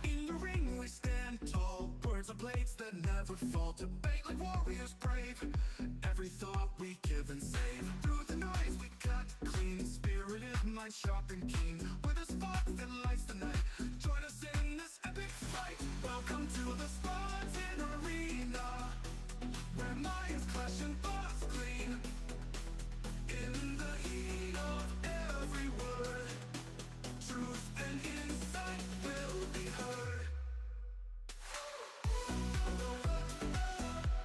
In the ring we stand tall, words are blades that never fall. Debate like warriors brave. Every thought we give and save. Through the noise we cut clean. Spirited mind sharp and keen. With a spark that lights the night. Join us in this epic fight. Welcome to the Spartan Arena, where minds clash and thoughts clean. In the heat of every word, truth and insight will be heard.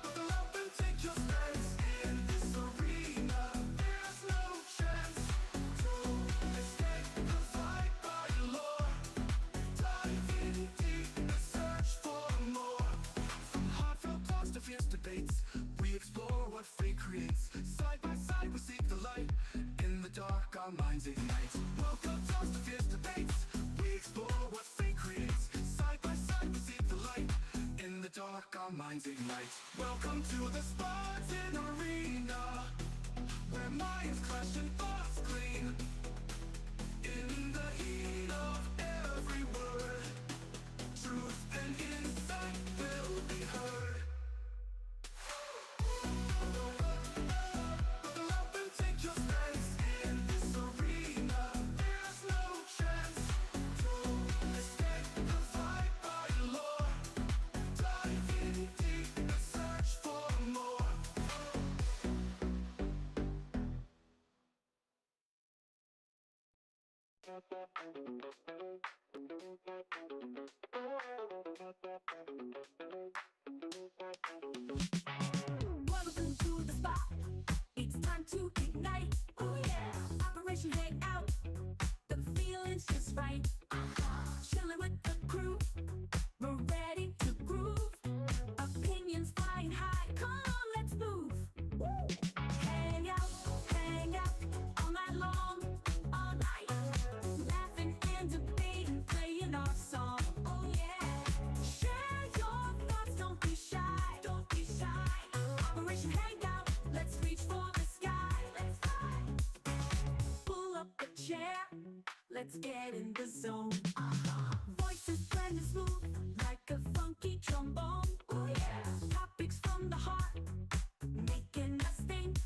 Buckle up and take your stance. In this arena, there's no chance to escape the fight by lore. Dive in deep and search for more. From heartfelt talks to fierce debates, we explore what fate creates. Side by side we seek the light. In the dark our minds ignite. Welcome talks to fierce debates, we explore what fate creates. Side by side we seek the light. In the dark our minds ignite. Welcome to the Spartan Arena, where minds clash and thoughts clean. In the heat of every word, truth and insight will be heard. Buckle up and take your stance. In this arena, there's no chance to escape the fight by lore. Dive in deep and search for more. Welcome to the spot. It's time to ignite. Oh yeah. Operation Hangout. The feeling's just right. Chilling with the crew. We're ready to groove. Opinions flying high. Come on, let's move. Hang out all night long, all night. Laughing and debating, playing our song. Oh yeah. Share your thoughts, don't be shy. Don't be shy. Operation Hangout, let's reach for the sky. Let's fly. Pull up a chair, let's get in the zone. Voices blending smooth like a funky trombone. Oh yeah. Topics from the heart, making us think.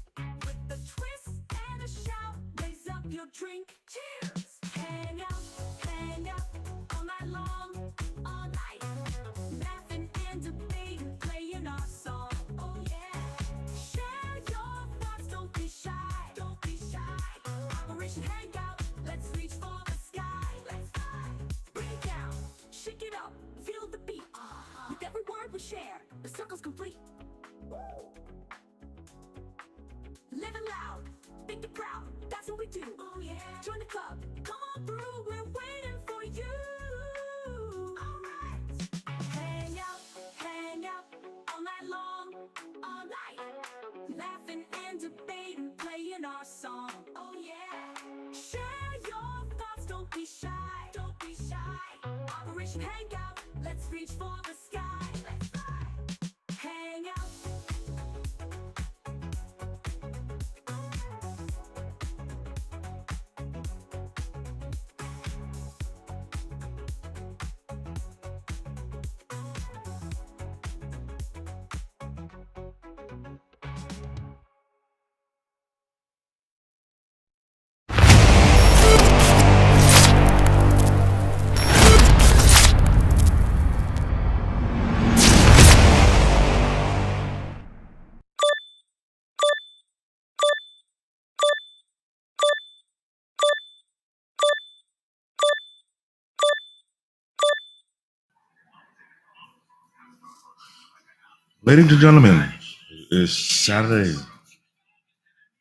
With a twist and a shout, raise up your drink. Cheers! Hang out all night long, all night. Laughing and debating, playing our song. Oh yeah. Share your thoughts, don't be shy. Don't be shy. Operation Hangout, let's reach for the sky. Let's fly. Bring it down, shake it up, feel the beat. With every word we share, the circle's complete. Living loud, think it proud, that's what we do. Oh yeah. Join the club, come on through, we're waiting for you. Alright. Hang out all night long, all night. Laughing and debating, playing our song. Oh yeah. Share your thoughts, don't be shy. Don't be shy. Operation Hangout, let's reach for the sky. Let's fly. Hang out. Ladies and gentlemen, it is Saturday,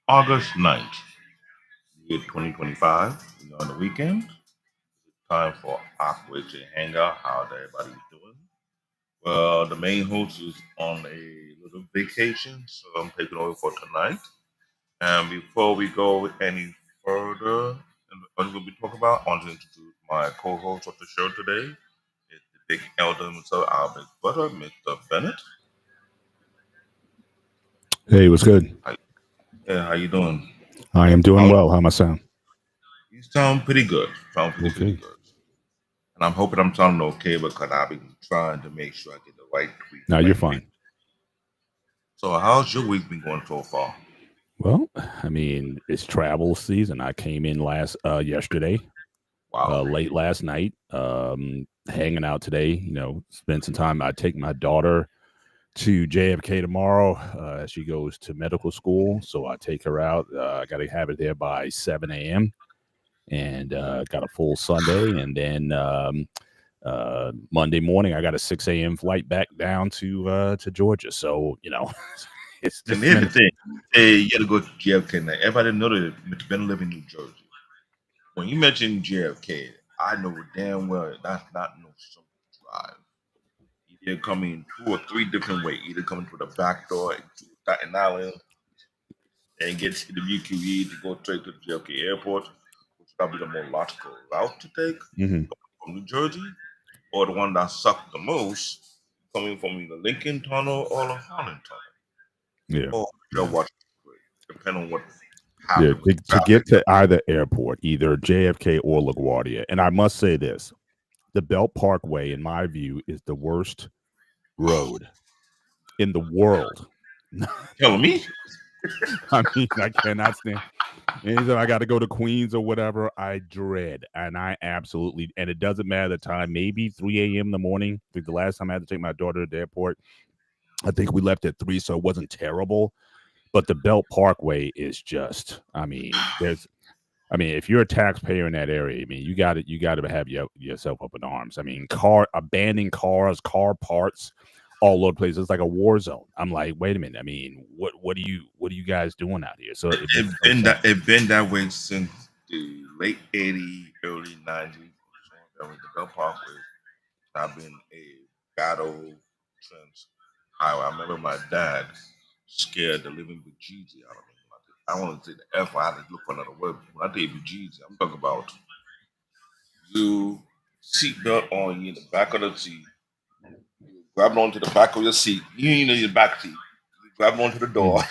August 9th, year 2025. We're on the weekend. Time for Aquage and Hangout. How's everybody doing? Well, the main host is on a little vacation, so I'm taking over for tonight. And before we go any further, and what we'll be talking about, I want to introduce my co-host of the show today. It's big elder, Mr. Albert Butter, Mr. Bennett. Hey, what's good? How, yeah, how you doing? I am doing How, well. How am I sound? you sound pretty good. Sound pretty Okay. good. And I'm hoping I'm sounding okay because I've been trying to make sure I get the right tweet. Now you're Right. fine. So how's your week been going so far? Well, I mean, it's travel season. I came in yesterday, Wow. late last night, hanging out today. Spend some time. I take my daughter to JFK tomorrow. She goes to medical school, so I take her out. I got to have it there by 7 a.m. and got a full Sunday, and then Monday morning I got a 6 a.m. flight back down to Georgia. So it's And just here's been the thing. Hey, you gotta go to JFK now. Everybody know that Mr. Bennett live in New Jersey. When you mention JFK, I know damn well that's not no simple drive. Either coming 2 or 3 different ways. Either coming through the back door to Staten Island and get to the UQE to go straight to the JFK airport, which is probably the more logical route to take Mhm. from New Jersey, or the one that sucked the most, coming from either Lincoln Tunnel or the Holland Tunnel, Yeah. or Yeah. Washington Bridge, depending on what Yeah, happened with to traffic. get to either airport, either JFK or LaGuardia. And I must say this, the Belt Parkway, in my view, is the worst road in the world. Telling me, I mean, I cannot stand anytime I got to go to Queens or whatever, I dread. And I absolutely, and it doesn't matter the time, maybe 3 a.m. in the morning. I think the last time I had to take my daughter to the airport, I think we left at 3, so it wasn't terrible. But the Belt Parkway is just, if you're a taxpayer in that area, I mean, you got to have yourself up in arms. I mean, abandoned cars, car parts, all over the place. It's like a war zone. I'm like, wait a minute. I mean, what are you guys doing out here? So it makes no sense. it been that way since the late '80s, early '90s. That was the Bell Parkway. I've been a battle since I remember my dad scared the living bejesus out of me. I want to say the F. I had to look for another word. When I say bejesus, I'm talking about you seatbelt on you in the back of the seat, you grabbing onto the back of your seat. You ain't in your back seat. You grabbing onto the door, Mhm.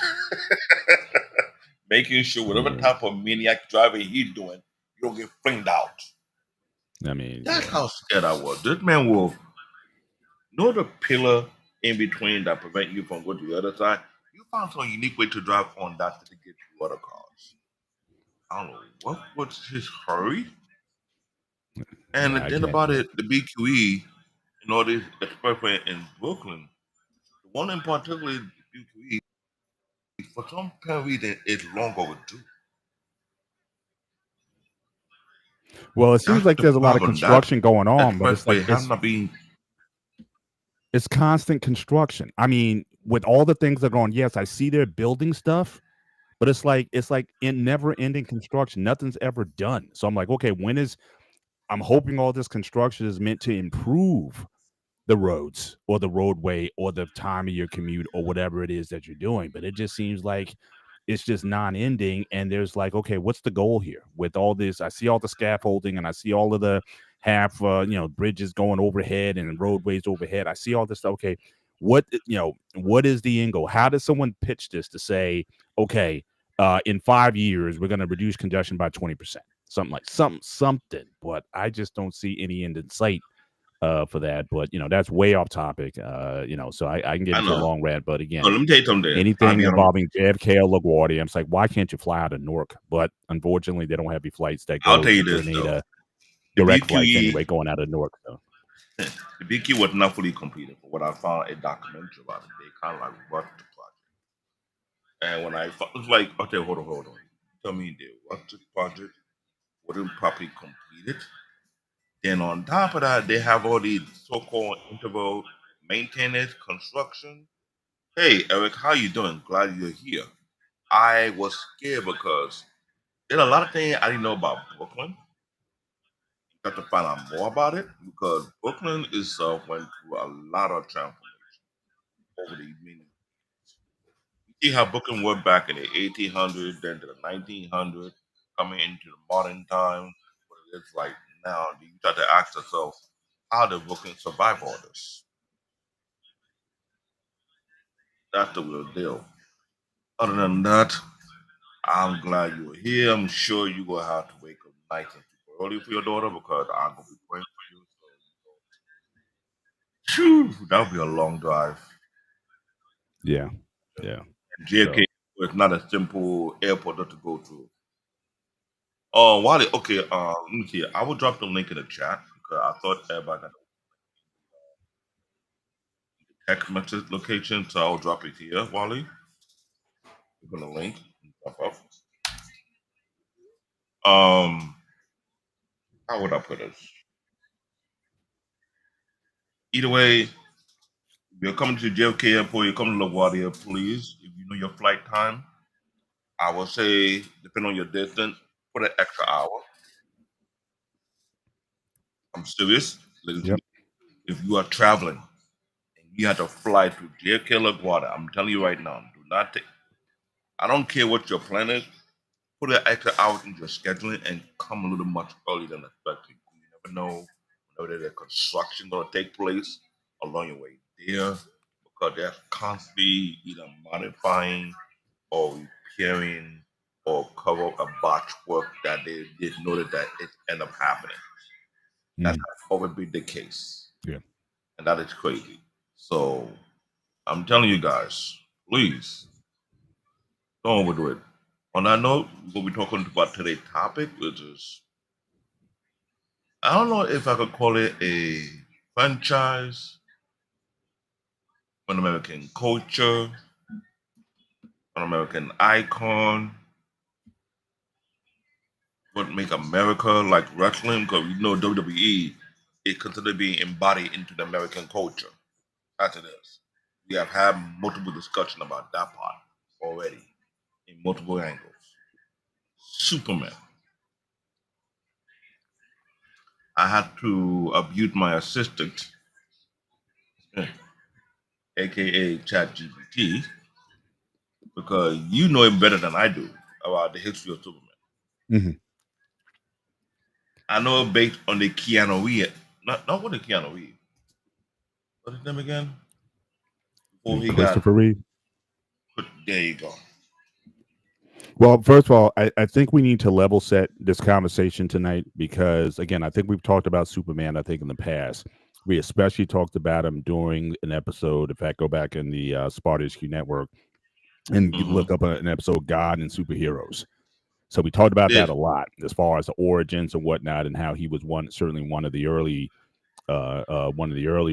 making sure whatever Yeah. type of maniac driving he's doing, you don't get flinged out. I mean, That's yeah. how scared I was. This man will know the pillar in between that prevent you from going to the other side. You found some unique way to drive on that to get to other cars. I don't know what was his hurry. And the Yeah, I thing can't about do it. it, the BQE, this especially in Brooklyn, the one in particular, the BQE, for some kind of reason, it's long overdue. Well, it seems That's like the there's a lot of problem. That construction going on, but it's like expressway has not been. it's constant construction. I mean, with all the things that are going, yes, I see they're building stuff, but it's like in never ending construction. Nothing's ever done. So I'm like, okay, I'm hoping all this construction is meant to improve the roads or the roadway or the time of your commute or whatever it is that you're doing. But it just seems like it's just non-ending. And there's like, okay, what's the goal here with all this? I see all the scaffolding and I see all of the bridges going overhead and roadways overhead. I see all this stuff. Okay, what is the end goal? How does someone pitch this to say, okay, in 5 years we're going to reduce congestion by 20%, something like something, but I just don't see any end in sight for that. But that's way off topic. So I can get I into a know. long rant. But No, again, let me tell you something. I'll anything be on. involving JFK or LaGuardia, I'm like, why can't you fly out of Newark? But unfortunately, they don't have any flights that I'll go tell to you this though. Grenada, The direct flights BQE, anyway, going out of Newark. So. the BQE was not fully completed. For what I found a documentary about it, they kind of like rushed the project. And when I thought, it was like, okay, hold on. Tell me they rushed the project, wasn't properly completed. Then on top of that, they have all these so-called interval maintenance, construction. Hey, Eric, how you doing? Glad you're here. I was scared because there's a lot of things I didn't know about Brooklyn. Got to find out more about it because Brooklyn itself went through a lot of transformation over the many. You see how Brooklyn went back in the 1800s, then to the 1900s, coming into the modern time. What it is like now, you start to ask yourself, how the book can survive all this. That's the real deal. Other than that, I'm glad you were here. I'm sure you will have to wake up nice and super early for your daughter because I'm gonna be praying for you. So, phew, that'll be a long drive. Yeah. And JFK So is not a simple airport just to go through. Oh, Wally, okay. Let me see. I will drop the link in the chat because I thought everybody got the text message location, so I'll drop it here, Wally. Click on the link and drop up. How would I put this? Either way, if you're coming to JFK Airport, you're coming to LaGuardia, please. If you know your flight time, I will say, depending on your distance, put an extra hour. I'm serious, ladies and yep. gentlemen. If you are traveling and you have to fly to JFK LaGuardia, I'm telling you right now, do not take. I don't care what your plan is. Put an extra hour into your scheduling and come a little much earlier than expected. You never know whether there's construction going to take place along your way there because they're constantly either modifying or repairing or cover up a botch work that they did notice that it end up happening. That's Mhm. always been the case. Yeah. And that is crazy. So I'm telling you guys, please don't overdo it. On that note, we'll be talking about today's topic, which is I don't know if I could call it a franchise, an American culture, an American icon, what make America like wrestling, because we know WWE is considered being embodied into the American culture. As it is. We have had multiple discussion about that part already in multiple angles. Superman. I had to abuse my assistant, aka ChatGPT, because you know him better than I do about the history of Superman. hmm I know it based on the Keanu Reeves, not what the Keanu Reeves. What's his name again? Before he got Christopher Reeve. put, there you go. Well, first of all, I think we need to level set this conversation tonight because, again, I think we've talked about Superman, I think, in the past. We especially talked about him during an episode. In fact, go back in the Spartans Q Network and you Hmm. look up an episode, God and Superheroes. So we talked about that Did a lot as far as the origins and whatnot and how he was certainly one of the early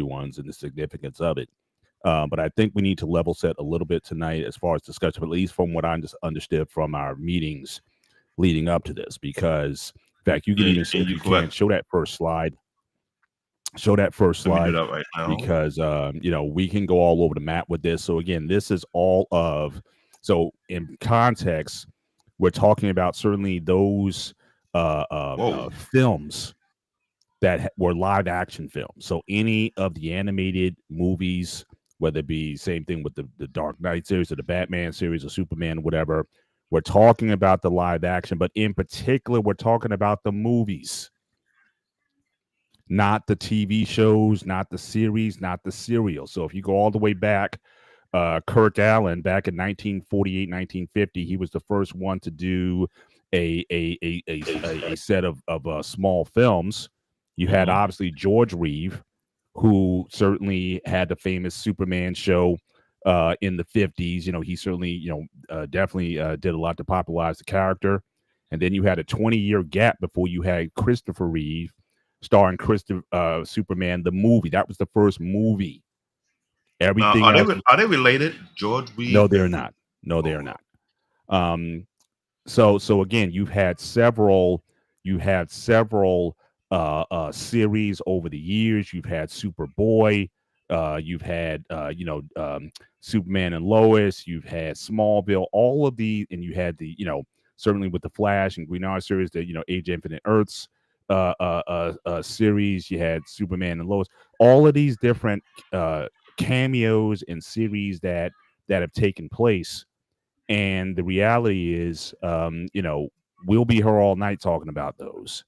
ones and the significance of it. But I think we need to level set a little bit tonight as far as discussion, at least from what I just understood from our meetings leading up to this. Because, in fact, you can even, and if you you can, correct. show that first slide. Show that first Let me do slide that right now. because, we can go all over the map with this. So, again, this is all of, so in context, we're talking about certainly those Whoa. films that were live action films. So any of the animated movies, whether it be same thing with the Dark Knight series or the Batman series or Superman, whatever, we're talking about the live action, but in particular, we're talking about the movies, not the TV shows, not the series, not the serial. So if you go all the way back, Kirk Allen back in 1948, 1950, he was the first one to do a set of small films. You had Hmm. obviously George Reeve, who certainly had the famous Superman show in the 50s. He certainly, definitely did a lot to popularize the character. And then you had a 20-year gap before you had Christopher Reeve starring Superman, the movie. That was the first movie. Now, Everything else, are they related? George no, Reed they're and not. No, they're oh, not. Um, so again, you had several series over the years. You've had Superboy, you've had Superman and Lois, you've had Smallville, all of the, and you had the certainly with the Flash and Green Arrow series, the Age of Infinite Earths series. You had Superman and Lois, all of these different cameos and series that have taken place. And the reality is, we'll be here all night talking about those.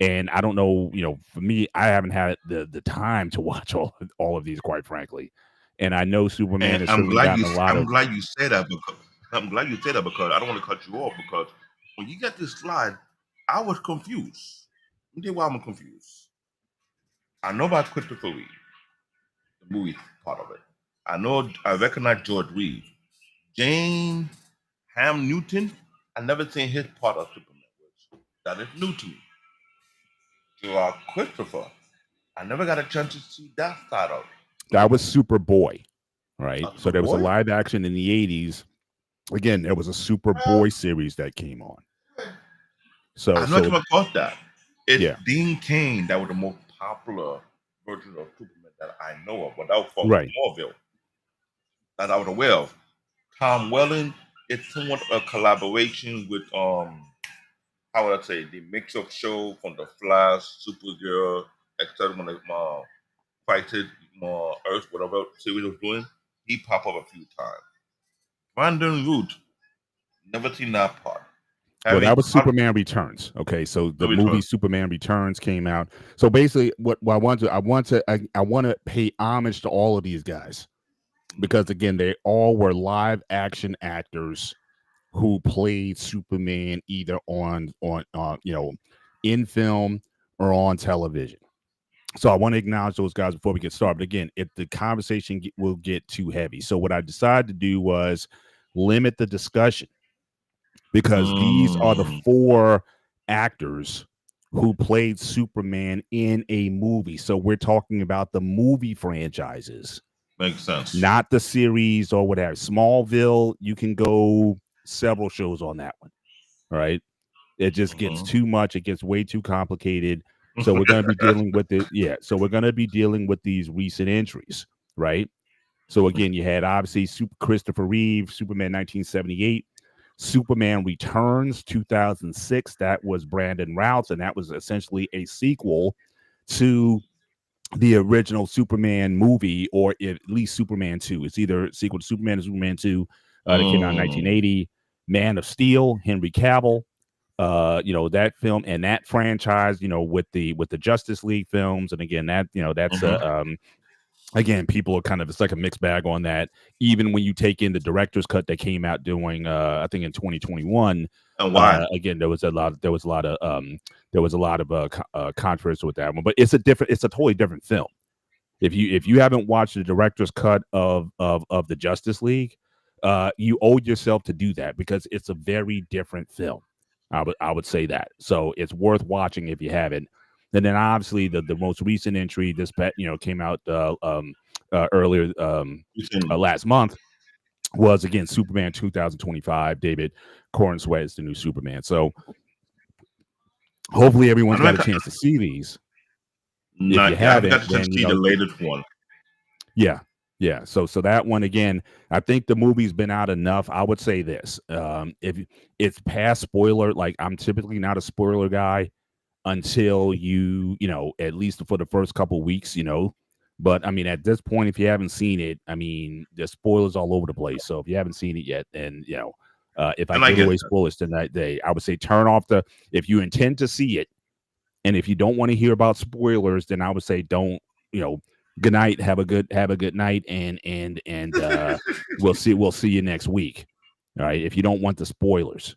And I don't know, for me, I haven't had the time to watch all of these, quite frankly. And I know Superman And has certainly gotten a lot I'm of. glad you said that because I don't want to cut you off because when you get this slide, I was confused. Let me tell you why I'm confused. I know about Christopher Reeve, the movie part of it. I recognize George Reeve. Jane Ham Newton, I never seen his part of Superman. That is new to me. To Christopher, I never got a chance to see that side of That was Superboy, right? So there was a Superboy. live action in the 80s. Again, there was a Superboy series that came on. I never So came across that. It's yeah, Dean Cain that was the most popular version of Superman that I know of, but that was from right. Smallville that I was aware of. Tom Welling, it's somewhat a collaboration with how would I say the mix up show from the Flash, Supergirl, etc. When the Crisis, Earth, whatever series was doing, he popped up a few times. Brandon Root, never seen that part. Well, Harry that was Potter, Superman Returns. Okay, so the movie Return. Superman Returns came out. So basically, what I want to pay homage to all of these guys because again, they all were live action actors who played Superman either on in film or on television. So I want to acknowledge those guys before we get started. But again, if the conversation will get too heavy, so what I decided to do was limit the discussion because these are the Mm, 4 actors who played Superman in a movie. So we're talking about the movie franchises, makes sense. not the series or whatever. Smallville, you can go several shows on that one. All right. It just gets too much. It gets way too complicated. So we're going to be dealing with it. Yeah. So we're going to be dealing with these recent entries, right? So again, you had obviously Christopher Reeve, Superman 1978, Superman Returns 2006. That was Brandon Routh, and that was essentially a sequel to the original Superman movie, or at least Superman 2. It's either a sequel to Superman or Superman 2 that came out in 1980. Man of Steel, Henry Cavill. That film and that franchise, with the Justice League films, and again, that's again, people are kind of, it's like a mixed bag on that. Even when you take in the director's cut that came out doing, I think in 2021, And why? again, there was a lot of controversy with that one, but it's a totally different film. If you haven't watched the director's cut of the Justice League, you owe yourself to do that because it's a very different film. I would say that. So it's worth watching if you haven't. And then obviously the most recent entry, this came out earlier last month, was again Superman 2025. David Corenswet is the new Superman. So hopefully everyone's got a chance to see these. If you haven't, got to see the latest one. Yeah. So that one again, I think the movie's been out enough. I would say this: if it's past spoiler, like I'm typically not a spoiler guy until at least for the first couple weeks, But I mean, at this point, if you haven't seen it, I mean, there's spoilers all over the place. So if you haven't seen it yet, then if I give away spoilers tonight, I would say turn off if you intend to see it, and if you don't want to hear about spoilers, then I would say don't. Good night. Have a good night, and we'll see you next week. All right. If you don't want the spoilers.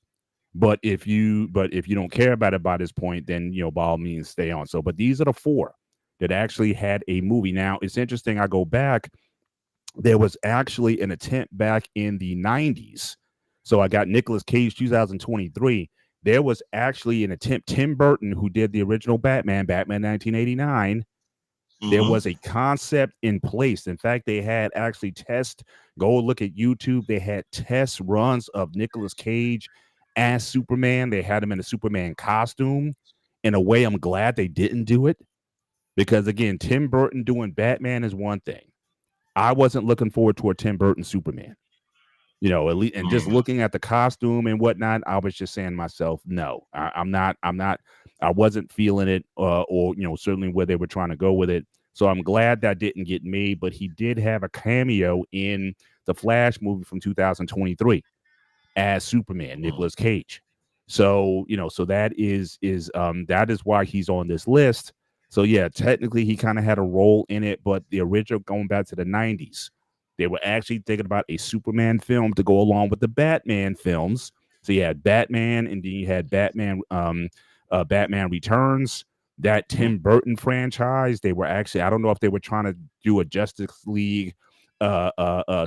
But if you don't care about it by this point, then by all means stay on. So, but these are the 4 that actually had a movie. Now it's interesting. I go back. There was actually an attempt back in the 90s. So I got Nicolas Cage 2023. There was actually an attempt. Tim Burton, who did the original Batman 1989. There was a concept in place. In fact, they had actually go look at YouTube. They had test runs of Nicolas Cage as Superman. They had him in a Superman costume. In a way, I'm glad they didn't do it because, again, Tim Burton doing Batman is one thing. I wasn't looking forward to a Tim Burton Superman, at least, and just looking at the costume and whatnot, I was just saying to myself, no, I'm not, I wasn't feeling it, or certainly where they were trying to go with it. So I'm glad that didn't get made, but he did have a cameo in the Flash movie from 2023 as Superman, Nicolas Cage. So so that is why he's on this list. So yeah, technically he kind of had a role in it, but the original, going back to the 90s, they were actually thinking about a Superman film to go along with the Batman films. So you had Batman, and then you had Batman Returns, that Tim Burton franchise. They were actually, I don't know if they were trying to do a Justice League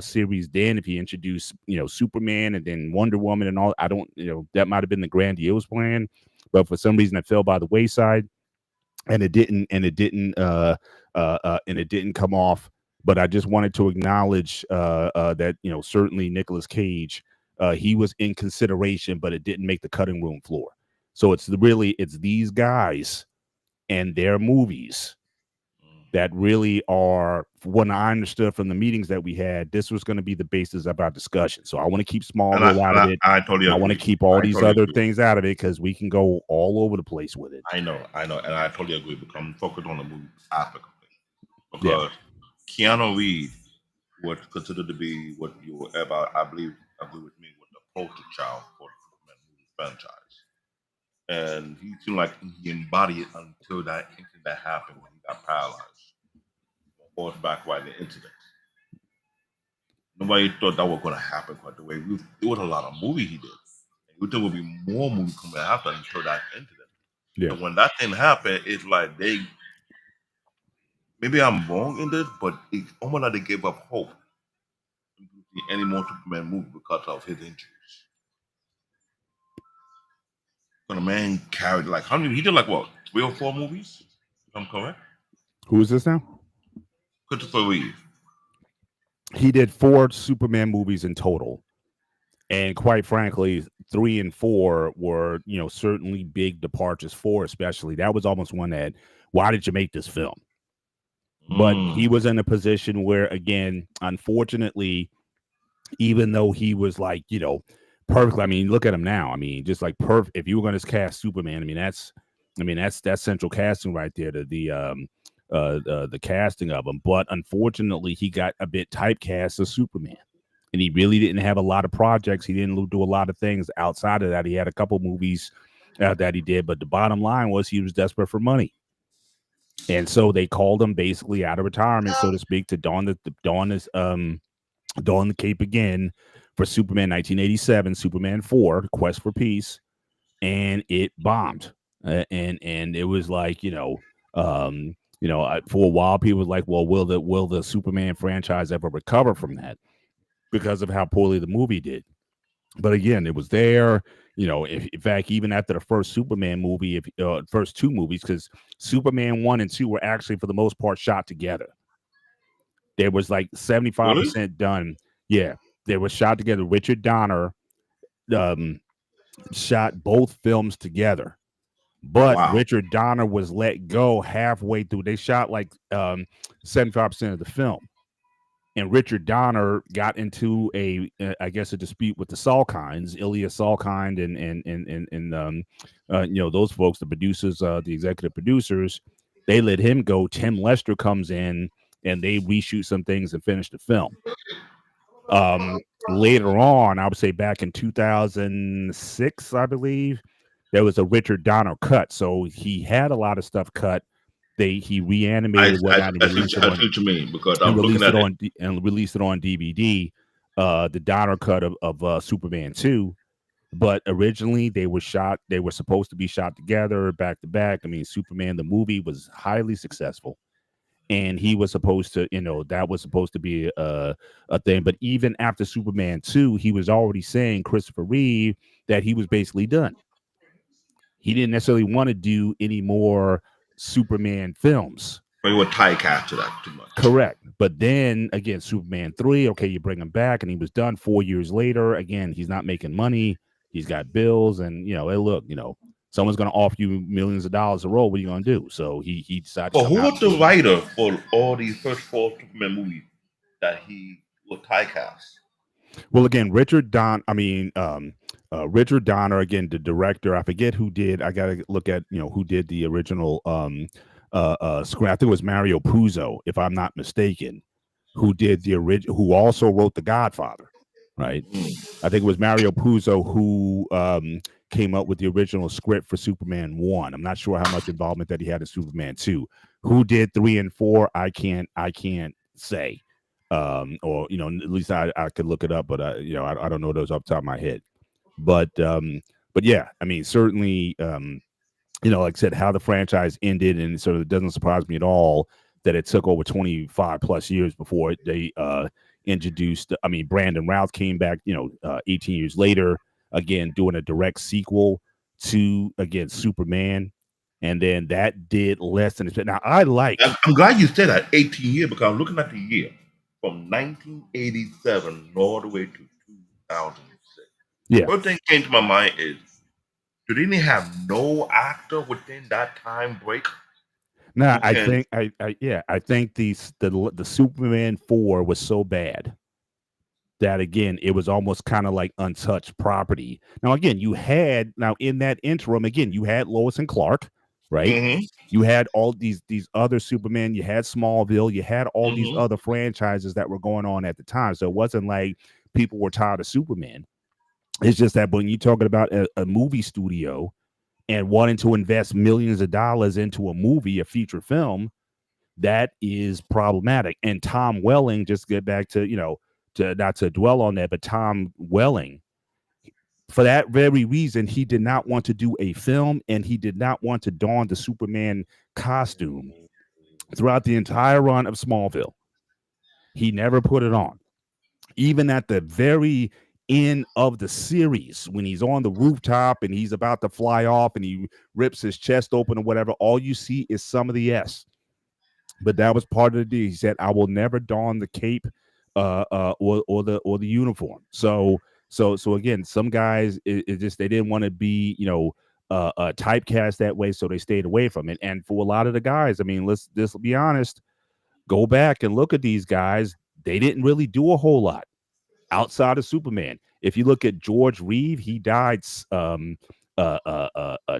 series then, if he introduced Superman and then Wonder Woman and all. I don't, that might have been the grandiose plan, but for some reason it fell by the wayside, and it didn't come off. But I just wanted to acknowledge that certainly Nicolas Cage, he was in consideration, but it didn't make the cutting room floor. So it's these guys and their movies that really are, when I understood from the meetings that we had, this was going to be the basis of our discussion. So I want to keep Smallville out of it. I totally agree. I want to keep all these other things out of it, because we can go all over the place with it. I know, and I totally agree. Because I'm focused on the movie aspect of it. Because Keanu Reeves was considered to be what you were about, I believe, agree with me, with the poster child for the Superman movie franchise. And he seemed like he embodied it until that incident that happened when he got paralyzed. Horseback riding incident. Nobody thought that was going to happen quite the way. There was a lot of movie he did. And we thought there would be more movies coming after until that incident. Yeah. And when that thing happened, it's like maybe I'm wrong in this, but it's almost like they gave up hope to see any more Superman movie because of his injuries. So the man carried how many? He did what, 3 or 4 movies? If I'm correct. Who is this now? Christopher Reeve. He did 4 Superman movies in total, and quite frankly, 3 and 4 were certainly big departures. 4 especially, that was almost one that, why did you make this film? But he was in a position where, again, unfortunately, even though he was perfect. I mean, look at him now. I mean, just like perfect. If you were going to cast Superman, I mean, that's central casting right there. The casting of him. But unfortunately, he got a bit typecast as Superman, and he really didn't have a lot of projects. He didn't do a lot of things outside of that. He had a couple movies that he did, but the bottom line was he was desperate for money. And so they called him basically out of retirement, so to speak, to don the cape again for Superman 1987, Superman 4, Quest for Peace, and it bombed. And it was for a while, people were like, well, will the Superman franchise ever recover from that, because of how poorly the movie did? But again, it was there. In fact, even after the first Superman movie, first 2 movies, because Superman 1 and 2 were actually for the most part shot together. There was 75% done. Yeah, they were shot together. Richard Donner shot both films together. But Richard Donner was let go halfway through. They shot 75% of the film, and Richard Donner got into a dispute with the Salkinds, Ilya Salkind, and those folks, the producers, the executive producers. They let him go. Tim Lester comes in, and they reshoot some things and finish the film. Later on, I would say back in 2006, I believe, there was a Richard Donner cut. So he had a lot of stuff cut. He reanimated what you mean, because I'm looking at it and released it on DVD, the Donner cut of Superman 2. But originally they were supposed to be shot together back to back. I mean, Superman the movie was highly successful, and he was supposed to, that was supposed to be a thing. But even after Superman 2, he was already saying, Christopher Reeve, that he was basically done. He didn't necessarily want to do any more Superman films. But he would typecast to that too much. Correct. But then again, Superman 3, okay, you bring him back, and he was done 4 years later. Again, he's not making money. He's got bills, and hey, look, someone's going to offer you millions of dollars a role. What are you going to do? So he decided. Well, who was the writer for all these first 4 Superman movies that he would typecast? Well, again, Richard Donner, again, the director. I forget who did. I got to look at who did the original script. I think it was Mario Puzo, if I'm not mistaken, who did the original. Who also wrote The Godfather. right? Mm. I think it was Mario Puzo who came up with the original script for Superman 1. I'm not sure how much involvement that he had in Superman 2. Who did 3 and 4? I can't say. Or at least I could look it up, but I don't know those off the top of my head. But yeah, I mean, certainly like I said, how the franchise ended, and sort of it doesn't surprise me at all that it took over 25 plus years before they introduced. I mean, Brandon Routh came back, 18 years later, again doing a direct sequel to Superman, and then that did less than expected. Now I like, I'm glad you said that 18 years because I'm looking at the year from 1987 all the way to 2006. yeah. First thing came to my mind is, do they didn't have no actor within that time break Now who I can? think I think the Superman 4 was so bad that again it was almost kind of like untouched property. Now again, in that interim again you had Lois and Clark, right? Hmm. You had all these other Superman, you had Smallville, you had all these Hmm. other franchises that were going on at the time. So it wasn't like people were tired of Superman. It's just that when you're talking about a movie studio and wanting to invest millions of dollars into a movie, a feature film, that is problematic. And Tom Welling, just get back to, to not to dwell on that, but Tom Welling, for that very reason, he did not want to do a film and he did not want to don the Superman costume throughout the entire run of Smallville. He never put it on. Even at the very end of the series, when he's on the rooftop and he's about to fly off and he rips his chest open or whatever, all you see is some of the S. But that was part of the deal. He said, "I will never don the cape, or the uniform." So again, some guys it just they didn't want to be typecast that way, so they stayed away from it. And for a lot of the guys, I mean, let's be honest. Go back and look at these guys. They didn't really do a whole lot outside of Superman. If you look at George Reeve, he died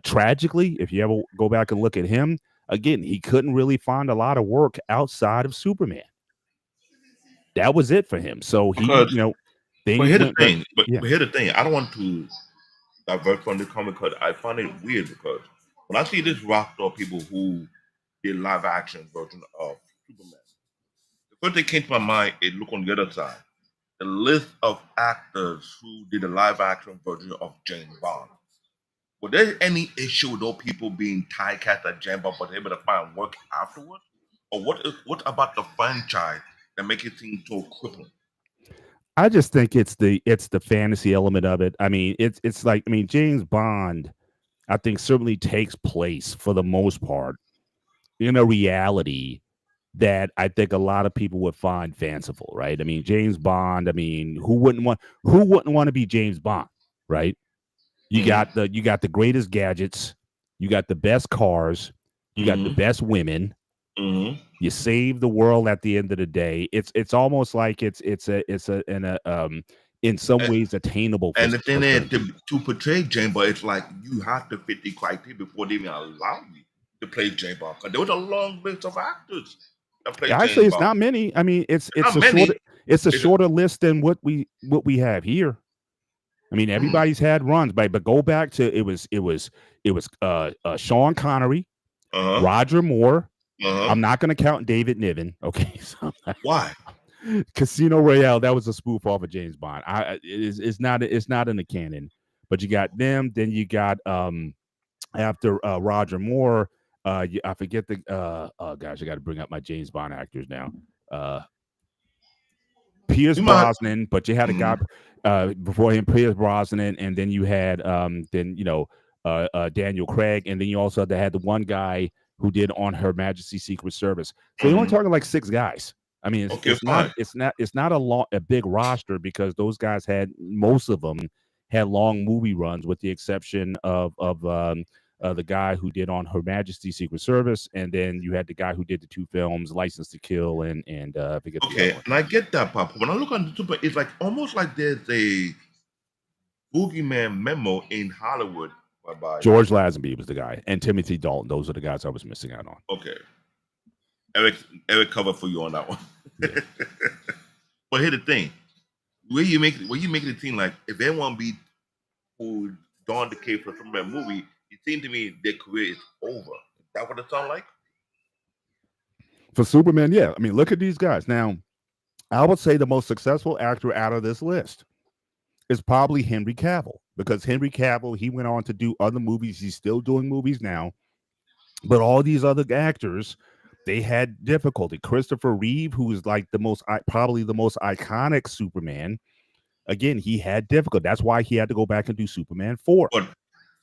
tragically. If you ever go back and look at him, again, he couldn't really find a lot of work outside of Superman. That was it for him. So he, Because, but things here's the went very, thing. But, yeah. but here's the thing. I don't want to divert from the comic because I find it weird because when I see this roster of people who did live action version of Superman, the first thing came to my mind is look on the other side. The list of actors who did a live action version of James Bond. Was there any issue with those people being typecast as James Bond but able to find work afterwards? Or what about the franchise that make it seem so crippling? I just think it's the fantasy element of it. I mean, it's like, I mean, James Bond, I think certainly takes place for the most part in a reality that I think a lot of people would find fanciful, right? I mean, James Bond, I mean, who wouldn't want to be James Bond, right? You got the greatest gadgets, you got the best cars, you got the Mm-hmm. best women, Mm-hmm. you save the world at the end of the day. It's almost like it's in some ways attainable And the for thing is, certain people. to portray James Bond, it's like you have to fit the criteria before they even allow you to play James Bond. Because there was a long list of actors that played Actually, James it's Bond. not many. I mean, it's a Not many. shorter It's a, shorter list than what we have here. I mean, everybody's had runs, but go back to it was Sean Connery, uh-huh. Roger Moore. Uh-huh. I'm not going to count David Niven. Okay, so Why? Casino Royale, that was a spoof off of James Bond. It's not in the canon, but you got them. Then you got after Roger Moore. I forget the oh gosh, I got to bring up my James Bond actors now. Pierce You might. Brosnan, but you had a guy before him, Pierce Brosnan, and then you had Daniel Craig, and then you also had the one guy who did On Her Majesty's Secret Service. So you're only talking like 6 guys. I mean, it's not a big roster because those guys most of them had long movie runs, with the exception of the guy who did On Her Majesty's Secret Service, and then you had the guy who did the 2 films, License to Kill, and I forget the other Okay, one. and I get that part. When I look on the Super, it's like almost like there's a boogeyman memo in Hollywood. By George Lazenby was the guy, and Timothy Dalton. Those are the guys I was missing out on. Okay, Eric covered for you on that one. Yeah. But here's the thing: where you make it seem like if anyone beat who donned the cape for a Superman movie, it seemed to me their career is over. Is that what it sounds like? For Superman, yeah. I mean, look at these guys. Now, I would say the most successful actor out of this list is probably Henry Cavill, because Henry Cavill, he went on to do other movies. He's still doing movies now. But all these other actors, they had difficulty. Christopher Reeve, who is like probably the most iconic Superman, again, he had difficulty. That's why he had to go back and do Superman 4. But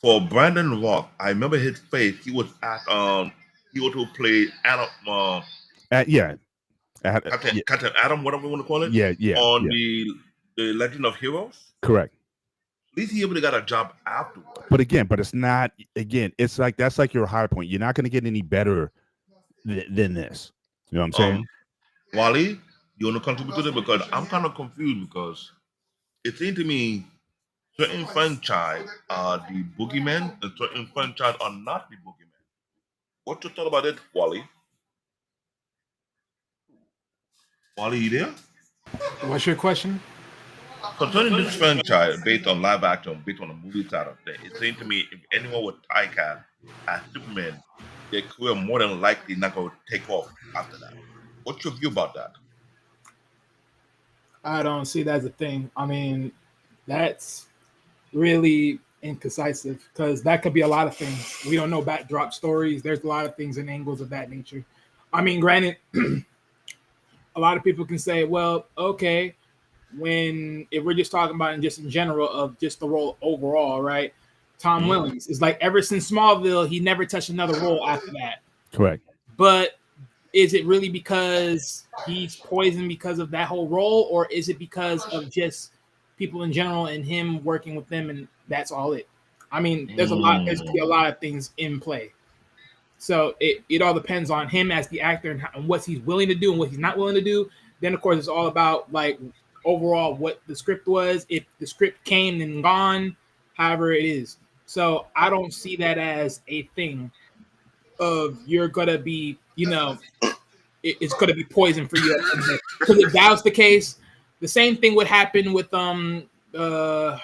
for Brandon Rock, I remember his face. He was at he also played Adam Yeah. Captain Adam, whatever you want to call it. Yeah. On the Legend of Heroes. Correct. At least he able to got a job afterwards. But it's not, it's like, that's like your high point. You're not going to get any better than this. You know what I'm saying? Wally, you want to contribute to this? Because I'm kind of confused, because it seems to me certain franchise are the boogeyman and certain franchise are not the boogeyman. What you thought about it, Wally? Wally, you there? What's your question? Concerning this franchise based on live action, based on the movie side of things, it seems to me if anyone would typecast as Superman, their career more than likely not going to take off after that. What's your view about that? I don't see that as a thing. I mean, that's really incisive because that could be a lot of things. We don't know backdrop stories. There's a lot of things and angles of that nature. I mean, granted, a lot of people can say, well, okay, if we're just talking about just in general of just the role overall, right? Tom Williams is like ever since Smallville, he never touched another role after that. Correct. But is it really because he's poisoned because of that whole role, or is it because of just people in general and him working with them, and that's all it? I mean, there's a lot of things in play. So it all depends on him as the actor and what he's willing to do and what he's not willing to do. Then, of course, it's all about like overall what the script was, if the script came and gone, however it is. So I don't see that as a thing of you're gonna be, it's gonna be poison for you. Because if that was the case, the same thing would happen with the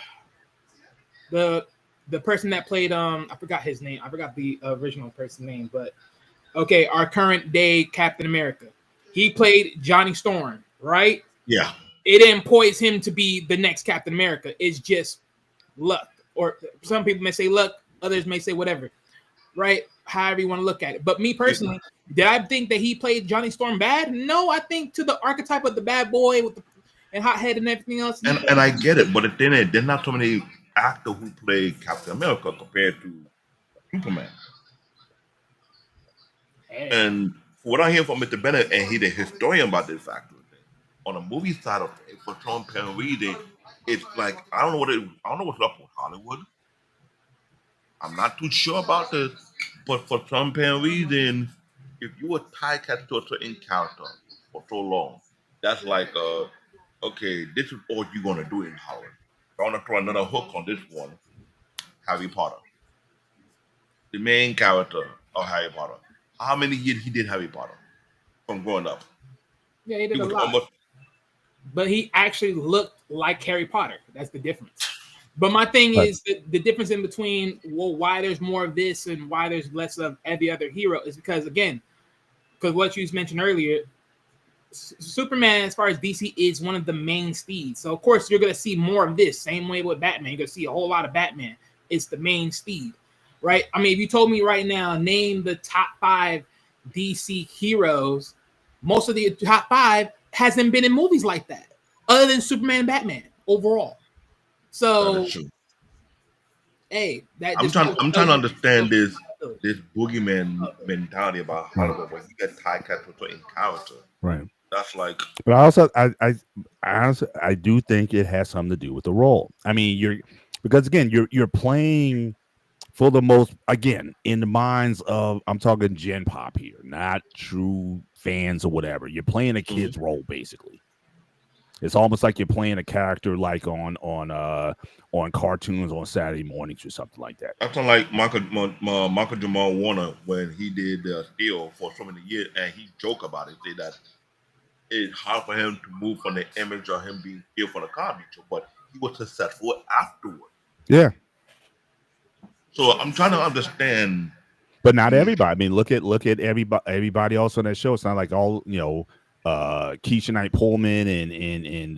person that played I forgot his name. I forgot the original person's name, but okay, our current day Captain America. He played Johnny Storm, right? Yeah. It didn't poise him to be the next Captain America. It's just luck. Or some people may say luck, others may say whatever, right? However you want to look at it. But me personally, did I think that he played Johnny Storm bad? No, I think to the archetype of the bad boy with and hot head and everything else. And I get it, but then there's not so many actors who play Captain America compared to Superman. Hey. And what I hear from Mr. Bennett, and he's a historian about this factor, on the movie side of it, for Sean Penn reading, it's like I don't know what's up with Hollywood. I'm not too sure about this, but for Sean Penn reading, if you were typecast to a certain character for so long, that's like okay, this is all you're gonna do in Hollywood. I want to throw another hook on this one. Harry Potter, the main character of Harry Potter. How many years he did Harry Potter from growing up? Yeah, he did He a was lot. almost But he actually looked like Harry Potter. That's the difference. But my thing is the difference in between why there's more of this and why there's less of every other hero is because what you mentioned earlier, Superman, as far as DC, is one of the main steeds. So of course you're gonna see more of this. Same way with Batman, you're gonna see a whole lot of Batman. It's the main steed, right? I mean, if you told me right now, name the top 5 DC heroes, most of the top 5 hasn't been in movies like that, other than Superman and Batman overall. So, hey, I'm trying to understand this boogeyman mentality about Hollywood when you get typecast to a certain character. Right. That's like. But also, I honestly, I do think it has something to do with the role. I mean, because again, you're playing for the most, again, in the minds of, I'm talking Gen Pop here, not true fans or whatever. You're playing a kid's role, basically. It's almost like you're playing a character like on cartoons on Saturday mornings or something like that. That's like Michael Jamal Warner when he did Steel for so many years, and he joked about it. Say that it's hard for him to move from the image of him being killed from the Cosby Show, but he was successful afterward. Yeah. So I'm trying to understand. But not everybody. I mean, look at everybody else on that show. It's not like all, Keisha Knight Pullman and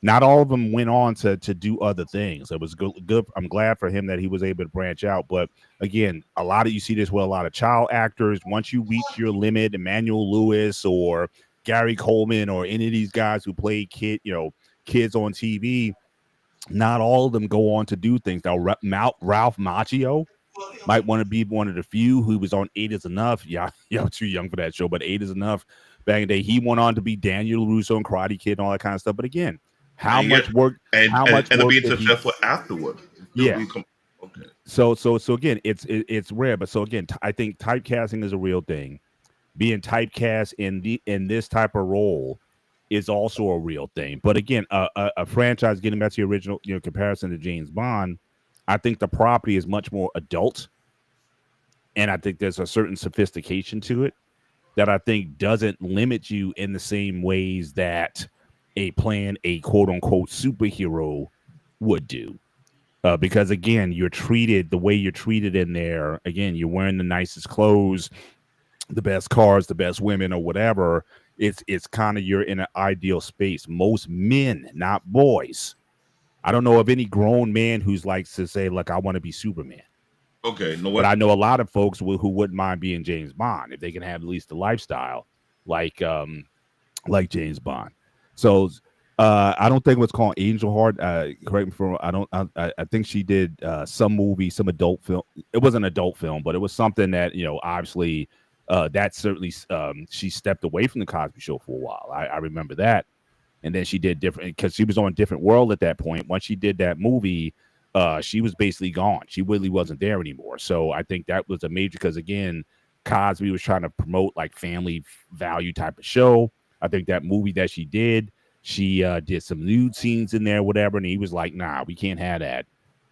not all of them went on to do other things. It was good. I'm glad for him that he was able to branch out. But again, you see this with a lot of child actors. Once you reach your limit, Emmanuel Lewis or Gary Coleman or any of these guys who play kids on TV, not all of them go on to do things. Now, Ralph Macchio might want to be one of the few who was on 8 is Enough. Yeah, y'all too young for that show, but 8 is Enough. Back in the day, he went on to be Daniel LaRusso and Karate Kid and all that kind of stuff. But again, how much work and being successful afterward. Yeah. Okay. So again, it's rare, but so again, I think typecasting is a real thing. Being typecast in this type of role is also a real thing. But again, a franchise, getting back to the original comparison to James Bond, I think the property is much more adult, and I think there's a certain sophistication to it that I think doesn't limit you in the same ways that a quote unquote superhero would do. Because again, you're treated the way you're treated in there. Again, you're wearing the nicest clothes, the best cars, the best women, or whatever. It's kind of, you're in an ideal space. Most men, not boys. I don't know of any grown man who's likes to say, like, I want to be Superman. Okay, but I know a lot of folks who wouldn't mind being James Bond if they can have at least the lifestyle like James Bond. So I don't think what's called Angel Heart. Correct me from I think she did some movie, some adult film. It wasn't an adult film, but it was something that obviously that certainly she stepped away from the Cosby Show for a while. I remember that. And then she did different because she was on a different world at that point. Once she did that movie, she was basically gone. She really wasn't there anymore. So I think that was a major, because again, Cosby was trying to promote like family value type of show. I think that movie that she did some nude scenes in there, whatever. And he was like, nah, we can't have that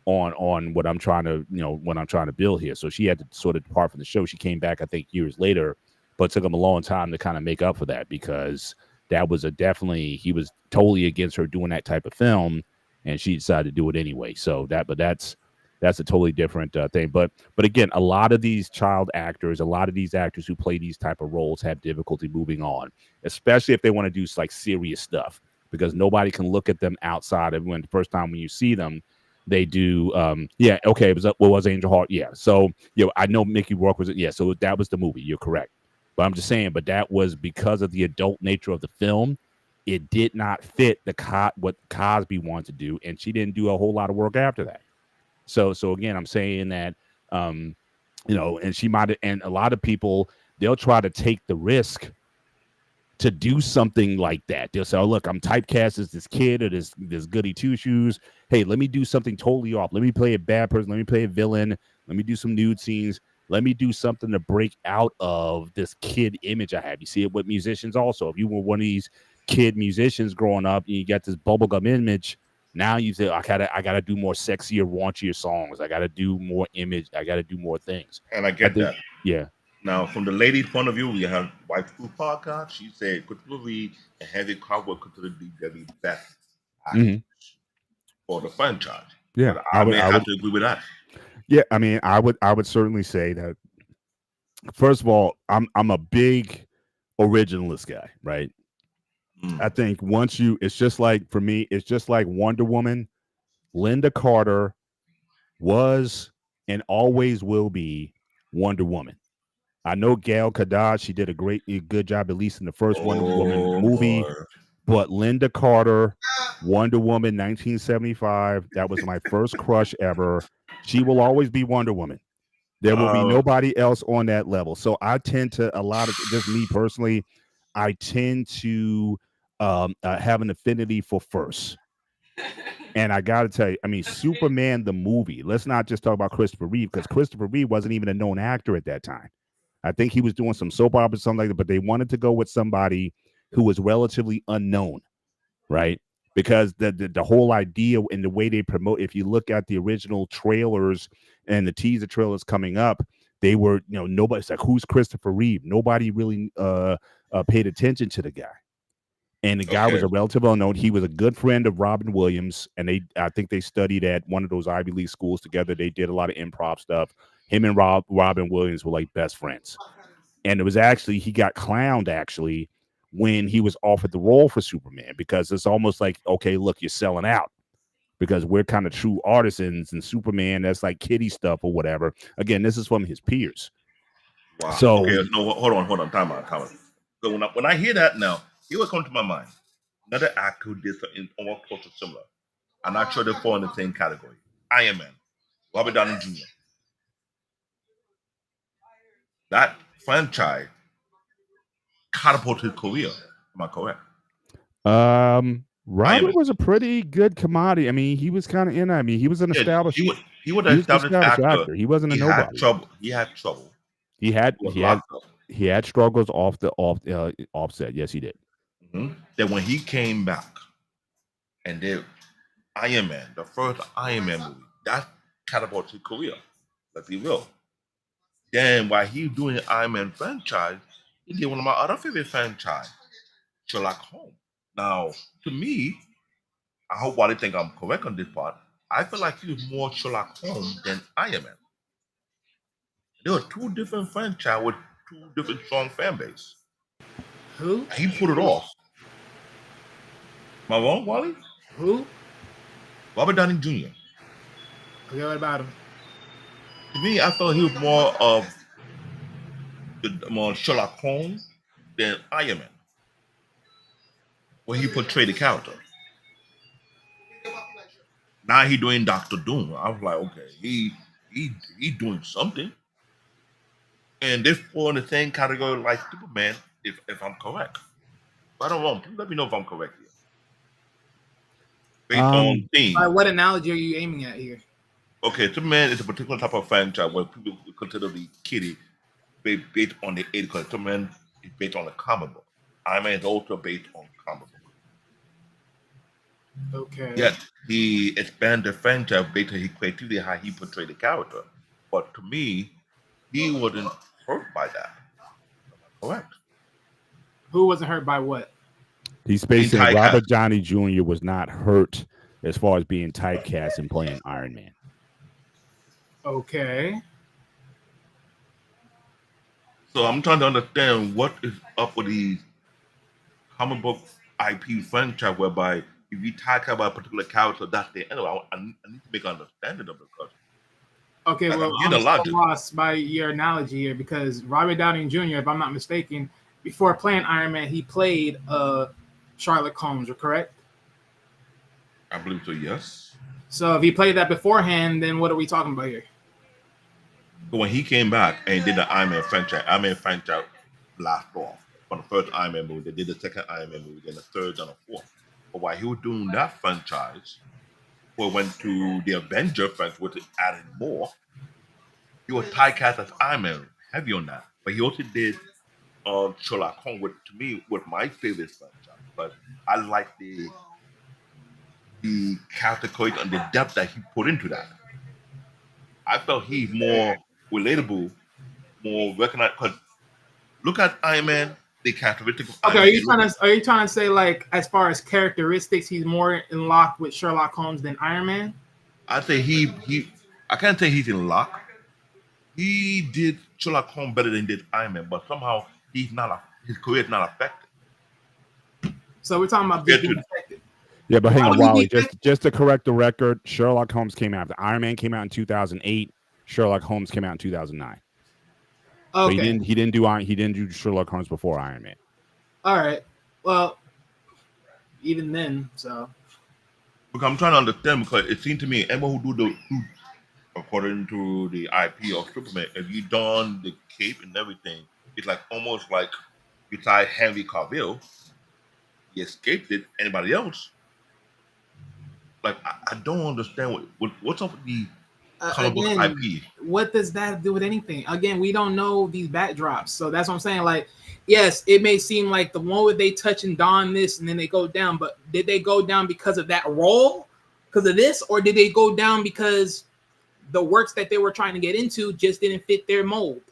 on what I'm trying to build here. So she had to sort of depart from the show. She came back, I think, years later, but it took him a long time to kind of make up for that, because that was he was totally against her doing that type of film, and she decided to do it anyway. So that's a totally different thing. But again, a lot of these child actors, a lot of these actors who play these type of roles have difficulty moving on, especially if they want to do like serious stuff, because nobody can look at them outside of when the first time when you see them, they do. Okay. What was Angel Heart? Yeah. So, I know Mickey Rourke was it. Yeah. So that was the movie. You're correct. But I'm just saying, but that was because of the adult nature of the film. It did not fit what Cosby wanted to do, and she didn't do a whole lot of work after that. So again, I'm saying that, and she might, and a lot of people, they'll try to take the risk to do something like that. They'll say, oh, look, I'm typecast as this kid or this goody two shoes. Hey, let me do something totally off. Let me play a bad person. Let me play a villain. Let me do some nude scenes. Let me do something to break out of this kid image I have. You see it with musicians also. If you were one of these kid musicians growing up and you got this bubblegum image, now you say, I gotta do more sexier, raunchier songs. I gotta do more image. I gotta do more things. And I get that. Yeah. Now, from the lady's point of view, we have Wife Food Podcast. She said Christopher Reeve and Henry Cavill considered to be the best for the franchise. Yeah, but I would have to agree with that. Yeah, I mean, I would certainly say that. First of all, I'm a big originalist guy, right? I think it's just like, for me, it's just like Wonder Woman. Linda Carter was and always will be Wonder Woman. I know Gal Gadot, she did a good job, at least in the first Wonder Woman movie. But Linda Carter, Wonder Woman, 1975, that was my first crush ever. She will always be Wonder Woman. There will be nobody else on that level. So I tend to, just me personally, I tend to have an affinity for first. And I got to tell you, I mean, Superman, the movie, let's not just talk about Christopher Reeve, because Christopher Reeve wasn't even a known actor at that time. I think he was doing some soap opera or something like that, but they wanted to go with somebody who was relatively unknown, right? Because the whole idea and the way they promote, if you look at the original trailers and the teaser trailers coming up, they were, nobody's like, who's Christopher Reeve? Nobody really paid attention to the guy. And the guy was Okay. a relative unknown. He was a good friend of Robin Williams, and I think they studied at one of those Ivy League schools together. They did a lot of improv stuff. Him and Robin Williams were like best friends. And it was actually, he got clowned actually when he was offered the role for Superman, because it's almost like, okay, look, you're selling out, because we're kind of true artisans, and Superman, that's like kiddie stuff or whatever. Again, this is from his peers. Wow. So Okay, no, hold on, time out. So when I hear that now, here what comes to my mind. Another actor who did something almost close to similar. I'm not sure they fall in the same category. Iron Man, Robert Downey Jr. That franchise catapulted his career. Am I correct? Robert Man. was a pretty good commodity. I mean, he was kind of in. I mean, he was an established. He was an He was an established established actor. actor. He wasn't a He had nobody. trouble. He had trouble. He had He was he had locked up. he had struggles off the offset. Yes, he did. Then when he came back and did Iron Man, the first Iron Man movie, that catapulted his career. Let's be real. Then while he was doing the Iron Man franchise, he did one of my other favorite franchise, Sherlock Holmes. Now, to me, I hope Wally think I'm correct on this part. I feel like he was more Sherlock Holmes than Iron Man. There were two different franchises with two different strong fan base. Who? He put it off. Am I wrong, Wally? Who? Robert Downey Jr. Okay, what about him? To me, I felt he was more of more Sherlock Holmes than Iron Man, where he portrayed the character. Now he doing Doctor Doom. I was like, okay, he doing something. And this fall in the same category like Superman, if I'm correct. If I don't wrong, please let me know if I'm correct here. Based on theme. All right, what analogy are you aiming at here? Okay, Superman is a particular type of franchise where people consider the kiddie based on the age, because Superman is based on the comic book. Iron Man is also based on comic book. Okay. Yet he expanded the franchise based on his creativity, how he portrayed the character. But to me, he wasn't hurt by that. Correct. Who wasn't hurt by what? He's basically typecast. Robert Downey Jr. was not hurt as far as being typecast and playing Iron Man. Okay. So I'm trying to understand what is up with these comic book IP franchise whereby if you talk about a particular character, that's the end. I need to make an understanding of it. Because Okay, Like, well, I'm getting a I'm lot so to- lost by your analogy here, because Robert Downey Jr., if I'm not mistaken, before playing Iron Man, he played Sherlock Holmes, correct? I believe so, yes. So if he played that beforehand, then what are we talking about here? But when he came back and did the Iron Man franchise blast off. For the first Iron Man movie, they did the second Iron Man movie, then the third and the fourth. But while he was doing that franchise, we went to the Avenger franchise, which is adding more. He was typecast as Iron Man, heavy on that. But he also did Sherlock Holmes, which to me was my favorite franchise. But I like the character creation and the depth that he put into that. I felt he's more relatable, more recognized. Because look at Iron Man, the characteristic of Okay, Iron are you trying to say, like, as far as characteristics, he's more in lock with Sherlock Holmes than Iron Man? I'd say I can't say he's in luck. He did Sherlock Holmes better than he did Iron Man, but somehow his career is not affected. So we're talking about Compared being to- affected. Yeah, but hang Why on, would he Wally. be Just to correct the record, Sherlock Holmes came out after Iron Man came out in 2008. Sherlock Holmes came out in 2009. So Okay. he didn't do Sherlock Holmes before Iron Man. All right. Well, even then, so Because I'm trying to understand, because it seemed to me anyone who do according to the IP of Superman, if you don the cape and everything, it's like almost like besides Henry Cavill, he escaped it. Anybody else? Like I don't understand what's up with the comic book again, IP. what does that do with anything? Again, we don't know these backdrops, so that's what I'm saying. Like, yes, it may seem like the one where they touch and don this and then they go down, but did they go down because of that role, because of this, or did they go down because the works that they were trying to get into just didn't fit their mold?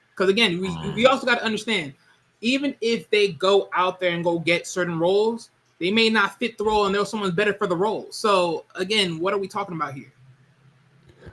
Because again, we also got to understand, even if they go out there and go get certain roles, they may not fit the role, and there's someone better for the role. So again, what are we talking about here?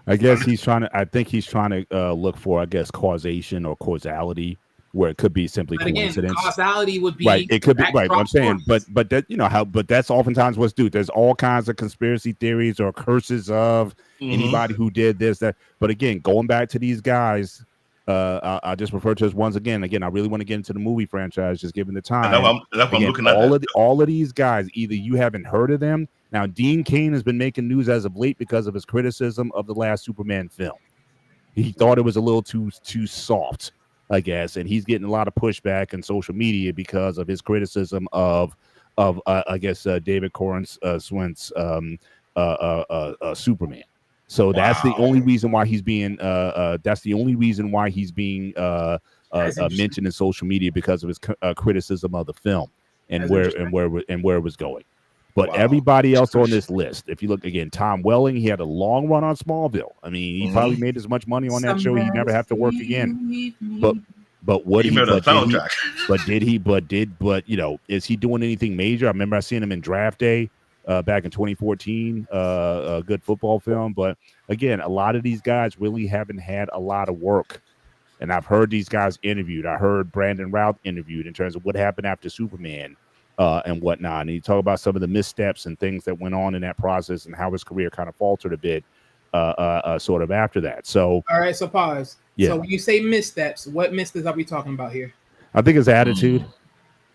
I guess he's trying to. I think he's trying to look for, I guess, causation or causality, where it could be simply But again, coincidence. causality would be Right, it could be right. I'm saying, stories. but that but that's oftentimes what's due. There's all kinds of conspiracy theories or curses of anybody who did this, that. But again, going back to these guys, I just refer to as once again. Again, I really want to get into the movie franchise, just given the time. That's what I'm Again, looking at. all of these guys, either you haven't heard of them. Now, Dean Cain has been making news as of late because of his criticism of the last Superman film. He thought it was a little too soft, I guess, and he's getting a lot of pushback in social media because of his criticism of I guess David Corran Swint's Superman. So that's the only reason why he's being mentioned in social media, because of his criticism of the film and where it was going. But everybody else on this list, if you look again, Tom Welling, he had a long run on Smallville. I mean, he probably made as much money on that show, he never have to work again. But what he but you know, is he doing anything major? I remember I seen him in Draft Day back in 2014, a good football film. But again, a lot of these guys really haven't had a lot of work. And I've heard these guys interviewed. I heard Brandon Routh interviewed in terms of what happened after Superman and whatnot. And he talked about some of the missteps and things that went on in that process and how his career kind of faltered a bit sort of after that. So, all right, so pause. Yeah. So when you say missteps, what missteps are we talking about here? I think his attitude.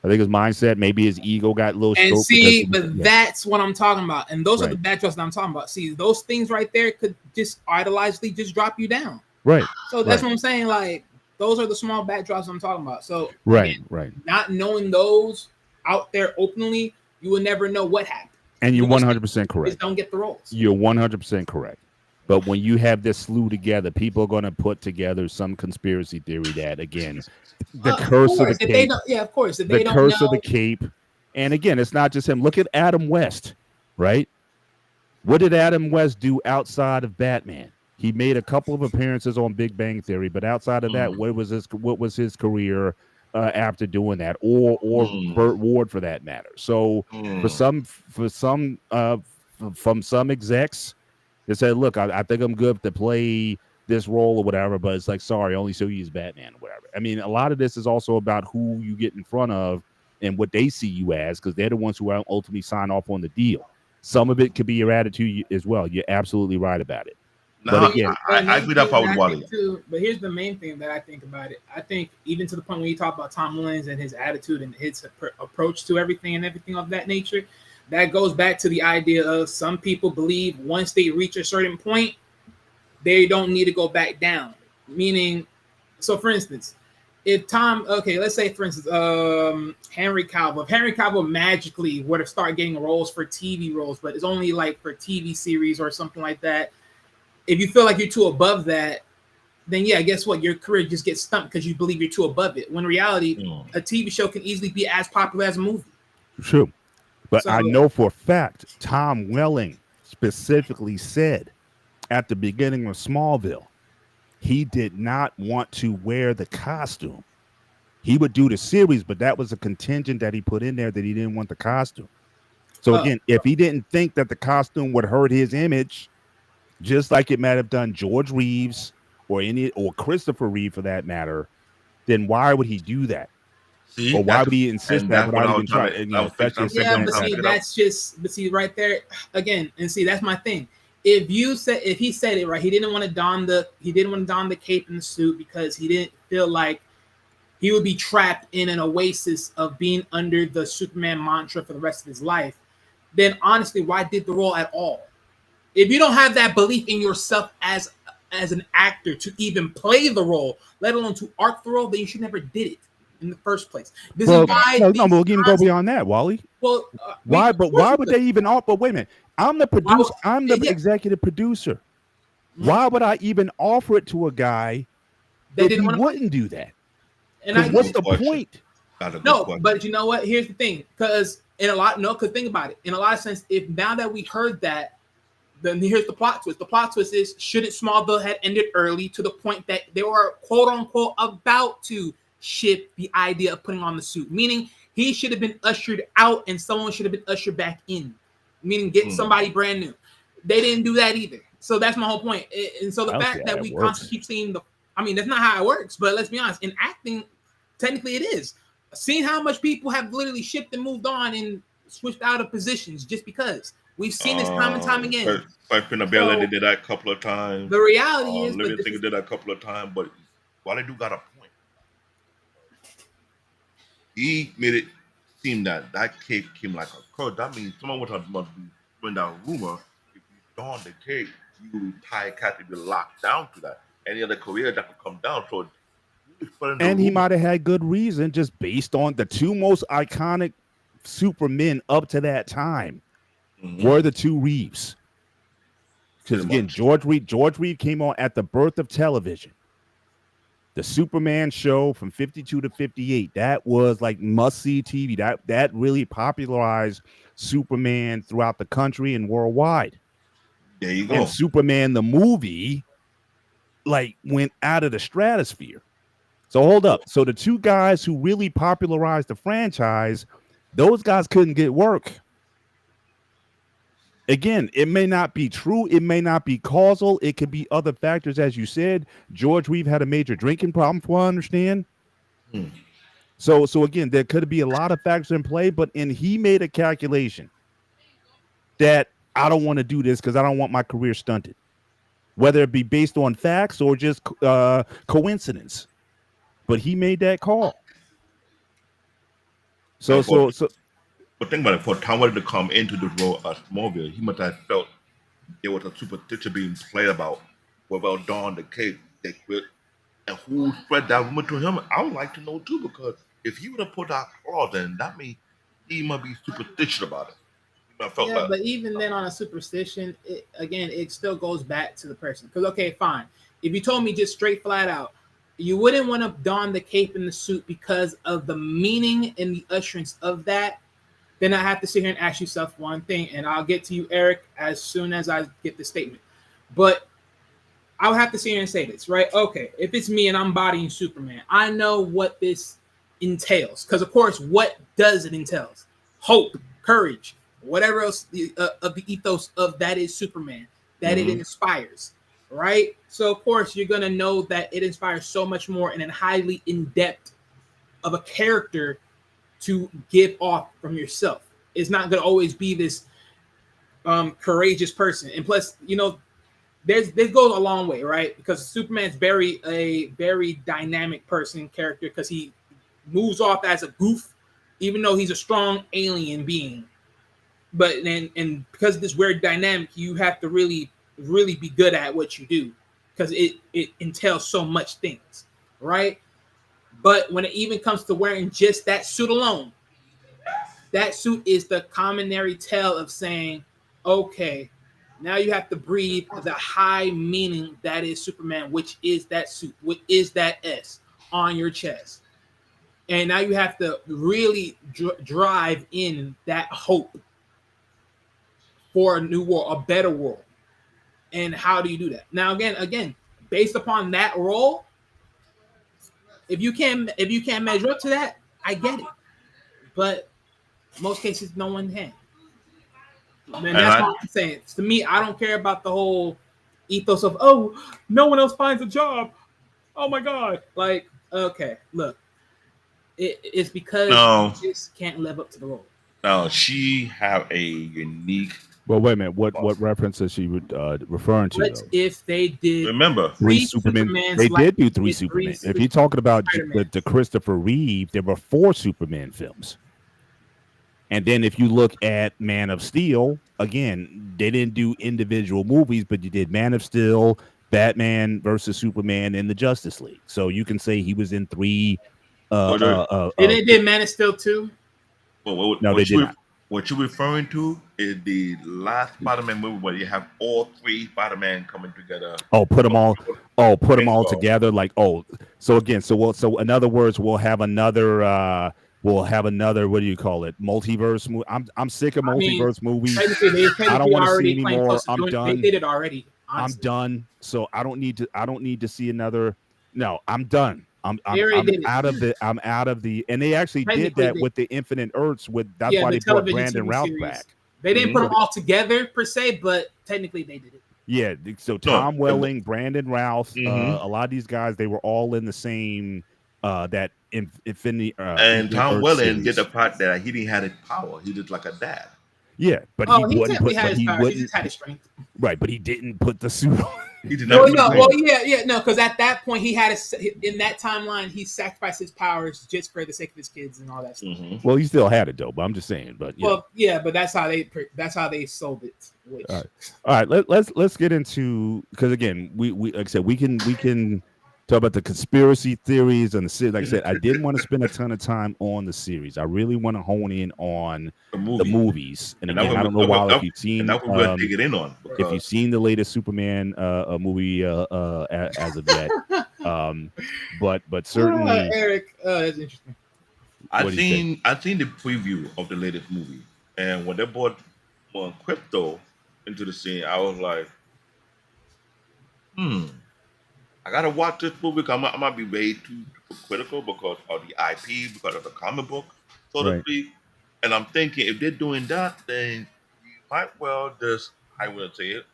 I think his mindset, maybe his ego got a little and stroked. See, but that's what I'm talking about. And those are the bad drugs that I'm talking about. See, those things right there could just idolizedly just drop you down. Right. So that's what I'm saying. Like, those are the small backdrops I'm talking about. So right. Not knowing those out there openly, you will never know what happened. And you're 100% correct. Just don't get the roles. You're 100% correct. But when you have this slew together, people are going to put together some conspiracy theory that, again, the curse of the cape. Of course. The curse of the cape. And again, it's not just him. Look at Adam West, right? What did Adam West do outside of Batman? He made a couple of appearances on Big Bang Theory, but outside of that, what was his career after doing that, or Burt Ward for that matter? So from some execs, they said, look, I think I'm good to play this role or whatever, but it's like, sorry, only so you as Batman or whatever. I mean, a lot of this is also about who you get in front of and what they see you as, because they're the ones who ultimately sign off on the deal. Some of it could be your attitude as well. You're absolutely right about it. No, but again, I agree that part with Wally. But here's the main thing that I think about it. I think even to the point when you talk about Tom Williams and his attitude and his approach to everything and everything of that nature, that goes back to the idea of some people believe once they reach a certain point, they don't need to go back down. Meaning, so for instance, let's say for instance, Henry Cavill. If Henry Cavill magically were to start getting roles for TV roles, but it's only like for TV series or something like that, if you feel like you're too above that, then yeah, guess what? Your career just gets stumped because you believe you're too above it. When in reality, a TV show can easily be as popular as a movie. True. But I know for a fact, Tom Welling specifically said at the beginning of Smallville, he did not want to wear the costume. He would do the series, but that was a contingent that he put in there that he didn't want the costume. So again, if he didn't think that the costume would hurt his image, just like it might have done George Reeves or Christopher Reeve for that matter, then why would he do that? See, or why would he insist that without even trying? But see, right there again, and see, that's my thing. If he said it right, he didn't want to don the cape and the suit because he didn't feel like he would be trapped in an oasis of being under the Superman mantra for the rest of his life. Then honestly, why did the role at all? If you don't have that belief in yourself as an actor to even play the role, let alone to arc the role, then you should never did it in the first place. We'll even go beyond that, Wally. Well, why would they even offer? But wait a minute, I'm the producer. I'm the executive producer. Why would I even offer it to a guy that wouldn't do that? And what's the point? No, but you know what? Here's the thing, because think about it. In a lot of sense, if now that we heard that, then here's the plot twist. The plot twist is, shouldn't Smallville had ended early to the point that they were quote unquote about to ship the idea of putting on the suit. Meaning he should have been ushered out and someone should have been ushered back in. Meaning get somebody brand new. They didn't do that either. So that's my whole point. And so the I don't see fact how that that we works. constantly keep seeing that's not how it works. But let's be honest, in acting, technically it is. Seeing how much people have literally shipped and moved on and switched out of positions just because. We've seen this time and time again. Pinabella did that a couple of times. The reality is, Living Things did that a couple of times, but while they do got a point, he made it seem that cape came like a curse. That means someone must be doing that rumor. If you don the cape, you tie a cat to be locked down to that. Any other career that could come down. So, and he might have had good reason just based on the two most iconic Supermen up to that time were the two Reeves. Because again, George Reeves came on at the birth of television. The Superman show from 52 to 58, that was like must-see TV. That really popularized Superman throughout the country and worldwide. There you go. And Superman the movie like went out of the stratosphere. So hold up. So the two guys who really popularized the franchise, those guys couldn't get work. Again, it may not be true. It may not be causal. It could be other factors. As you said, George Reeves had a major drinking problem, from what I understand. So again, there could be a lot of factors in play, but he made a calculation that I don't want to do this because I don't want my career stunted, whether it be based on facts or just coincidence. But he made that call. But think about it, for Tom Welling to come into the role of Smallville, he must have felt there was a superstition being played about without Dawn the Cape. And who spread that rumor to him? I would like to know too, because if he would have put that clause in, that means he must be superstitious about it. But even then, on a superstition, it still goes back to the person. Because okay, fine, if you told me just straight flat out, you wouldn't want to don the cape and the suit because of the meaning and the usherance of that. Then I have to sit here and ask yourself one thing, and I'll get to you, Eric, as soon as I get the statement. But I'll have to sit here and say this, right? Okay, if it's me and I'm bodying Superman, I know what this entails. Because, of course, what does it entail? Hope, courage, whatever else of the ethos of that is Superman, that it inspires, right? So, of course, you're going to know that it inspires so much more and a highly in-depth of a character to give off from yourself. It's not going to always be this courageous person. And plus, this goes a long way, right? Because Superman's a very dynamic character, because he moves off as a goof, even though he's a strong alien being. But then, and because of this weird dynamic, you have to really, really be good at what you do, because it entails so much things, right? But when it even comes to wearing just that suit alone, that suit is the commonary tale of saying, okay, now you have to breathe the high meaning that is Superman, which is that suit, which is that S on your chest. And now you have to really drive in that hope for a new world, a better world. And how do you do that? Now, again, based upon that role, if you can't measure up to that, I get it. But most cases, no one can. And that's what I'm saying. To me, I don't care about the whole ethos of, oh, no one else finds a job. Oh my God. Like, okay, look, it's because you just can't live up to the role. Now, she have a unique. Well, wait a minute. What reference is she referring to? What if they did? Remember, three Supermen. They did do three Supermen. If you're talking about the Christopher Reeve, there were 4 Superman films. And then if you look at Man of Steel, again, they didn't do individual movies, but you did Man of Steel, Batman versus Superman, and the Justice League. So you can say he was in 3. And they did Man of Steel too. Well, no, they did not. What you're referring to is the last Spider-Man movie where you have all 3 Spider-Man coming together. Put them all together. Like, so again, so in other words, we'll have another. What do you call it? Multiverse movie. I'm sick of multiverse movies. I don't want to see anymore. I'm done. They did it already. Honestly. I'm done. So I don't need to see another. No, I'm done. They already did it. I'm out of the, and they actually did Technically, that they- with the Infinite Earths. That's Yeah, why the they brought television Brandon TV Routh series. back. They didn't Mhm. put them all together per se, but technically they did it. Yeah, so Tom it Welling, Brandon Routh, Mhm. a lot of these guys, they were all in the same that Infinity And Infinite Tom Earth Welling did series. the part that he didn't have his power. He did like a dad. Yeah, but Oh, he he wouldn't technically put, had but his he power. He wouldn't, just had his strength. right? But he didn't put the suit on. He did No, not. no, do well, that. no, because at that point he had in that timeline he sacrificed his powers just for the sake of his kids and all that stuff. Mhm. Well, he still had it though. But I'm just saying. But yeah. Well, yeah, but that's how they sold it. Which, All right, let's get into, because again, we like I said, we can talk about the conspiracy theories and the series. Like I said, I didn't want to spend a ton of time on the series. I really want to hone in on The the movie. movies. And And again, I don't know, Wild, if you've seen And that's what we're going to dig it in on. if Because you've seen the latest Superman movie as of yet. But certainly, Eric, that's interesting. what do you think? I seen the preview of the latest movie, and when they brought crypto into the scene, I was like, I gotta watch this movie. 'Cause I might be way too critical because of the IP, because of the comic book, so to Right. speak. And I'm thinking, if they're doing that, then you might well just, I wouldn't say it.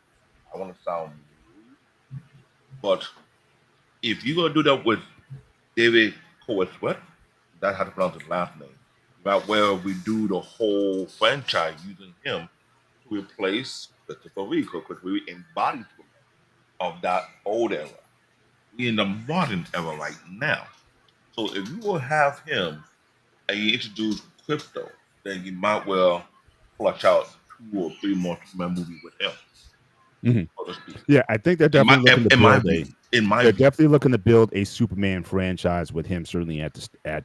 I want to sound rude, but if you're gonna do that with David Coates, that's how to pronounce his last name. About where we do the whole franchise using him to replace Christopher Reeve, because Christopher Reeve embodies of that old era. We in the modern era right now. So if you will have him and you introduce crypto, then you might well flush out 2 or 3 more Superman movies with him. Mhm. So to speak. Yeah, I think they're definitely looking to in my build a. view, in my They're view. definitely looking to build a Superman franchise with him. Certainly at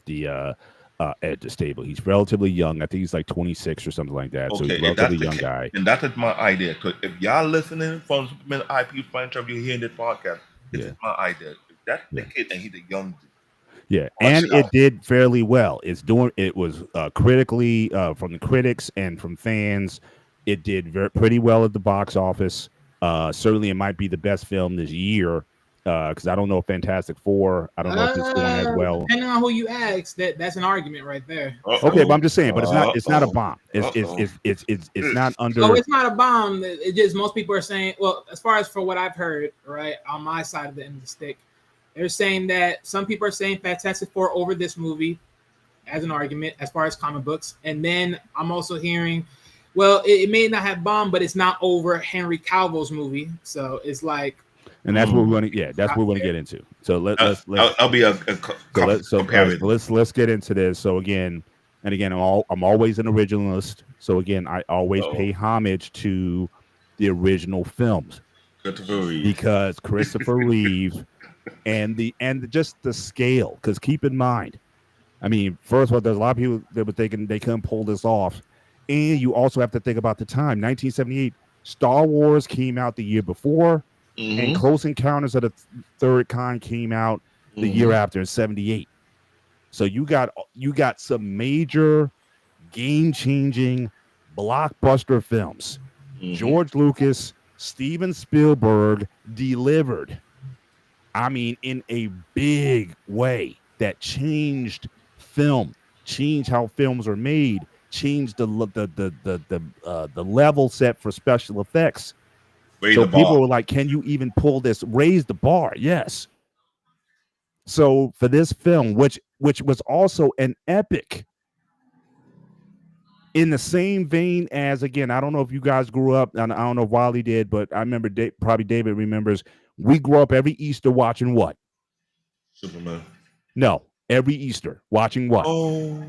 the stable. He's relatively young. I think he's like 26 or something like that. So he's a Okay, if relatively that's the young case, guy. and that is my idea. Because if y'all listening from Superman IP franchise, you're hearing this podcast, this Yeah. is my idea. If that's the Yeah. kid and he's a young dude, Yeah, Watch and it it out. did fairly well. It was critically from the critics and from fans. It did pretty well at the box office. Certainly, it might be the best film this year. Because I don't know Fantastic Four. I don't know if it's doing as well. Depending on who you ask, that's an argument right there. Okay, but I'm just saying. But it's not a Uh-oh. bomb. It's not under. So it's not a bomb. It just most people are saying. Well, as far as for what I've heard, right on my side of the end of the stick, they're saying that some people are saying Fantastic Four over this movie as an argument as far as comic books, and then I'm also hearing, well, it may not have bombed, but it's not over Henry Cavill's movie, so it's like. And that's what we want to. Yeah, that's what we want to get into. So let's. I'll be a Let's get into this. So again, I'm always an originalist. So again, I always pay homage to the original films because Christopher Reeve and just the scale. Because keep in mind, I mean, first of all, there's a lot of people that were thinking they couldn't pull this off, and you also have to think about the time. 1978, Star Wars came out the year before. And Close Encounters of the Third Kind came out the year after in 78. So you got some major game-changing blockbuster films. George Lucas, Steven Spielberg delivered. I mean, in a big way that changed film, changed how films are made, changed the level set for special effects. So people were like, can you even pull this? Raise the bar. Yes. So for this film, which was also an epic in the same vein as, again, I don't know if you guys grew up, and I don't know if Wiley did, but I remember probably David remembers, we grew up every Easter watching what? Superman. No, every Easter watching what? Oh.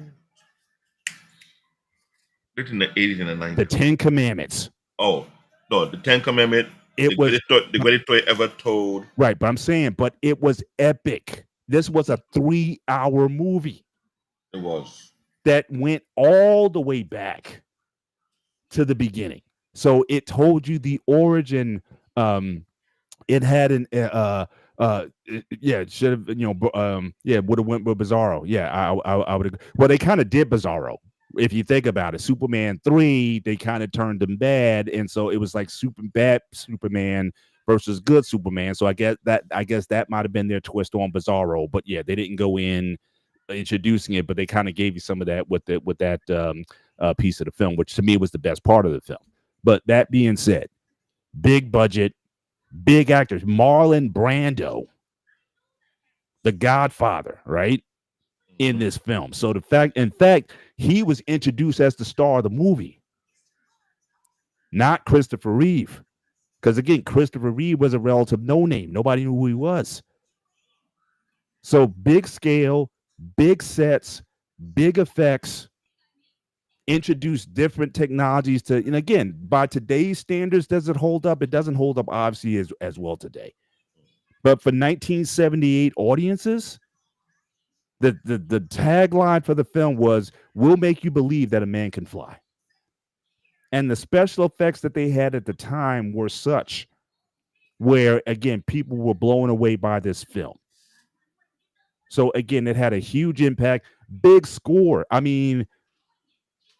It's in the 80s and the 90s. The 10 Commandments. Oh. No, the 10 Commandments. It was the greatest story ever told. Right, but I'm saying, but it was epic. This was a 3-hour movie. It was. That went all the way back to the beginning. So it told you the origin. It had an it should have, would have went with Bizarro. Yeah, I would. Well, they kind of did Bizarro. If you think about it, Superman 3, they kind of turned him bad, and so it was like super bad Superman versus good Superman. So I guess that might have been their twist on Bizarro. But yeah, they didn't go in introducing it, but they kind of gave you some of that with that piece of the film, which to me was the best part of the film. But that being said, big budget, big actors, Marlon Brando, the Godfather, right, in this film. So in fact, he was introduced as the star of the movie, not Christopher Reeve. Because again, Christopher Reeve was a relative no name. Nobody knew who he was. So big scale, big sets, big effects, introduce different technologies to, and again, by today's standards, does it hold up? It doesn't hold up obviously as well today. But for 1978 audiences, the tagline for the film was, "We'll make you believe that a man can fly." And the special effects that they had at the time were such where, again, people were blown away by this film. So again, it had a huge impact, big score. I mean,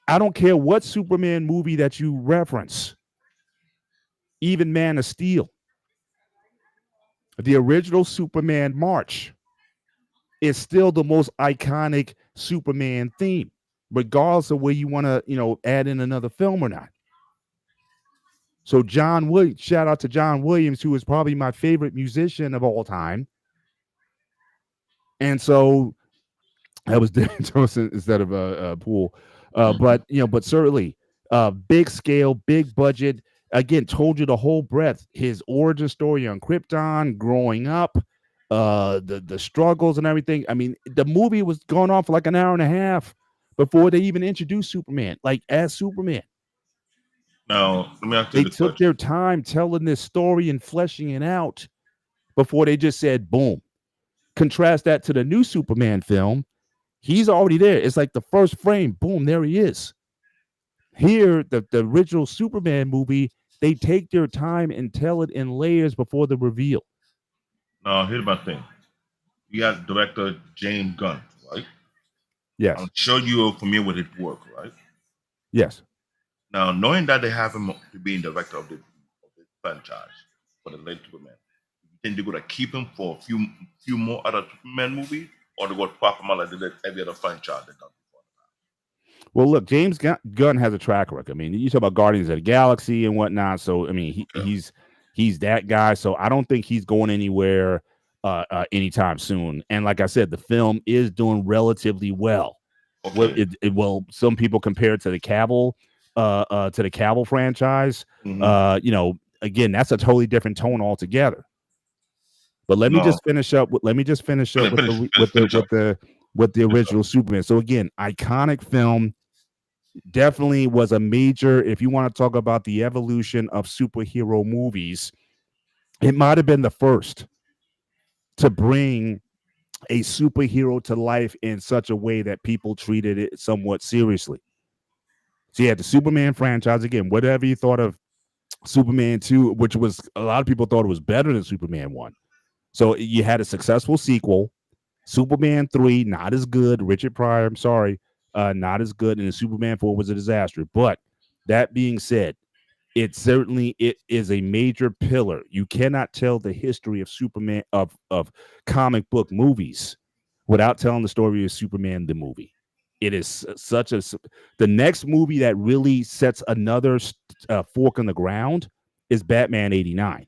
I don't care what Superman movie that you reference, even Man of Steel, the original Superman march is still the most iconic Superman theme, regardless of where you want to, add in another film or not. So John Williams, shout out to John Williams, who is probably my favorite musician of all time. And so that was Darren Johnson instead of a Poole. But certainly big scale, big budget. Again, told you the whole breadth. His origin story on Krypton, growing up, the struggles and everything. I mean, the movie was going on for like an hour and a half before they even introduced Superman, like as Superman. Now, let me ask you They this took question. their time telling this story and fleshing it out before they just said, boom. Contrast that to the new Superman film. He's already there. It's like the first frame, boom, there he is. Here, the original Superman movie, they take their time and tell it in layers before the reveal. Now, here's my thing. You got director James Gunn, right? Yes. I'm sure you're familiar with his work, right? Yes. Now, knowing that they have him to being director of the franchise for the late Superman, you think they're going to keep him for a few more other Superman movies, or they're going to pop him out like they did every other franchise they've done before? Well, look, James Gunn has a track record. I mean, you talk about Guardians of the Galaxy and whatnot. So, I mean, he's that guy. So I don't think he's going anywhere anytime soon. And like I said, the film is doing relatively well. Okay. Well, some people compare it to the Cavill franchise. Mhm. Again, that's a totally different tone altogether. But let me just finish up with the original Superman. So again, iconic film, definitely was a major. If you want to talk about the evolution of superhero movies, it might have been the first to bring a superhero to life in such a way that people treated it somewhat seriously. So you had the Superman franchise. Again, whatever you thought of Superman 2, which was a lot of people thought it was better than Superman 1. So you had a successful sequel. Superman 3, not as good. Richard Pryor, I'm sorry, not as good. And the Superman 4 was a disaster. But that being said, it is a major pillar. You cannot tell the history of Superman, of comic book movies, without telling the story of Superman the movie. It is the next movie that really sets another fork in the ground is Batman 89.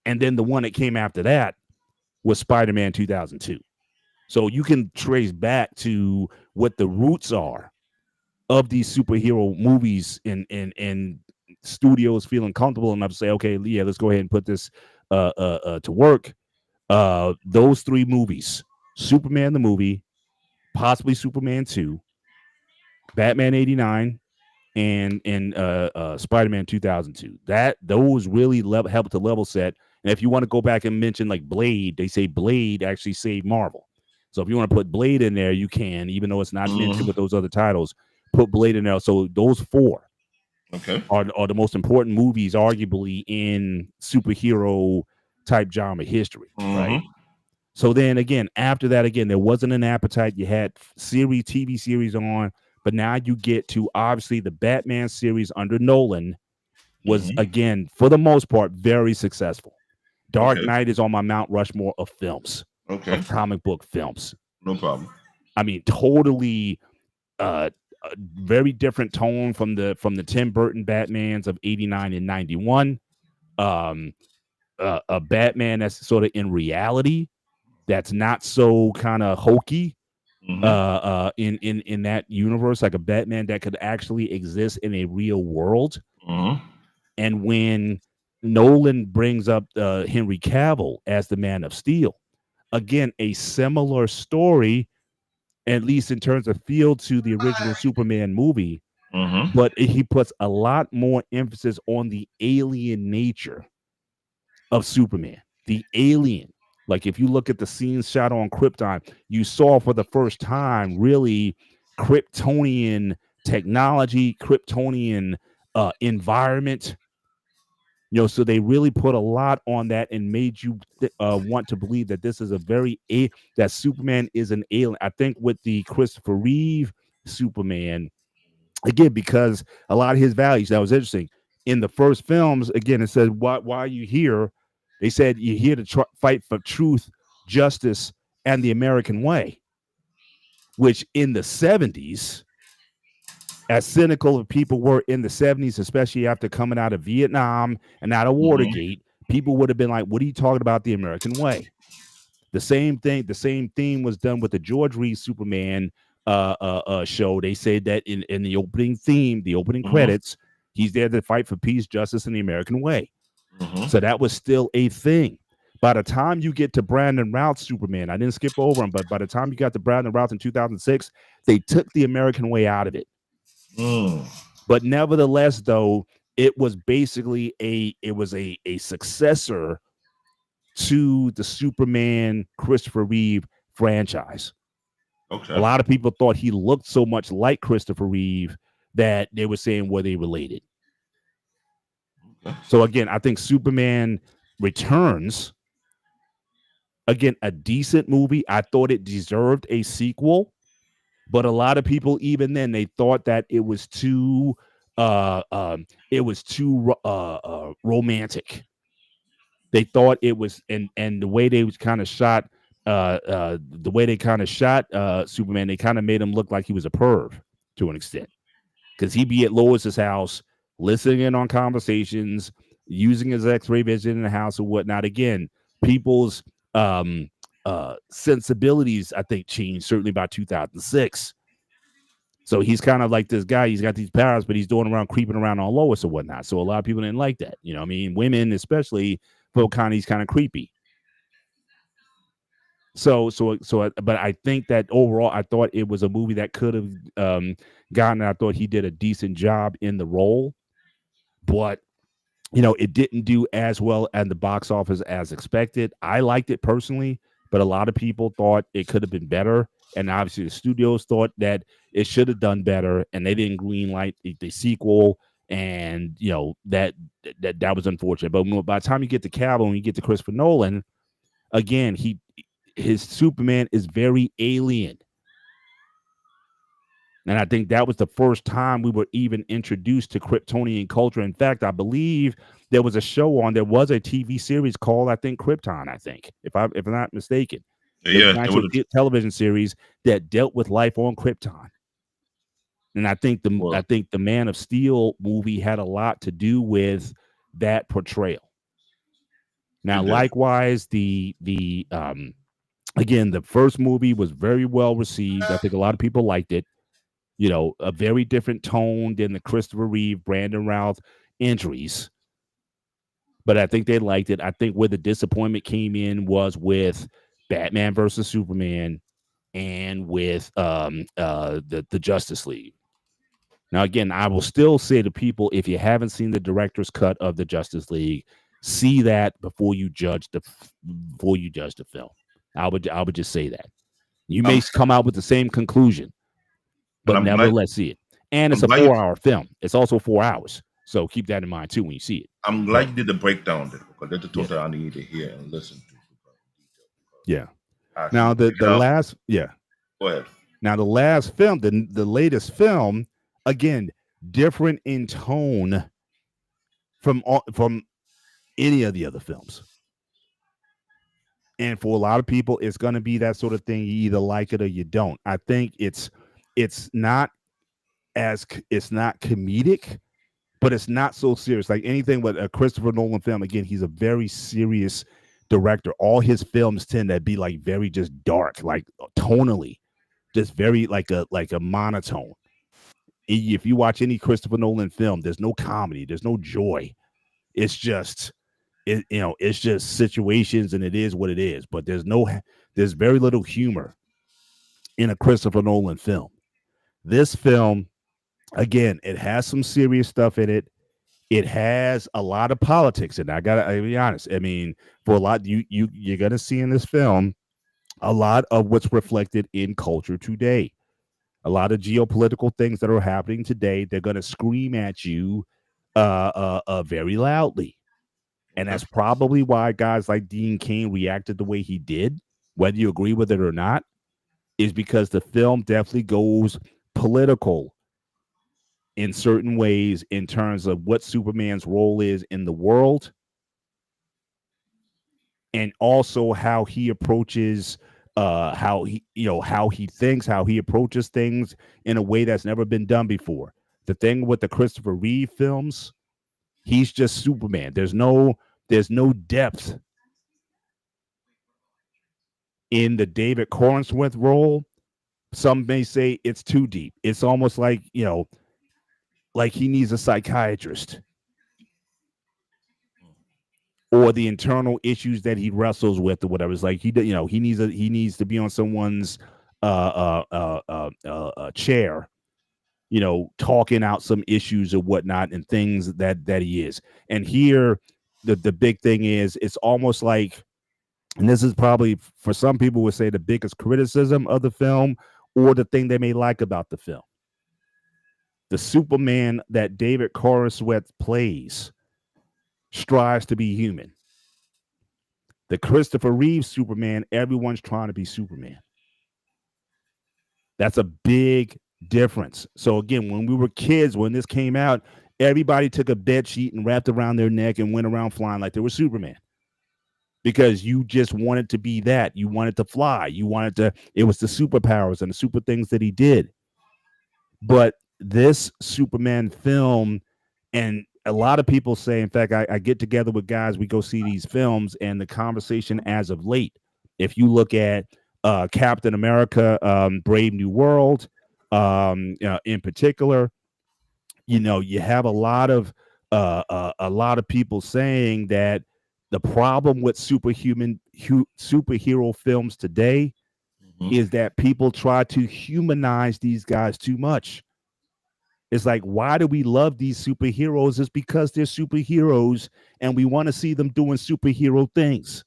And then the one that came after that was Spider-Man 2002. So you can trace back to what the roots are of these superhero movies and studios feeling comfortable enough to say, okay, yeah, let's go ahead and put this to work. Those three movies, Superman the movie, possibly Superman 2, Batman 89, and Spider-Man 2002. Those really help to level set. And if you want to go back and mention like Blade, they say Blade actually saved Marvel. So if you want to put Blade in there, you can, even though it's not mentioned with those other titles, put Blade in there. So those four are the most important movies, arguably, in superhero type genre history, right? So then again, after that, again, there wasn't an appetite. You had TV series on, but now you get to obviously the Batman series under Nolan was, Mhm. again, for the most part, very successful. Dark Okay. Knight is on my Mount Rushmore of films, Okay. of comic book films. No problem. I mean, totally a very different tone from the Tim Burton Batmans of 89 and 91. A Batman that's sort of in reality, that's not so kind of hokey in that universe, like a Batman that could actually exist in a real world. Mhm. And when Nolan brings up Henry Cavill as the Man of Steel, again, a similar story, at least in terms of feel, to the original Superman movie, Mhm. but he puts a lot more emphasis on the alien nature of Superman. The alien. Like, if you look at the scenes shot on Krypton, you saw for the first time really Kryptonian technology, Kryptonian environment. So they really put a lot on that and made you want to believe that this is that Superman is an alien. I think with the Christopher Reeve Superman, again, because a lot of his values, that was interesting. In the first films, again, it said, why are you here? They said, you're here to fight for truth, justice, and the American way, which in the 70s, as cynical as people were in the 70s, especially after coming out of Vietnam and out of Watergate, people would have been like, what are you talking about, the American way? The same theme was done with the George Reeves Superman show. They said that in the opening theme, the opening credits, he's there to fight for peace, justice, and the American way. So that was still a thing. By the time you get to Brandon Routh's Superman, I didn't skip over him, but by the time you got to Brandon Routh in 2006, they took the American way out of it. But nevertheless, though, it was basically a successor to the Superman Christopher Reeve franchise. Okay. A lot of people thought he looked so much like Christopher Reeve that they were saying, were they related? Okay. So again, I think Superman Returns, again, a decent movie. I thought it deserved a sequel, but a lot of people, even then, they thought that it was too romantic. They thought it was, and the way they was kind of shot, Superman, they kind of made him look like he was a perv to an extent, because he'd be at Lois's house listening in on conversations, using his X-ray vision in the house or whatnot. Again, people's sensibilities, I think, changed certainly by 2006. So he's kind of like this guy. He's got these powers, but he's creeping around on Lois or whatnot. So a lot of people didn't like that. I mean, women especially felt he's kind of creepy. But I think that overall, I thought it was a movie that could have gotten. I thought he did a decent job in the role, but it didn't do as well at the box office as expected. I liked it personally, but a lot of people thought it could have been better, and obviously the studios thought that it should have done better, and they didn't greenlight the sequel. And that was unfortunate. But by the time you get to Cavill and you get to Christopher Nolan, again, his Superman is very alien. And I think that was the first time we were even introduced to Kryptonian culture. In fact, I believe there was a TV series called, I think, Krypton, if I'm not mistaken. Yeah, it was a television series that dealt with life on Krypton. And I think the Man of Steel movie had a lot to do with that portrayal. Now, likewise, again, the first movie was very well received. I think a lot of people liked it. A very different tone than the Christopher Reeve, Brandon Routh entries. But I think they liked it. I think where the disappointment came in was with Batman versus Superman and with the Justice League. Now, again, I will still say to people, if you haven't seen the director's cut of the Justice League, see that before you judge the film. I would just say that. You may come out with the same conclusion, but nevertheless see it. And it's a 4-hour film. It's also 4 hours. So keep that in mind too when you see it. I'm glad you did the breakdown there, because that's the total I need to hear and listen to. Yeah. Now the last, yeah. Go ahead. Now the last film, the latest film, again, different in tone from any of the other films. And for a lot of people, it's going to be that sort of thing. You either like it or you don't. I think it's not comedic, but it's not so serious. Like anything with a Christopher Nolan film, again, he's a very serious director. All his films tend to be like very just dark, like tonally, just very like a monotone. If you watch any Christopher Nolan film, there's no comedy, there's no joy. It's just it's just situations, and it is what it is. But there's very little humor in a Christopher Nolan film. This film, again, it has some serious stuff in it. It has a lot of politics, and I gotta be honest. I mean, for a lot, you're gonna see in this film a lot of what's reflected in culture today. A lot of geopolitical things that are happening today. They're gonna scream at you very loudly. And that's probably why guys like Dean Cain reacted the way he did, whether you agree with it or not, is because the film definitely goes political in certain ways in terms of what Superman's role is in the world, and also how he approaches how he thinks, how he approaches things in a way that's never been done before. The thing with the Christopher Reeve films, he's just Superman. There's no depth in the David Corenswet role. Some may say it's too deep. It's almost like, like he needs a psychiatrist, or the internal issues that he wrestles with, or whatever. It's like he needs to be on someone's chair, talking out some issues or whatnot, and things that he is. And here, the big thing is, it's almost like, and this is probably, for some people would say, the biggest criticism of the film, or the thing they may like about the film. The Superman that David Corenswet plays strives to be human. The Christopher Reeve Superman, everyone's trying to be Superman. That's a big difference. So again, when we were kids, when this came out, everybody took a bed sheet and wrapped around their neck and went around flying like they were Superman. Because you just wanted to be that. You wanted to fly. It was the superpowers and the super things that he did. But this Superman film, and a lot of people say, in fact, I get together with guys, we go see these films, and the conversation as of late, if you look at Captain America, Brave New World, in particular, you have a lot of people saying that the problem with superhero films today is that people try to humanize these guys too much. It's like, why do we love these superheroes? It's because they're superheroes and we want to see them doing superhero things.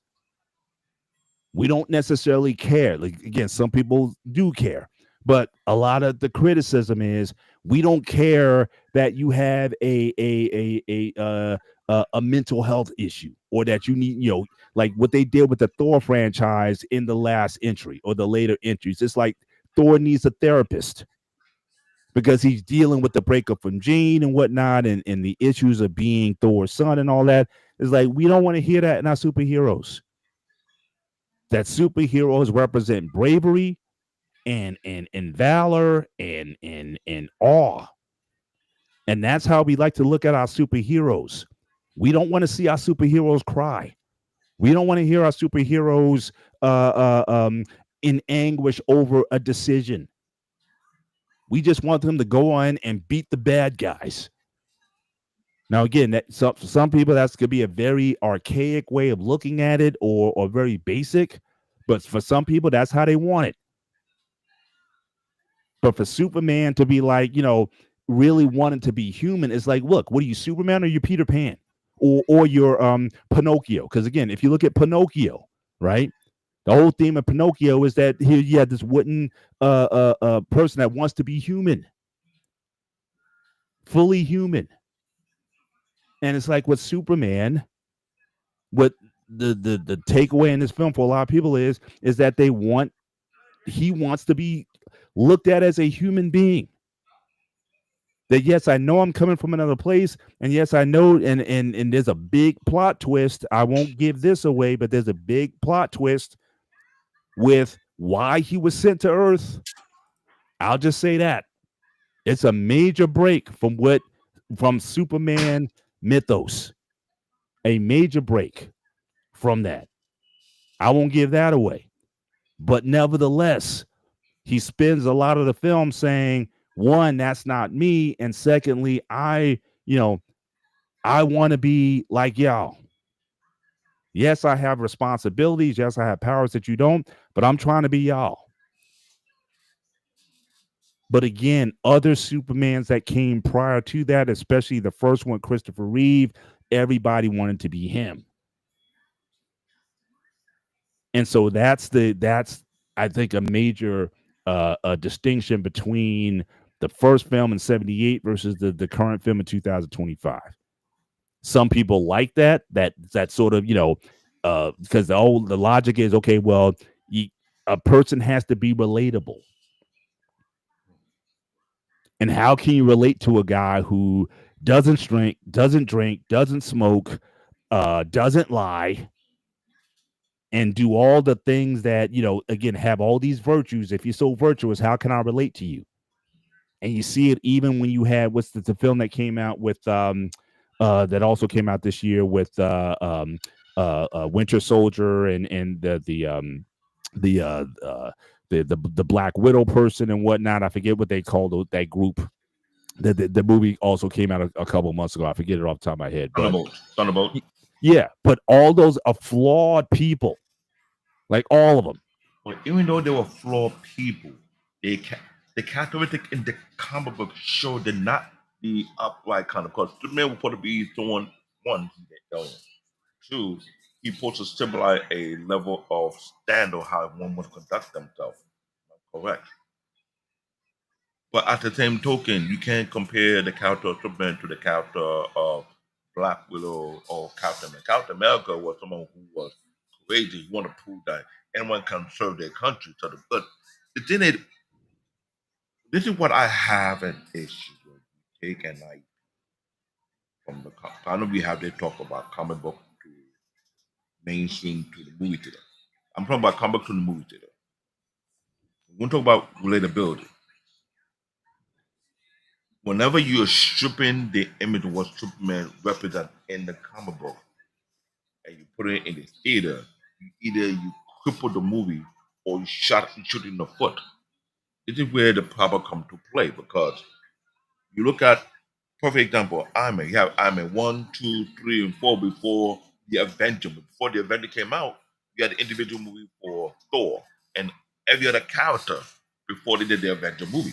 We don't necessarily care. Like, again, some people do care, but a lot of the criticism is we don't care that you have a mental health issue, or that you need, like what they did with the Thor franchise in the last entry or the later entries. It's like Thor needs a therapist because he's dealing with the breakup from Jane and whatnot, and the issues of being Thor's son and all that. It's like, we don't want to hear that in our superheroes. That superheroes represent bravery and valor and awe. And that's how we like to look at our superheroes. We don't want to see our superheroes cry. We don't want to hear our superheroes in anguish over a decision. We just want them to go on and beat the bad guys. Now, again, for some people, that's going to be a very archaic way of looking at it, or very basic. But for some people, that's how they want it. But for Superman to be like, really wanting to be human, is like, look, what are you, Superman, or you Peter Pan, or you're Pinocchio? Because again, if you look at Pinocchio, right, the whole theme of Pinocchio is that here you have this wooden person that wants to be human, fully human. And it's like with Superman, what the takeaway in this film for a lot of people is that he wants to be looked at as a human being. that yes, I know I'm coming from another place, and yes, I know, and there's a big plot twist. I won't give this away, but there's a big plot twist with why he was sent to Earth. I'll just say that it's a major break from Superman mythos, a major break from that. I won't give that away, but nevertheless, he spends a lot of the film saying, one, that's not me, and secondly, I want to be like y'all. Yes, I have responsibilities. Yes, I have powers that you don't, but I'm trying to be y'all. But again, other Supermans that came prior to that, especially the first one, Christopher Reeve, everybody wanted to be him. And so that's I think a major distinction between the first film in 78 versus the current film in 2025. Some people like that sort of, because the logic is, okay, well, a person has to be relatable. And how can you relate to a guy who doesn't drink, doesn't smoke, doesn't lie, and do all the things that, again, have all these virtues? If you're so virtuous, how can I relate to you? And you see it even when you had what's the film that came out with that also came out this year with Winter Soldier and the Black Widow person and whatnot. I forget what they called that group. The movie also came out a couple months ago. I forget it off the top of my head. Thunderbolt. Yeah, but all those are flawed people, like all of them. But even though they were flawed people, the characteristic in the comic book show did not be upright kind of. Because Superman was supposed to be someone, one, two, he's supposed to symbolize a level of standard how one would conduct themselves. Correct. But at the same token, you can't compare the character of Superman to the character of Black Widow or Captain America. Captain America was someone who was courageous. You want to prove that anyone can serve their country. But the thing is, this is what I have an issue with. Take and I from the I know we have they talk about comic book to mainstream to the movie theater. I'm talking about comic book to the movie theater. We're talk about relatability. Whenever you're stripping the image of what Superman represents in the comic book and you put it in the theater, either you cripple the movie or you shoot it in the foot. This is where the problem comes to play because you look at perfect example, Iron Man. You have Iron Man 1, 2, 3, and 4 before the Avenger. Before the Avenger came out, you had the individual movie for Thor and every other character before they did the Avenger movie,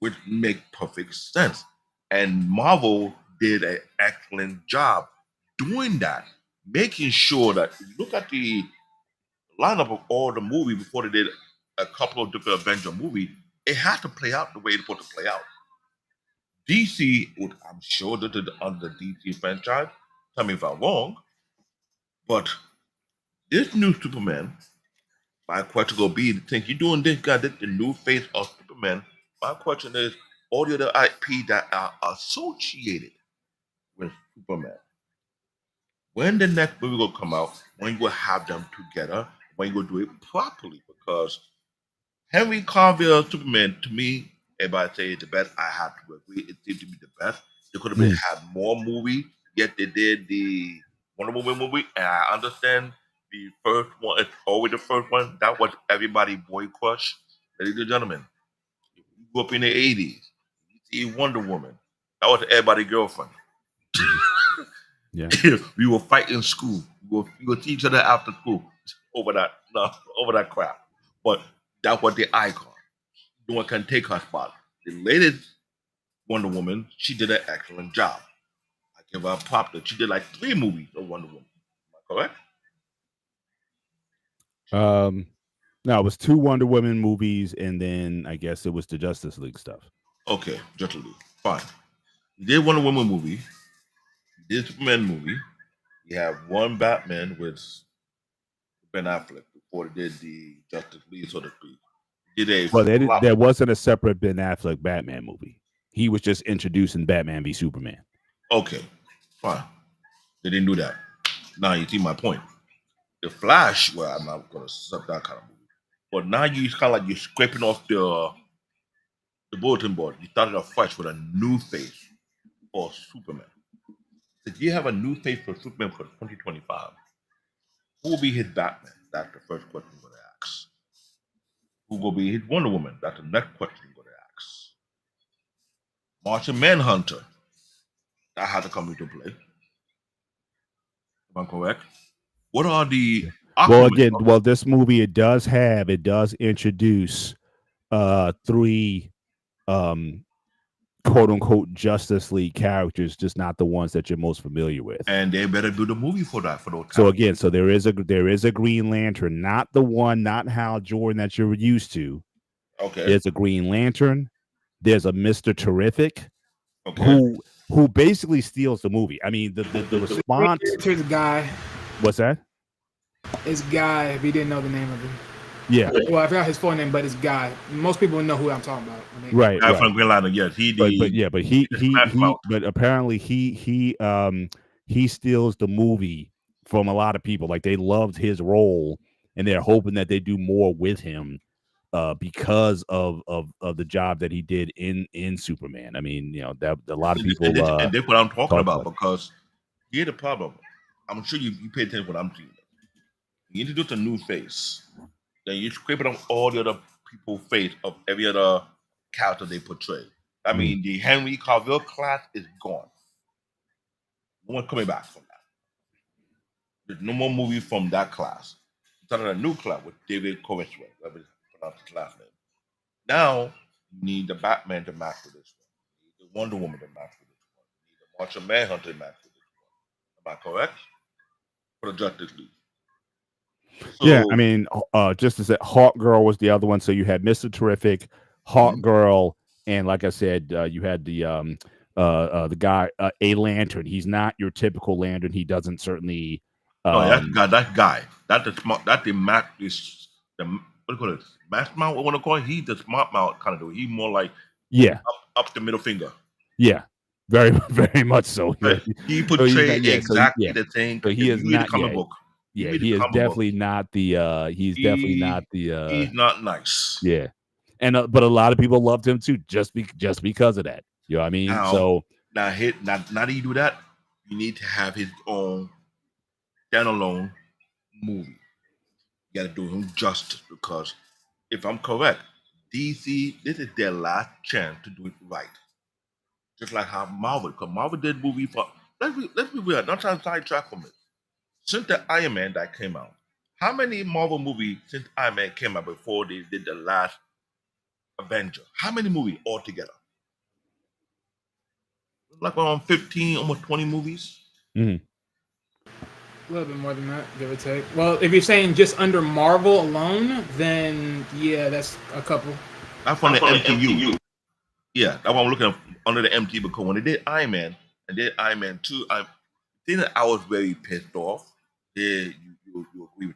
which make perfect sense. And Marvel did an excellent job doing that, making sure that if you look at the lineup of all the movies before they did a couple of different Avenger movies, it had to play out the way it's supposed to play out. DC, I'm sure that under the DC franchise, tell me if I'm wrong, but this new Superman, my question will be, think you're doing this guy, this the new face of Superman. My question is, all the other IP that are associated with Superman, when the next movie will come out, when you will have them together, when you will do it properly, because Henry Cavill Superman, to me, everybody say it's the best. I have to agree. It seemed to be the best. They could have been had more movie, yet they did the Wonder Woman movie, and I understand the first one. It's always the first one. That was everybody boy crush. Ladies and gentlemen, if you grew up in the '80s, you see Wonder Woman. That was everybody's girlfriend. Yeah. We were fighting in school. We would see each other after school over that crap. But that was the icon. No one can take her spot. The latest Wonder Woman, she did an excellent job. I give her a prop that she did like 3 movies of Wonder Woman. Am I correct? No, it was 2 Wonder Woman movies, and then I guess it was the Justice League stuff. Okay, Justice League. Fine. You did Wonder Woman movie. You did Superman movie. You have one Batman with Ben Affleck before they did the Justice League, so to speak. There wasn't a separate Ben Affleck Batman movie. He was just introducing Batman v Superman. Okay, fine. They didn't do that. Now you see my point. The Flash, well, I'm not gonna accept that kind of movie. But now you kind of like you're scraping off the bulletin board. You started off fresh with a new face for Superman. If you have a new face for Superman for 2025, who will be his Batman? That's the first question I'm gonna ask. Who will be his Wonder Woman? That's the next question I'm gonna ask. Martian Manhunter. That had to come into play. Am I correct? What are the Well, Aquaman? again, well, this movie it does introduce 3 quote unquote Justice League characters, just not the ones that you're most familiar with. And they better do the movie for that for those. So again, so there is a Green Lantern, not the one, not Hal Jordan that you're used to. Okay. There's a Green Lantern. There's a Mr. Terrific, Okay. who basically steals the movie. I mean, the response. Here's a guy. What's that? It's Guy. If you didn't know the name of him. Yeah. Well, I forgot his full name, but it's Guy. Most people know who I'm talking about. Right. Guy from Green Lantern, yes, he did. But he but apparently he steals the movie from a lot of people. Like they loved his role, and they're hoping that they do more with him because of the job that he did in Superman. I mean, you know, that a lot of people and that's what I'm talking about, about. because here's the problem. I'm sure you pay attention to what I'm seeing. You introduce a new face, then you scrape it on all the other people's face of every other character they portray. I mean, the Henry Cavill class is gone. No one's coming back from that. There's no more movies from that class. Started a new class with David Corenswet, whatever you pronounce his last name. Now you need the Batman to match with this one. You need the Wonder Woman to match with this one. You need the Martian Manhunter to match with this one. Am I correct? For the Justice League. So, Yeah, I mean, just as that, Hawk Girl was the other one. So you had Mr. Terrific, Hawk Girl, and like I said, you had the guy, a Lantern. He's not your typical Lantern. He doesn't certainly. that's guy. That's the smart. That's the Mac. Is the what do you call it? Mask mount. What I want to call it? He's the smart mount kind of dude. He's more like up the middle finger. Yeah, very very much so. But he portrayed exactly the same. So he is not the comic book. Yeah, he is definitely not the. He's definitely not the. He's not nice. Yeah, and but a lot of people loved him too, just because of that. You know what I mean? Now that you do that, you need to have his own standalone movie. You got to do him justice, because if I'm correct, DC, this is their last chance to do it right. Just like how Marvel, because Marvel did movie for. Let's be real. Not trying to sidetrack from it. Since the Iron Man that came out, how many Marvel movies since Iron Man came out before they did the last Avenger? How many movies altogether? Like around 15, almost 20 movies. Mm-hmm. A little bit more than that, give or take. Well, if you're saying just under Marvel alone, then yeah, that's a couple. That's from the MCU. Yeah, that's what I'm looking at under the MCU, because when they did Iron Man and did Iron Man 2, I was very pissed off. Yeah, you agree with me.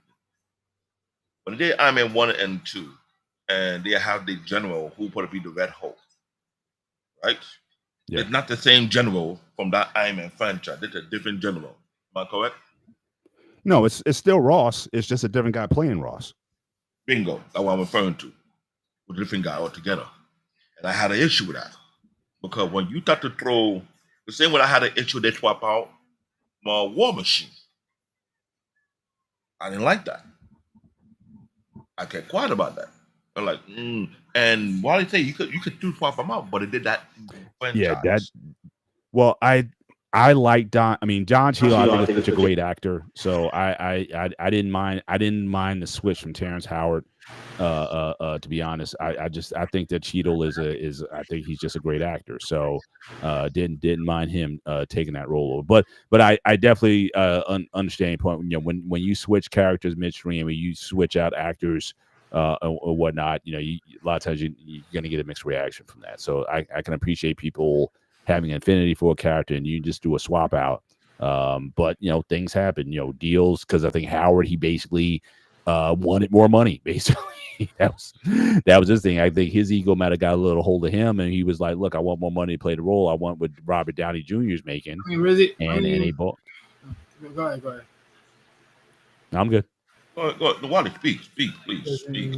When they did Iron Man 1 and 2, and they have the general who put to be the Red Hulk, right? Yeah. It's not the same general from that Iron Man franchise. It's a different general. Am I correct? No, it's still Ross. It's just a different guy playing Ross. Bingo. That's what I'm referring to. With a different guy altogether. And I had an issue with that. Because when you start to throw, the same way I had an issue, they swap out my War Machine. I didn't like that. I kept quiet about that. I'm like, and while they say you could do swap them out, but it did that. Yeah, well, I like Don. I mean, Don Cheadle, I think is such a great actor. So I didn't mind. I didn't mind the switch from Terrence Howard. To be honest, I think that Cheadle is I think he's just a great actor. So didn't mind him taking that role over. But I definitely understand your point. You know, when you switch characters midstream, when you switch out actors or whatnot, you know, a lot of times you're going to get a mixed reaction from that. So I can appreciate people having an affinity for a character and you just do a swap out. But you know, things happen, you know, deals, because I think Howard, he basically wanted more money, basically. that was his thing. I think his ego might have got a little hold of him, and he was like, "Look, I want more money to play the role. I want what Robert Downey Jr. is making." I mean, really, And he bought. Go ahead. I'm good. Go ahead. Wally, speak, please, speak.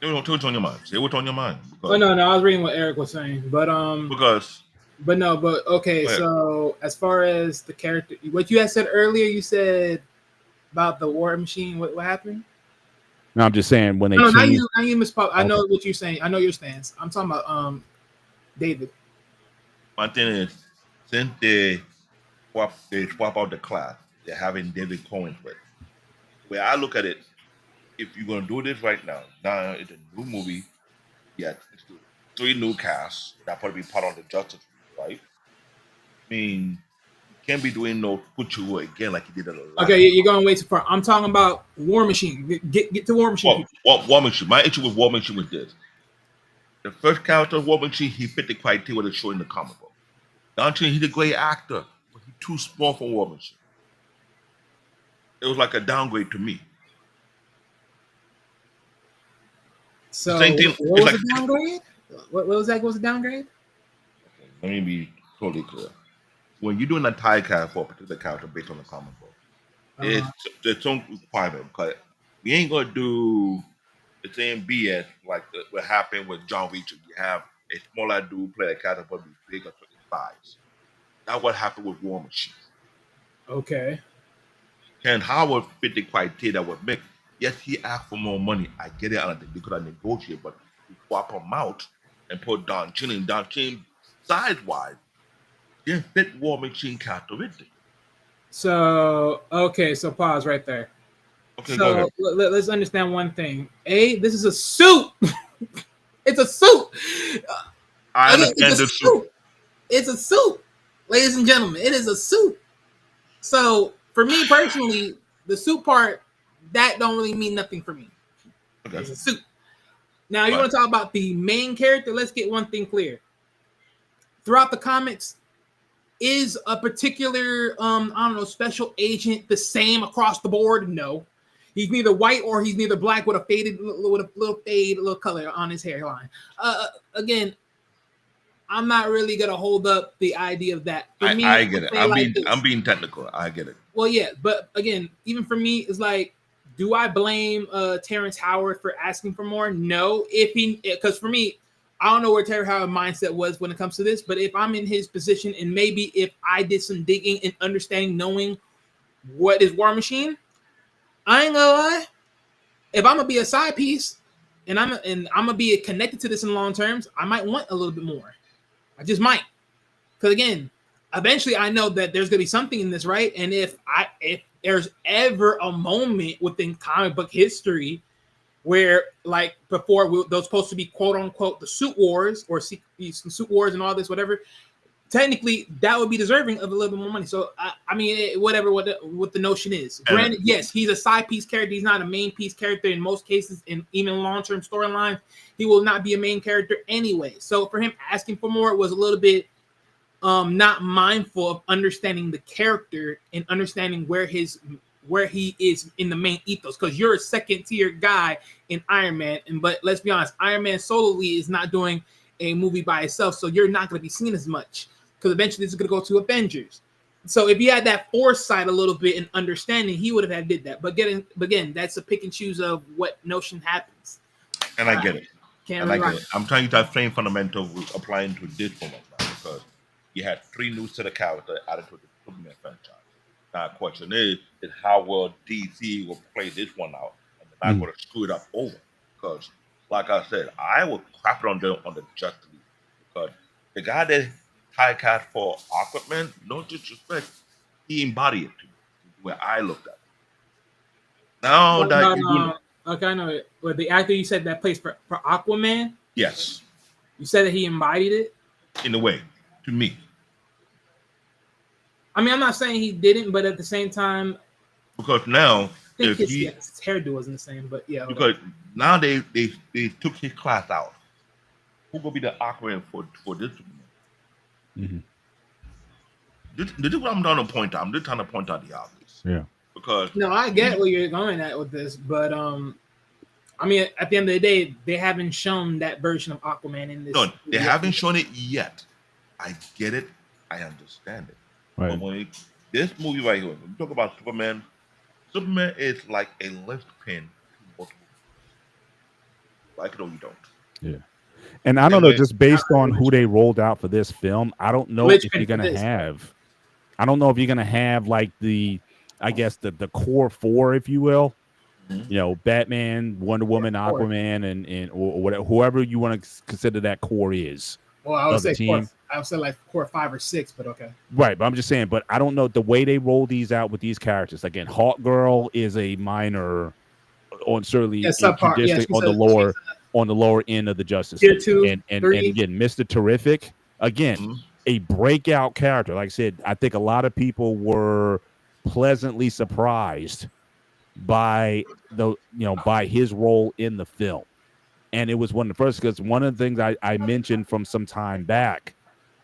Say what's on your mind. Say what's on your mind. Oh no, I was reading what Eric was saying, but Because okay. Go ahead. So as far as the character, what you had said earlier, you said about the War Machine. What happened? No, I'm just saying when they No, not changed. you. Not you, Miss Pop. I know Okay. what you're saying. I know your stance. I'm talking about David. my thing is, since they swap out the class, they're having David Cohen with. Where I look at it, if you're gonna do this right now it's a new movie. Yeah, it's 3 new casts that probably be part of the Justice League, right? I mean, you can't be doing no put you again like you did a lot. Okay, you're going way too far. I'm talking about War Machine. Get to War Machine. War Machine. My issue with War Machine was this: the first character of War Machine, he fit the criteria that's shown in the comic book. Dante, he's a great actor, but he's too small for War Machine. It was like a downgrade to me. So Same thing. what was It's the downgrade? What was that? What was the downgrade? Let me be totally clear. When you're doing a tie cast for a particular character based on the comic book, there's some requirement because we ain't gonna do the same BS like what happened with John Reacher. You have a smaller dude play a character but be bigger for his size. That's what happened with War Machine. Okay. Ken Howard fit the criteria that would make. Yes, he asked for more money. I get it, and they could have negotiated, but we swap him out and put Don Chin in. Don Chin, size-wise, didn't fit War Machine characteristic. So so pause right there. Okay, go ahead. Let's understand one thing. This is a suit. It's a suit. I understand it's a the suit. It's a suit, ladies and gentlemen. It is a suit. So for me personally, the suit part that don't really mean nothing for me. Okay. It's a suit. Now you Right. want to talk about the main character? Let's get one thing clear. Throughout the comics, is a particular special agent the same across the board? No. He's neither white or he's neither black with a little color on his hairline. Again, I'm not really gonna hold up the idea of that. For me, I get it. say I'm being technical. I get it. well, yeah, but again, even for me, it's like, do I blame Terrence Howard for asking for more? No. Because for me, I don't know where Terrence Howard's mindset was when it comes to this, but if I'm in his position and maybe if I did some digging and understanding, knowing what is War Machine, I ain't gonna lie. If I'm gonna be a side piece and I'm gonna be connected to this in long terms, I might want a little bit more. I just might, because again, eventually I know that there's gonna be something in this, right? And if there's ever a moment within comic book history where, like before, those supposed to be quote unquote the suit wars or suit wars and all this, whatever. Technically, that would be deserving of a little bit more money. So I mean, whatever what the notion is. Granted, yes, he's a side piece character. He's not a main piece character in most cases, and even long-term storylines, he will not be a main character anyway. So for him asking for more was a little bit not mindful of understanding the character and understanding where he is in the main ethos, because you're a second tier guy in Iron Man, but let's be honest, Iron Man solely is not doing a movie by itself, so you're not going to be seen as much, because eventually this is going to go to Avengers. So if he had that foresight a little bit and understanding, he would have did that. But again, that's a pick and choose of what notion happens. And I get it. Can't And I really get it. I'm telling you that same fundamental was applying to this one now, because you had 3 new set of characters added to the Superman franchise. Now, the question is how well DC will play this one out, and they're not going to screw it up over. Because, like I said, I will crap it on the Justice League, because the guy that typecast for Aquaman, no disrespect, he embodied it to me, where I looked at it. Now that you're doing, okay, I know it. But the actor you said that plays for Aquaman, yes, you said that he embodied it. in a way, to me. I mean, I'm not saying he didn't, but at the same time, Because now, I think if his he, hairdo wasn't the same. But yeah, because now they took his class out. Who gonna be the Aquaman for this? Mm-hmm. This is what I'm trying to point out. I'm just trying to point out the obvious. Yeah. because No, I get where you're going at with this, but I mean, at the end of the day, they haven't shown that version of Aquaman in this. no, they yet. haven't shown it yet. I get it. I understand it. Right. But when this movie right here, when we talk about Superman, Superman is like a linchpin to multiple. Like it or you don't. Yeah. And I don't know, Anyway, just based on who they rolled out for this film, I don't know if Linchpin you're for gonna this. have. I don't know if you're gonna have like I guess the core four, if you will. Mhm. You know, Batman, Wonder Woman, core. Aquaman, and or whatever, whoever you want to consider that core is. Well, I would of the say core, team. I would say like core 5 or 6, but okay. Right, but I'm just saying, but I don't know the way they roll these out with these characters. Again, Hawk Girl is a minor on certainly Yeah, subpart. Yeah, traditionally she's on the lower end of the Justice Tier League. 2, and 3. again, Mr. Terrific, again, Mhm. a breakout character. Like I said, I think a lot of people were pleasantly surprised by by his role in the film. And it was one of the first, because one of the things I mentioned from some time back,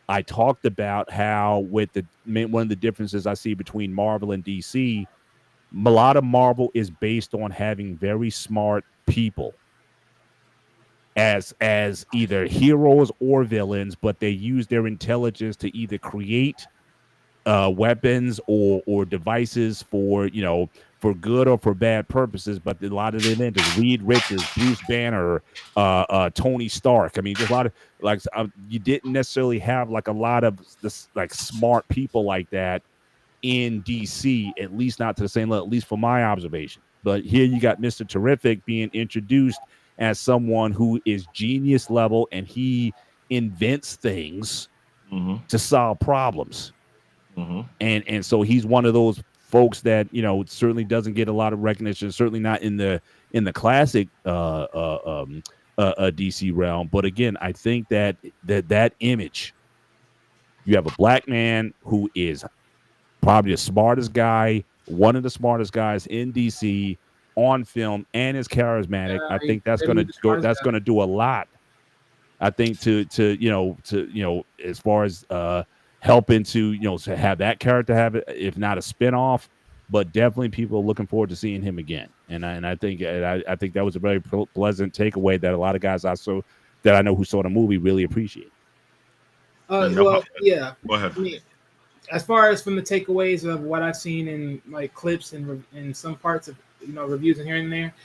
I talked about how one of the differences I see between Marvel and DC, a lot of Marvel is based on having very smart people as either heroes or villains, but they use their intelligence to either create weapons or devices for for good or for bad purposes. But a lot of the inventors, Reed Richards, Bruce Banner, Tony Stark. I mean, just a lot of you didn't necessarily have like a lot of this like smart people like that in DC, at least not to the same level, at least for my observation. But here you got Mr. Terrific being introduced as someone who is genius level, and he invents things Mhm. to solve problems. Mhm. And so he's one of those folks that certainly doesn't get a lot of recognition, certainly not in the classic DC realm. But again, I think that image, you have a black man who is probably the smartest guy, one of the smartest guys in DC on film, and is charismatic. I think that's gonna do a lot. I think to as far as helping to have that character have it, if not a spinoff, but definitely people are looking forward to seeing him again. And I think that was a very pleasant takeaway that a lot of guys that I know who saw the movie really appreciate. Well, yeah. Go ahead. I mean, as far as from the takeaways of what I've seen in like clips and in some parts of reviews and here and there,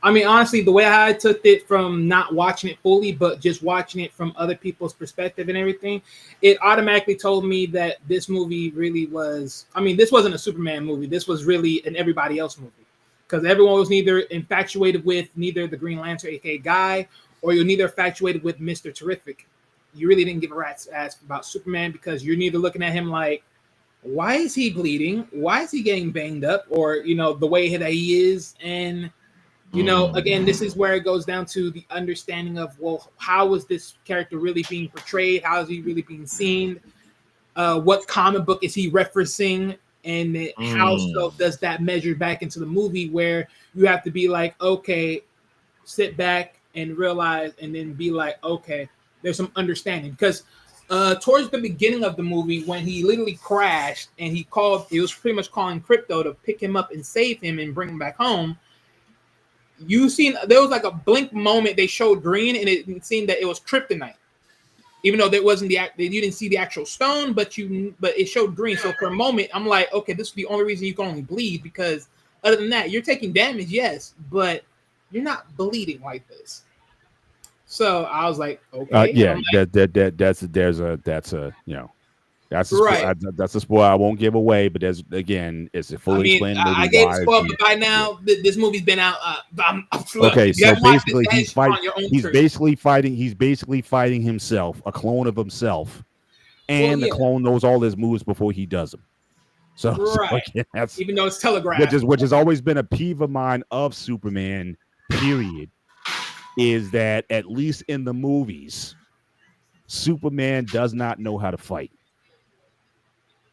I mean, honestly, the way I took it from not watching it fully, but just watching it from other people's perspective and everything, it automatically told me that this movie really was. I mean, this wasn't a Superman movie. This was really an everybody else movie, because everyone was neither infatuated with neither the Green Lantern, aka Guy, or you're neither infatuated with Mr. Terrific. You really didn't give a rat's ass about Superman, because you're neither looking at him like, why is he bleeding? Why is he getting banged up? Or, the way that he is. And, again, this is where it goes down to the understanding of, well, how is this character really being portrayed? How is he really being seen? What comic book is he referencing? And how so does that measure back into the movie, where you have to be like, okay, sit back and realize, and then be like, okay, there's some understanding. Because towards the beginning of the movie, when he literally crashed and he was pretty much calling Crypto to pick him up and save him and bring him back home. There was like a blink moment they showed green, and it seemed that it was kryptonite, even though there wasn't you didn't see the actual stone, but it showed green. So for a moment, I'm like, okay, this is the only reason you can only bleed, because other than that, you're taking damage, yes, but you're not bleeding like this. So I was like, okay, that's a spoiler I won't give away, but it's a fully explained movie. I gave a spoiler, but by now this movie's been out. Okay, so basically he's basically fighting himself, a clone of himself, and the clone knows all his moves before he does them. So again, even though it's telegraphed, which has always been a peeve of mine of Superman, period, is that at least in the movies, Superman does not know how to fight.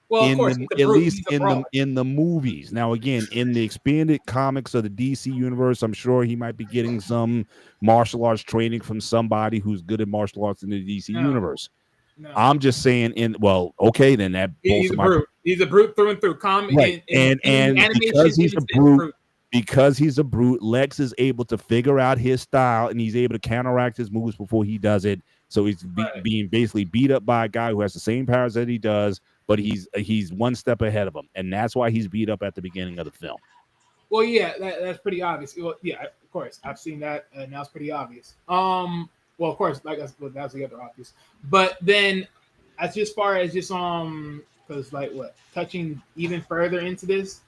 Well, of course, at least in the movies. Now, again, in the expanded comics of the DC universe, I'm sure he might be getting some martial arts training from somebody who's good at martial arts in the DC universe. No. I'm just saying. Okay, then that He's a brute. He's a brute through and through. Right. And because he's a brute, Lex is able to figure out his style, and he's able to counteract his moves before he does it. So he's being basically beat up by a guy who has the same powers that he does, but he's one step ahead of him, and that's why he's beat up at the beginning of the film. Well, yeah, that's pretty obvious. Well, yeah, of course, I've seen that, and that's pretty obvious. Well, of course, that's the other obvious. But then, as far as just because touching even further into this,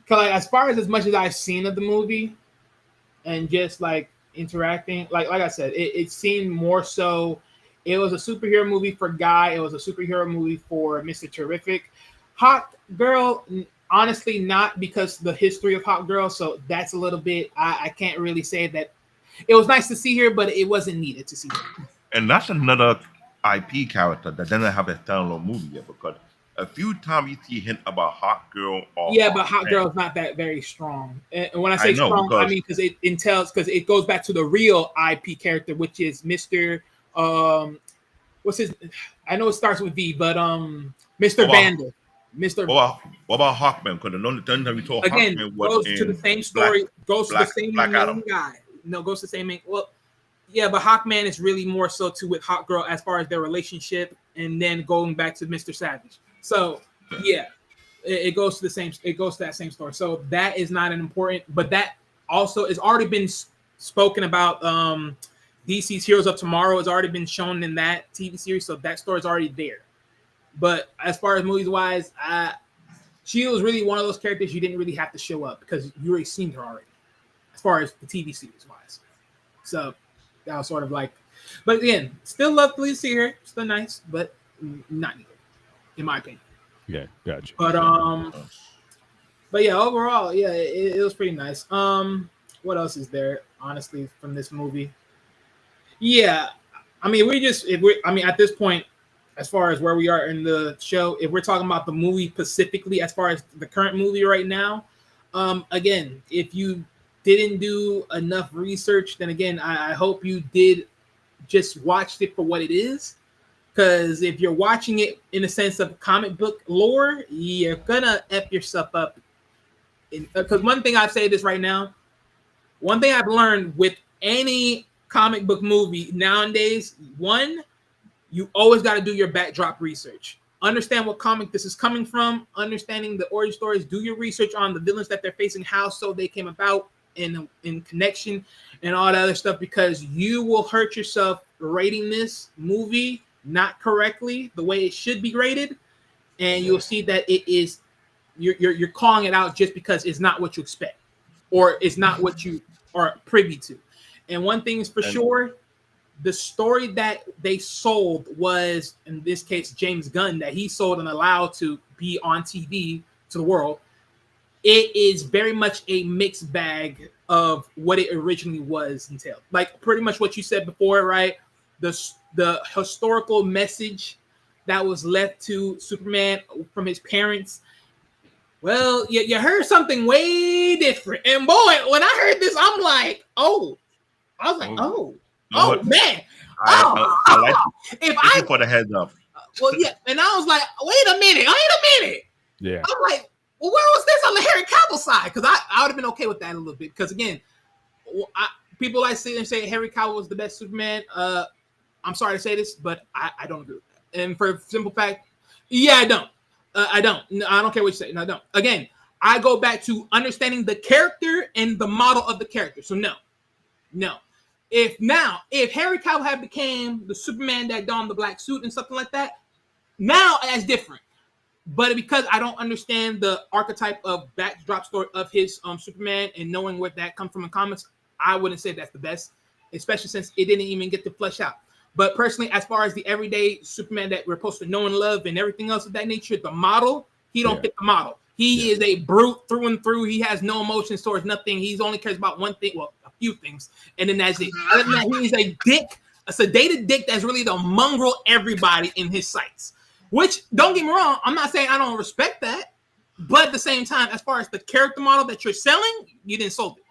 because as far as much as I've seen of the movie, and just interacting, like I said, it seemed more so. It was a superhero movie for Guy. It was a superhero movie for Mr. Terrific. Hawk Girl, honestly, not because the history of Hawk Girl. So that's a little bit. I can't really say that. It was nice to see her, but it wasn't needed to see her. And that's another IP character that doesn't have a standalone movie yet, because a few times you see hint about Hawk Girl. But Hawk Girl is not that very strong. And when I say strong, I mean because it goes back to the real IP character, which is Mr. What's his? I know it starts with V, but Mr. Vander. Mr. What about Hawkman? Because the only time we talk again Hawkman was goes to the same story. Goes to the same main guy. No, goes to the same main. Well, yeah, but Hawkman is really more so with Hawk Girl as far as their relationship, and then going back to Mr. Savage. So yeah, it goes to the same. It goes to that same story. So that is not an important, but that also has already been spoken about. DC's Heroes of Tomorrow has already been shown in that TV series, so that story is already there. But as far as movies wise, she was really one of those characters you didn't really have to show up because you already seen her already. As far as the TV series wise, so that was sort of but again, still lovely to see her. Still nice, but not needed, in my opinion. Yeah, gotcha. But yeah, overall, yeah, it was pretty nice. What else is there, honestly, from this movie? Yeah, I mean, at this point, as far as where we are in the show, if we're talking about the movie specifically, as far as the current movie right now, again, if you didn't do enough research, then again, I hope you did just watch it for what it is. Because if you're watching it in the sense of comic book lore, you're gonna F yourself up. Because one thing I say this right now, one thing I've learned with any comic book movie nowadays, you always got to do your backdrop research. Understand what comic this is coming from, understanding the origin stories, do your research on the villains that they're facing, how so they came about in connection and all that other stuff, because you will hurt yourself rating this movie not correctly, the way it should be rated, and you'll see that it is you're calling it out just because it's not what you expect or it's not what you are privy to. And one thing is for sure, the story that they sold was, in this case, James Gunn, that he sold and allowed to be on TV to the world. It is very much a mixed bag of what it originally was entailed. Like pretty much what you said before, right? The historical message that was left to Superman from his parents. Well, you heard something way different. And boy, when I heard this, I'm like, oh. I was like, man. I like if for the heads up. Well, yeah. And I was like, wait a minute. Yeah. I'm like, well, where was this on the Henry Cavill side? Because I would have been okay with that a little bit. Because again, people like sit and say Henry Cavill was the best Superman. I'm sorry to say this, but I don't agree with that. And for a simple fact, yeah, I don't. I don't. No, I don't care what you say. No, I don't. Again, I go back to understanding the character and the model of the character. So no. If Henry Cavill had became the Superman that donned the black suit and something like that, now that's different. But because I don't understand the archetype of backdrop story of his Superman and knowing where that comes from in comics, I wouldn't say that's the best, especially since it didn't even get to flesh out. But personally, as far as the everyday Superman that we're supposed to know and love and everything else of that nature, the model, he don't fit the model. He is a brute through and through. He has no emotions towards nothing. He only cares about one thing. Well, a few things. And then that's it. Other than that, he's a dick, a sedated dick that's really to mongrel everybody in his sights. Which, don't get me wrong, I'm not saying I don't respect that. But at the same time, as far as the character model that you're selling, you didn't sold it.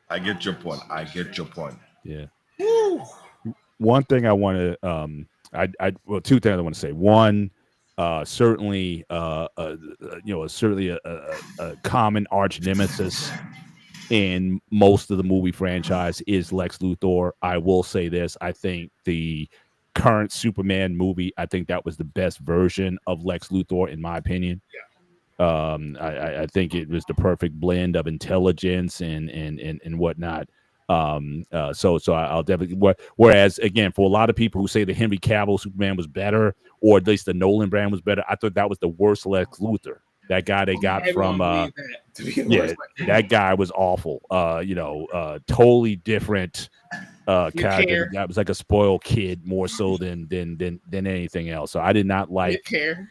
I get your point. Yeah. Woo. one thing I want to well, two things I want to say. One, certainly certainly a common arch nemesis in most of the movie franchise is Lex Luthor. I will say this: I think the current Superman movie, I think that was the best version of Lex Luthor, in my opinion. I think it was the perfect blend of intelligence and whatnot. So I'll definitely. Whereas again, for a lot of people who say the Henry Cavill Superman was better, or at least the Nolan brand was better, I thought that was the worst Lex Luthor. That guy they got Everyone from believes that to be the yeah, worst Lex Luthor. that guy was awful. Totally different You character. care. That was like a spoiled kid more so than anything else. So I did not Didn't like. care.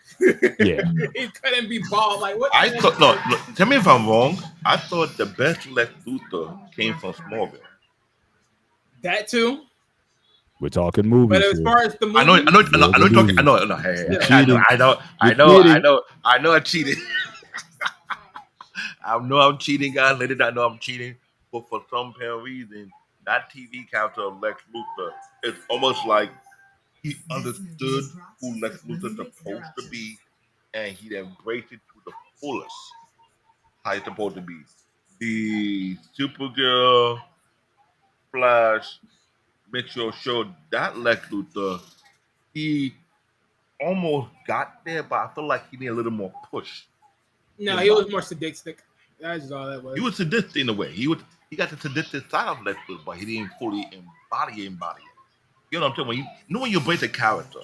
Yeah. He couldn't be bald. Like what? I thought no. Tell me if I'm wrong. I thought the best Lex Luthor came from Smallville. That too. We're talking movies. But as here. far as the movie, I know. You're talking. I know. Hey, You're I cheating. know. You're I cheated. I know I'm cheating, guys. Let it I know I'm cheating. But for some apparent reason, that TV character of Lex Luthor is almost like he understood who Lex Luthor's supposed to be, and he embraced it to the fullest. How it's supposed to be. The Supergirl, Flash, Mitchell showed that Lex Luthor, he almost got there, but I feel like he needed a little more push. no, he was more sadistic. That's just all that was. He was sadistic in a way. He got the sadistic side of Lex Luthor, but he didn't fully embody it. You know what I'm saying? When you embrace a character.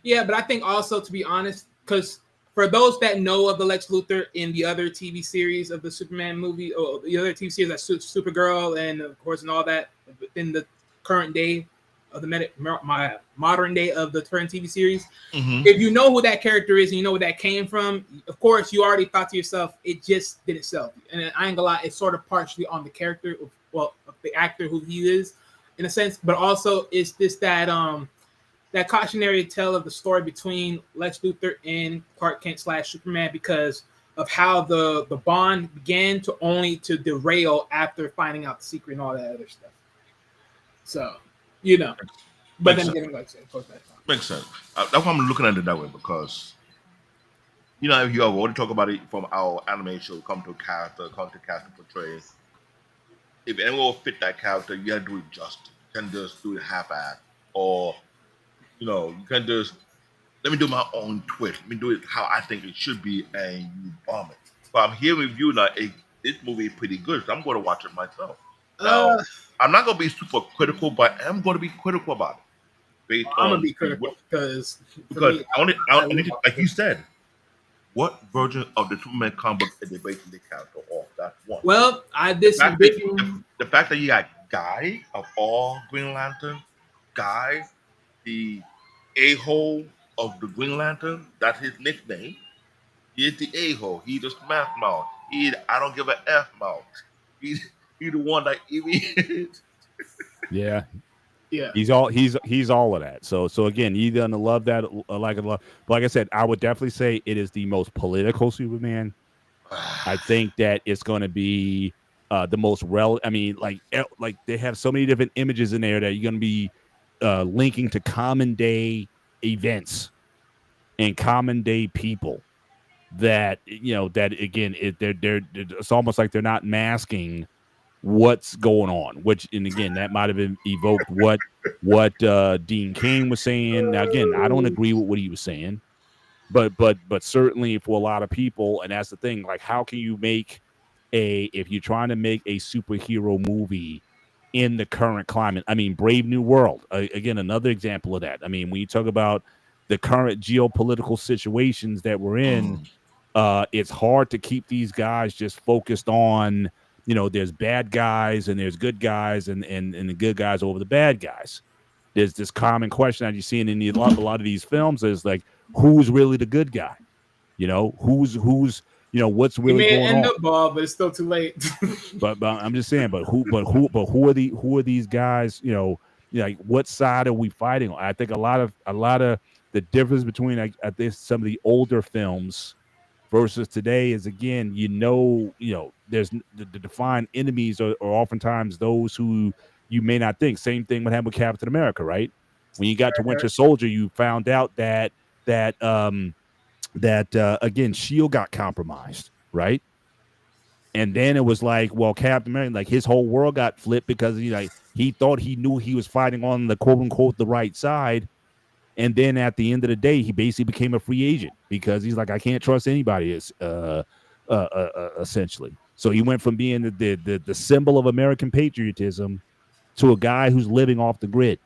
Yeah, but I think also, to be honest, because for those that know of the Lex Luthor in the other TV series of the Superman movie, or the other TV series like Supergirl, and of course, and all that in the current day of the modern day of the current TV series, if you know who that character is and you know where that came from, of course, you already thought to yourself, it just did itself. And I ain't gonna lie, it's sort of partially on the character, of the actor who he is, in a sense, but also it's this that cautionary tale of the story between Lex Luthor and Clark Kent / Superman, because of how the bond began to derail after finding out the secret and all that other stuff. So, but then again, like I said, of course, that's fine. Makes sense. That's why I'm looking at it that way, because if you have already talked about it from our anime show, come to character portray. If anyone will fit that character, you gotta do it justice. You can't just do it half-assed, or you can't just let me do my own twist. Let me do it how I think it should be, and you bomb it. But I'm here with you now. This movie is pretty good, so I'm going to watch it myself. Now, I'm not going to be super critical, but I'm going to be critical about it. I'm going to be critical because I need to, like you said, what version of the Superman comic book is they basing the character off? That's one. Well, the fact that you got Guy of all Green Lantern, Guy, the a-hole of the Green Lantern, that's his nickname. He is the a-hole. He's the smash mouth. I don't give a F mouth. He's the one that even Yeah. Yeah. He's all of that. So again, you're gonna love that, like it. But like I said, I would definitely say it is the most political Superman. I think that it's gonna be the most relevant. I mean, like they have so many different images in there that you're gonna be linking to common day events and common day people. That that again, it's almost like they're not masking what's going on, which, and again, that might have been evoked what Dean Cain was saying. Now, again, I don't agree with what he was saying, but certainly for a lot of people, and that's the thing, like, how can you make if you're trying to make a superhero movie in the current climate? I mean, Brave New World, again, another example of that. I mean, when you talk about the current geopolitical situations that we're in, it's hard to keep these guys just focused on, there's bad guys and there's good guys, and the good guys over the bad guys. There's this common question that you're seeing in a lot of these films is like, who's really the good guy? Who's what's really going on? End up ball, but it's still too late. but I'm just saying, who are these guys? Like, what side are we fighting on? I think a lot of the difference between I think some of the older films versus today is, again, there's the defined enemies are oftentimes those who you may not think. Same thing what happened with Captain America, right? When you got to Winter Soldier, you found out that again, Shield got compromised, right? And then it was like, well, Captain America, like his whole world got flipped because he thought he knew he was fighting on the quote unquote the right side. And then at the end of the day, he basically became a free agent because he's like, I can't trust anybody. Essentially. So he went from being the symbol of American patriotism to a guy who's living off the grid.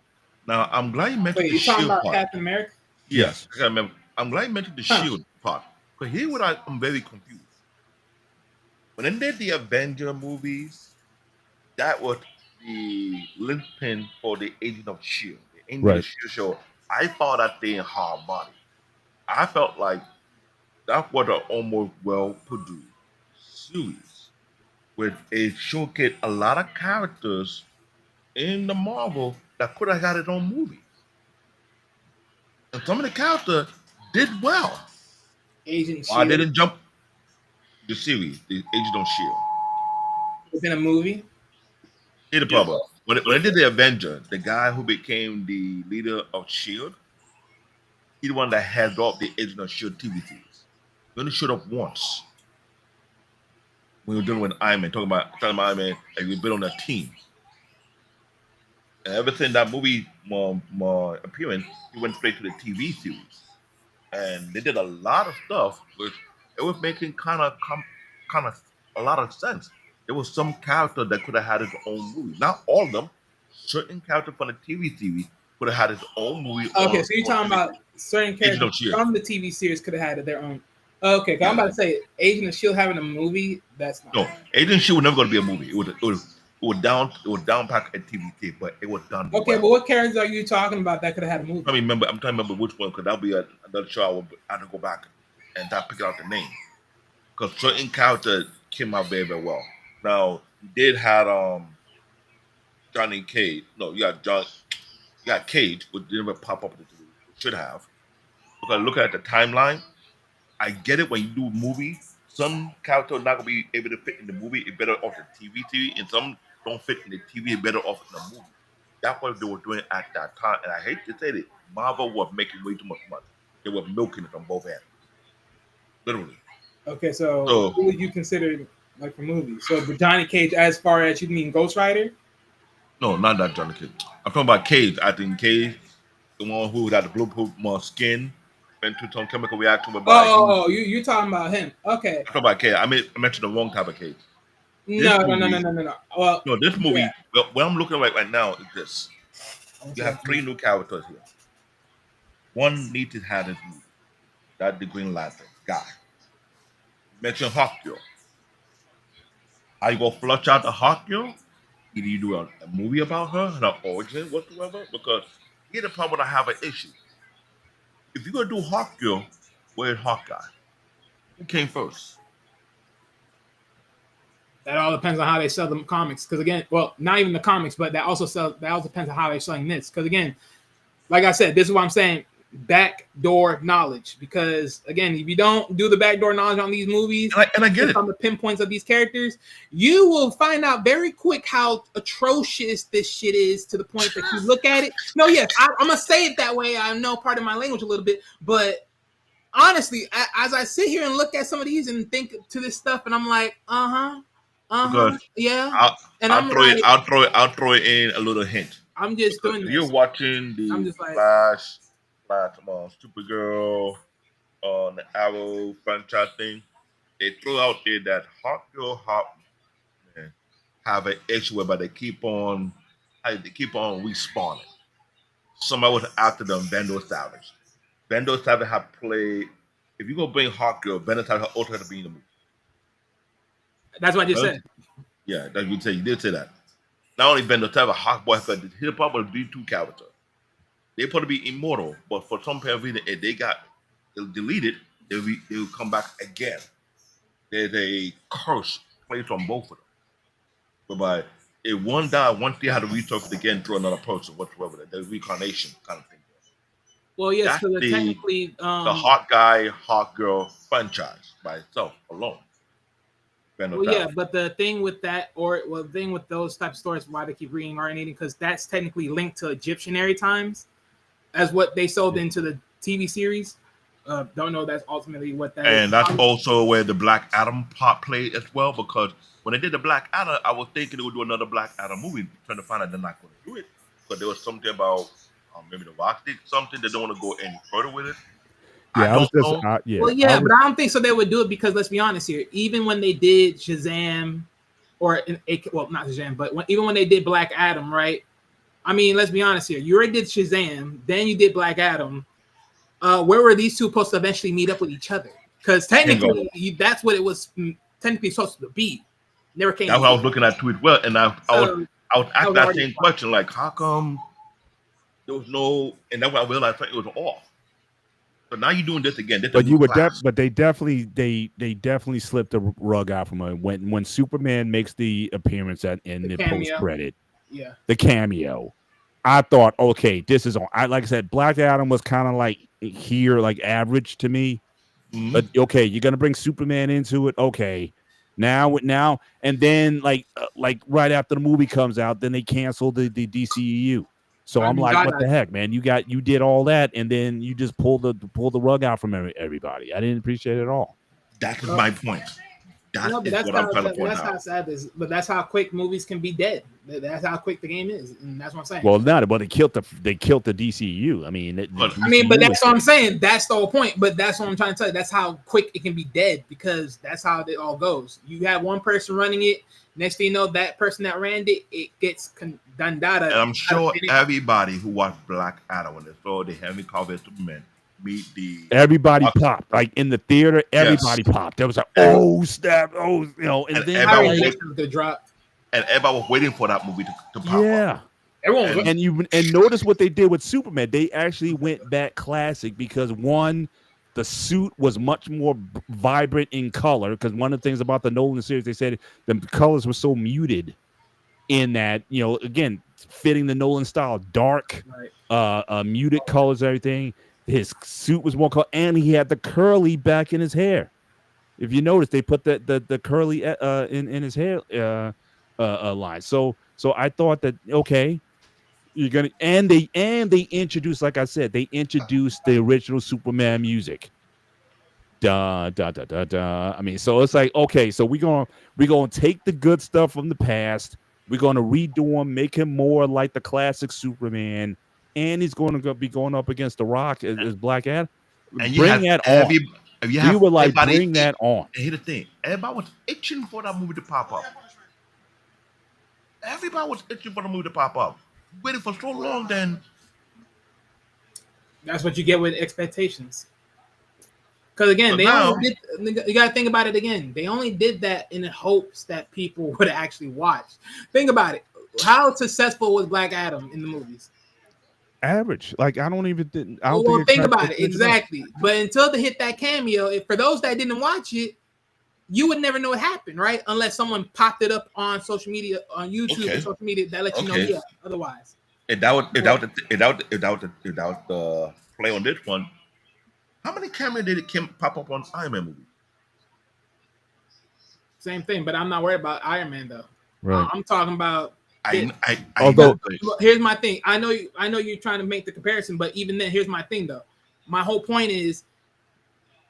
Now, I'm glad you mentioned Wait, the you talking shield about part. Captain America? Yes, I remember. I'm glad you mentioned the shield part. But here, I'm very confused. When they did the Avenger movies, that was the linchpin for the Agent of Shield. The Agent of Shield show. I thought that thing hard body. I felt like that was an almost well-produced series, with it showcased a lot of characters in the Marvel that could have had its own movie. And some of the characters did well. Agent I Shield didn't jump the series, the Agent of Shield. within a movie. Here's the problem. When they did the Avenger, the guy who became the leader of Shield, he's the one that heads off the Agent of Shield TV series. He only showed up once. We were dealing with Iron Man, talking about Iron Man, and we built on a team. And ever since that movie appearance, he went straight to the TV series. And they did a lot of stuff, which it was making kind of a lot of sense. There was some character that could have had his own movie. Not all of them. Certain characters from the TV series could have had his own movie. Okay, so you're talking about certain characters from the TV series could have had their own. Okay, I'm about to say Agent of Shield having a movie. That's not. No, Agent of Shield was never going to be a movie. It was down pack at TVT, but it was done. Okay, well. But what characters are you talking about that could have had a movie? I'm trying to remember which one, because that'll be another show. I have to go back and pick out the name, because certain characters came out very, very well. Now you did have Johnny Cage. No, you got Cage, which didn't ever pop up in the TV. Should have, because look at the timeline. I get it when you do a movie. Some characters not gonna be able to fit in the movie. It's better off the TV, and some don't fit in the TV. It's better off in the movie. That's what they were doing at that time. And I hate to say it, Marvel was making way too much money. They were milking it from both ends, literally. Okay, so who would you consider like for movies? So Johnny Cage, as far as you mean Ghost Rider? No, not that Johnny Cage. I'm talking about Cage. I think Cage, the one who had the blue more skin. Went through some chemical reaction with you're talking about him. Okay. I'm talking about Cage. I mentioned the wrong type of Cage. No. Well, no, this movie, what I'm looking at right now is this. You have 3 new characters here. One needs to have his movie. That's the Green Lantern guy. Mention Hawkgirl. How you gonna flush out the Hawkgirl? Either you do a movie about her, her origin whatsoever, because here's the problem I have an issue. If you're gonna do Hawkgirl, where's Hawkeye? Who came first? That all depends on how they sell the comics. Because again, well, not even the comics, but that also depends on how they're selling this. Because again, like I said, this is what I'm saying: backdoor knowledge. Because again, if you don't do the backdoor knowledge on these movies, and I get it on the pinpoints of these characters, you will find out very quick how atrocious this shit is. To the point that you look at it. No, yes, I'm gonna say it that way. I know part of my language a little bit, but honestly, as I sit here and look at some of these and think to this stuff, and I'm like, yeah. I'll throw it in a little hint. I'm just doing this. You're watching the Flash, Supergirl, the Arrow franchise thing. They throw out there that Hawkgirl have an issue whereby they keep on respawning. Somebody was after them, Vando Savage. Vando Savage have played. If you go bring Hawkgirl, Vando Savage also had to be in the movie. That's what I just said. Yeah, that you say. You did say that. Not only Vando Savage, Hawkboy, but the problem with these 2 characters. They're supposed to be immortal, but for some reason, if they'll delete it, they'll come back again. There's a curse placed on both of them. Whereby if one died, once they had to resurface again through another person, whatsoever, the reincarnation kind of thing. Well, yes, because technically the Hawkeye, Hawkgirl franchise by itself alone. Spare no Well, yeah, time. but the thing with that, the thing with those type of stories, why they keep reincarnating, because that's technically linked to Egyptianary times, as what they sold into the TV series. Don't know that's ultimately what that is. And that's also where the Black Adam part played as well, because when they did the Black Adam, I was thinking they would do another Black Adam movie. Trying to find out they're not going to do it, because there was something about maybe the Rock did something. They don't want to go any further with it. Yeah, I don't know. Well, yeah, but I don't think so. They would do it because let's be honest here. Even when they did Shazam, well, not Shazam, but even when they did Black Adam, right? I mean, let's be honest here. You already did Shazam, then you did Black Adam. Where were these two supposed to eventually meet up with each other? Because technically, that's what it was technically supposed to be. Never came. That's what I was looking at too as well, and I was asking that already same question, like, how come there was no? And that's when I realized it was off. So now you're doing this again. This But a you new would, class. but they definitely slipped the rug out from her when Superman makes the appearance in the post credit. Yeah, the cameo. I thought, okay, this is on. Like I said, Black Adam was kind of like here, like average to me. Mhm. But okay, you're gonna bring Superman into it. Okay, now, and then like right after the movie comes out, then they canceled the DCEU. So I'm like, what the heck, man? You did all that, and then you just pulled the rug out from everybody. I didn't appreciate it at all. That is my point. That's what I'm trying to point out. How sad this, but that's how quick movies can be dead. That's how quick the game is, and that's what I'm saying. Well, but they killed the DCU. I mean, but that's what I'm saying. That's the whole point. But that's what I'm trying to tell you. That's how quick it can be dead because that's how it all goes. You have one person running it. Next thing you know, that person that ran it gets done. And I'm sure everybody who watched Black Adam when they saw the Henry Cavill Superman meet everybody popped, like in the theater. Everybody popped. There was like, oh snap, and then the drop. And everybody was waiting for that movie to pop up. Everyone and notice what they did with Superman. They actually went back classic because one, the suit was much more vibrant in color. Because one of the things about the Nolan series, they said the colors were so muted in that, again, fitting the Nolan style, dark, muted colors, everything. His suit was more color, and he had the curly back in his hair. If you notice, they put the curly in his hair line. So I thought that okay, you're gonna and they introduced, like I said, they introduced the original Superman music. Da da da da da. I mean, so it's like okay, so we're gonna take the good stuff from the past. We're gonna redo him, make him more like the classic Superman. And he's going to be going up against The Rock as Black Adam. And bring that on. You were like, bring that on. And here's the thing. Everybody was itching for that movie to pop up. Everybody was itching for the movie to pop up. Waiting for so long, then. That's what you get with expectations. Because again, you got to think about it again. They only did that in hopes that people would actually watch. Think about it. How successful was Black Adam in the movies? Average. Like I don't think about it exactly. But until they hit that cameo, for those that didn't watch it, you would never know what happened, right? Unless someone popped it up on social media, on YouTube, or social media that let you know. Yeah. Otherwise, if that was the play on this one, how many cameos did it pop up on Iron Man movie? Same thing, but I'm not worried about Iron Man though. Right. I'm talking about. Although here's my thing, I know you're trying to make the comparison, but even then, here's my thing though. My whole point is,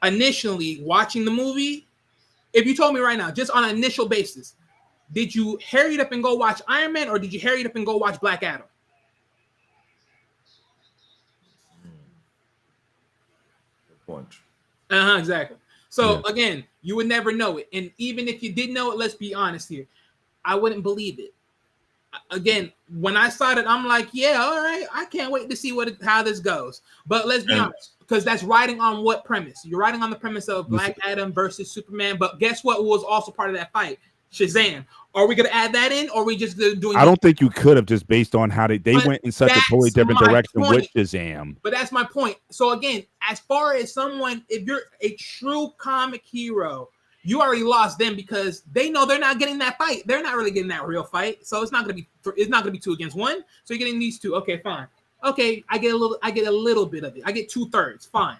initially watching the movie, if you told me right now, just on an initial basis, did you hurry it up and go watch Iron Man, or did you hurry it up and go watch Black Adam? Good point. Exactly. So again, you would never know it, and even if you did know it, let's be honest here, I wouldn't believe it. Again, when I saw it, I'm like, yeah, all right, I can't wait to see how this goes. But let's be honest, because that's riding on what premise? You're riding on the premise of Black Adam versus Superman. But guess what was also part of that fight? Shazam. Are we going to add that in, or are we just doing? I don't think you could have, just based on how they went in such a totally different direction with Shazam. But that's my point. So again, as far as someone, if you're a true comic hero, you already lost them because they know they're not getting that fight. They're not really getting that real fight. So it's not gonna be 2 against 1. So you're getting these 2. Okay, fine. Okay, I get a little bit of it. I get 2/3. Fine.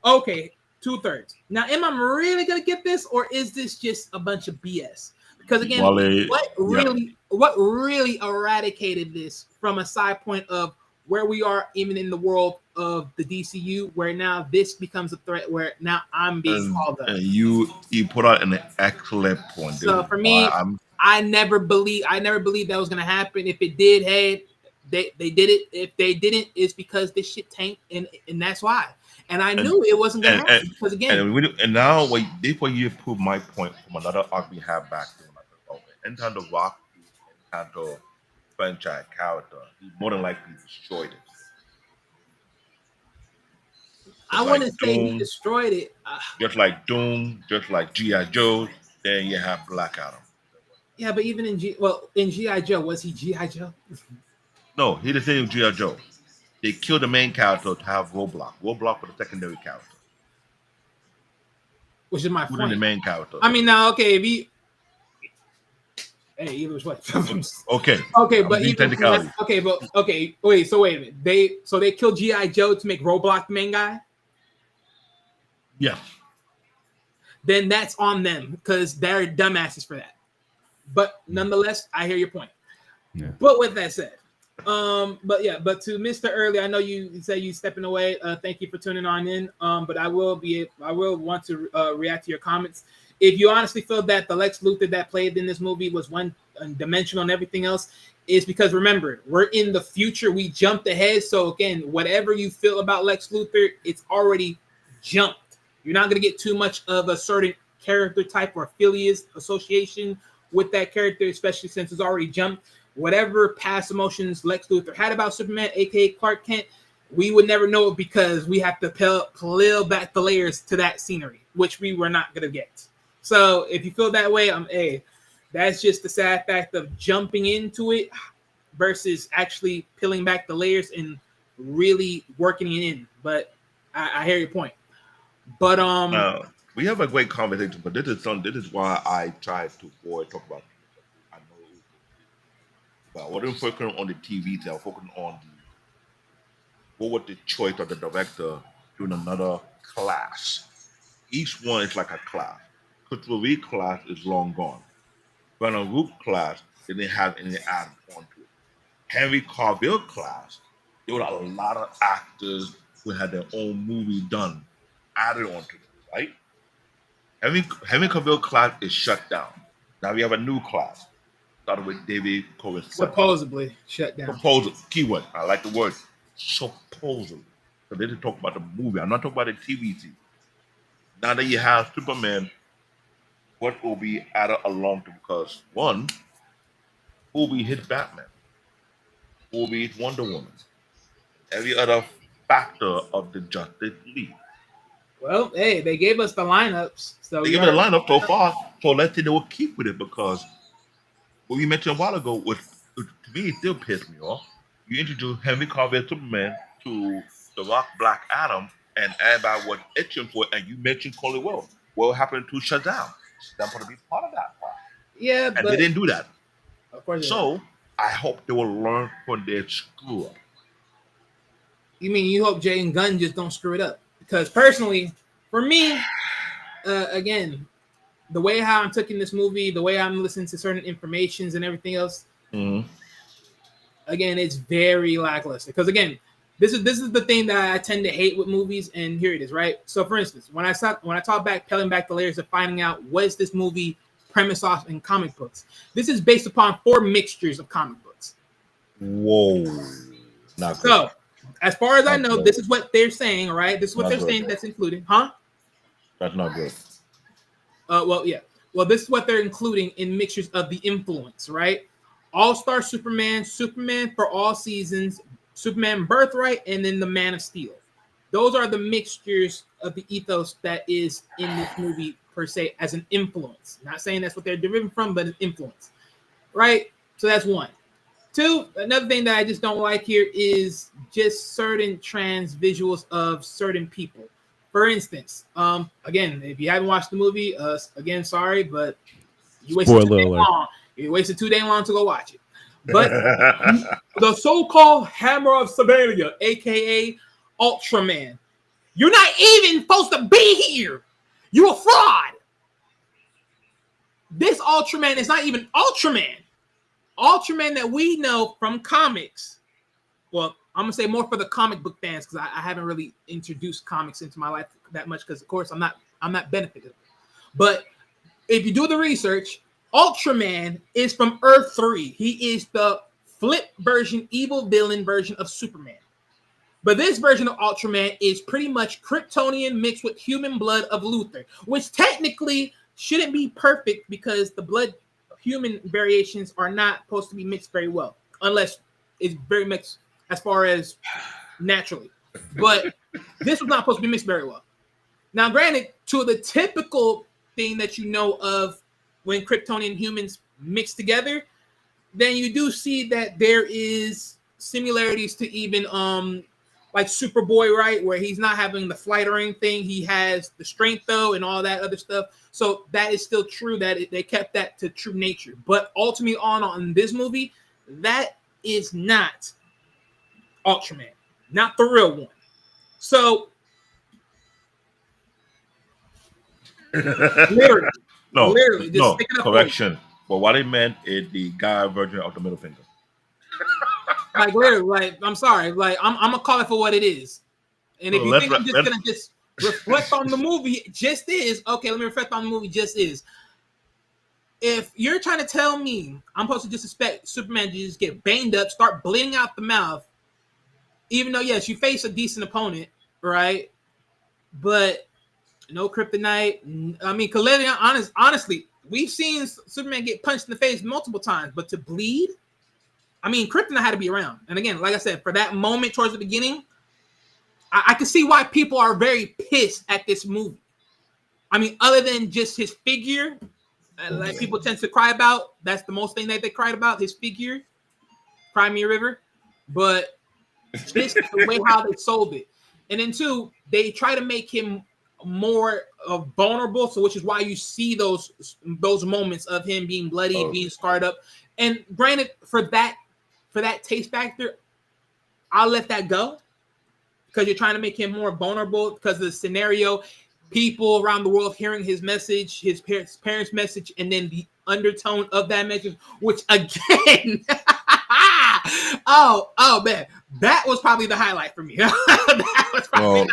Okay, 2/3. Now, am I really gonna get this, or is this just a bunch of BS? Because again, Wale, what really eradicated this from a side point of where we are even in the world of the DCU, where now this becomes a threat, where now I'm being called up. and you put out an excellent point. So This is for me, why I'm I never believed that was gonna happen. If it did, hey, they did it. If they didn't, it's because this shit tanked, and that's why. And I knew it wasn't gonna happen because again, and now wait, before you prove my point from another arc we have back to anytime the Rock had the franchise character, he more than likely destroyed it. I like wouldn't say he Doom. destroyed it. Just like Doom, just like G.I. Joe, then you have Black Adam. Yeah, but even in G.I. Joe, was he G.I. Joe? No, he the same G.I. Joe. They killed the main character to have Roadblock. Roadblock was the secondary character. Which is my Who the point. main character? I mean, now, okay, if he... Hey, either way. Okay. Okay, I'm but being even technicality. okay, wait. So wait a minute. They killed G.I. Joe to make Roadblock the main guy. Yeah. Then that's on them because they're dumbasses for that. But nonetheless, I hear your point. Yeah. But with that said, but to Mr. Early, I know you say you stepping away. Thank you for tuning on in. But I will want to react to your comments. If you honestly feel that the Lex Luthor that played in this movie was one dimensional and everything else, is because remember, we're in the future. We jumped ahead. So again, whatever you feel about Lex Luthor, it's already jumped. You're not going to get too much of a certain character type or association with that character, especially since it's already jumped. Whatever past emotions Lex Luthor had about Superman, aka Clark Kent, we would never know it because we have to peel back the layers to that scenery, which we were not going to get. So if you feel that way, that's just the sad fact of jumping into it versus actually peeling back the layers and really working it in. But I hear your point. But we have a great conversation, but this is why I try to avoid talk about. I know, but I wasn't focusing on the TV. I was focusing on what was the choice of the director doing another class. Each one is like a class. Christopher Reeve class is long gone. Brandon Root class didn't have any add on to it. Henry Cavill class, there were a lot of actors who had their own movie done added onto it, right? Henry Cavill class is shut down. Now we have a new class. Started with David Corey. Supposedly shut down. Proposal, keyword. I like the word supposedly. So they didn't talk about the movie. I'm not talking about the TV series. Now that you have Superman, what will be added along to? Because one, who will be his Batman? Who will be his Wonder Woman? Every other factor of the Justice League. Well, hey, they gave us the lineups. So They gave it a lineup so far, so let's say they will keep with it because what you mentioned a while ago was, to me, it still pissed me off. You introduced Henry Cavill Superman to The Rock Black Adam, and everybody was itching for it, and you mentioned Colin Will. What happened to Shazam? Shazam going to be part of that part. Yeah, And but they didn't do that. of course. So I hope they will learn from their screw up. You mean you hope Jay and Gunn just don't screw it up? Because personally, for me, again, the way how I'm taking this movie, the way I'm listening to certain informations and everything else, again, it's very lackluster. Because again, this is the thing that I tend to hate with movies, and here it is, right? So, for instance, when I talk back, peeling back the layers of finding out what is this movie premise off in comic books, this is based upon 4 mixtures of comic books. Whoa. Not good. So, as far as I Not know, good. this is what they're saying, right? This is what Not they're good. saying that's included, huh? That's not good. Well, yeah. Well, this is what they're including in mixtures of the influence, right? All-Star Superman, Superman for All Seasons, Superman Birthright, and then the Man of Steel. Those are the mixtures of the ethos that is in this movie per se as an influence. Not saying that's what they're deriving from, but an influence, right? So that's one. 2, another thing that I just don't like here is just certain trans visuals of certain people. For instance, again, if you haven't watched the movie, again, sorry, but you wasted Spoiler too alert. long. You wasted too damn long to go watch it. But the so-called Hammer of Savalia, aka Ultraman, You're not even supposed to be here. You're a fraud. This Ultraman is not even Ultraman. Ultraman that we know from comics. Well, I'm gonna say more for the comic book fans because I haven't really introduced comics into my life that much because, of course, I'm not benefited. But if you do the research, Ultraman is from Earth 3. He is the flip version, evil villain version of Superman. But this version of Ultraman is pretty much Kryptonian mixed with human blood of Luthor, which technically shouldn't be perfect because the blood human variations are not supposed to be mixed very well, unless it's very mixed as far as naturally. But this was not supposed to be mixed very well. Now, granted, to the typical thing that you know of when Kryptonian humans mix together, then you do see that there is similarities to even like Superboy, right? Where he's not having the flight or anything. He has the strength though and all that other stuff. So that is still true that they kept that to true nature. But ultimately on this movie, that is not Ultraman, not the real one. So literally, literally, just stick it up correction. But what they meant is the guy version of the middle finger. Like literally, like I'm sorry, like I'm gonna call it for what it is. And if you think I'm just gonna just reflect on the movie, just is okay. Let me reflect on the movie. Just is. If you're trying to tell me I'm supposed to just expect Superman to just get banged up, start bleeding out the mouth, even though yes, you face a decent opponent, right? But no kryptonite. I mean, honestly, we've seen Superman get punched in the face multiple times, but to bleed. I mean, kryptonite had to be around. And again, like I said, for that moment towards the beginning, I can see why people are very pissed at this movie. I mean, other than just his figure, like people tend to cry about. That's the most thing that they cried about, his figure, Cry Me a River. But just the way how they sold it. And then two, they try to make him more vulnerable, so which is why you see those moments of him being bloody, being scarred up. And granted, for that taste factor, I'll let that go because you're trying to make him more vulnerable because of the scenario, people around the world hearing his message, his parents' message, and then the undertone of that message, which again, oh man, that was probably the highlight for me.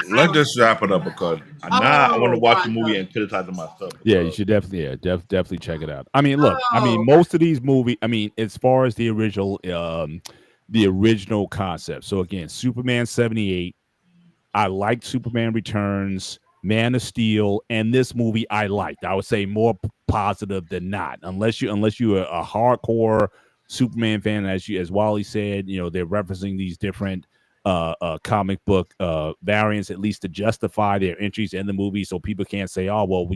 Let's just wrap it up because now I want to watch the movie and criticize myself. Yeah, you should definitely, definitely check it out. I mean, look, most of these movies, I mean, as far as the original concept. So again, Superman 78, I liked Superman Returns, Man of Steel, and this movie I liked. I would say more positive than not, unless you're a hardcore Superman fan, as Wally said, you know, they're referencing these different comic book variants, at least to justify their entries in the movie, so people can't say, "Oh, well,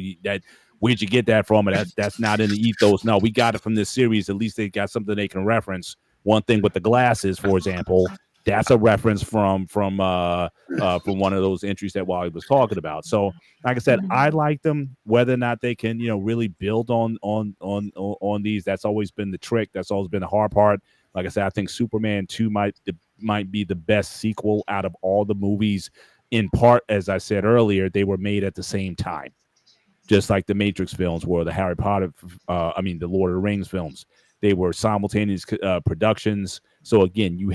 where'd you get that from?" And that's not in the ethos. No, we got it from this series. At least they got something they can reference. One thing with the glasses, for example, that's a reference from one of those entries that Wally was talking about. So, like I said, I like them. Whether or not they can, really build on these, that's always been the trick. That's always been the hard part. Like I said, I think Superman 2 might be the best sequel out of all the movies. In part, as I said earlier, they were made at the same time, just like the Matrix films were, the Harry Potter, the Lord of the Rings films. They were simultaneous productions. So again, you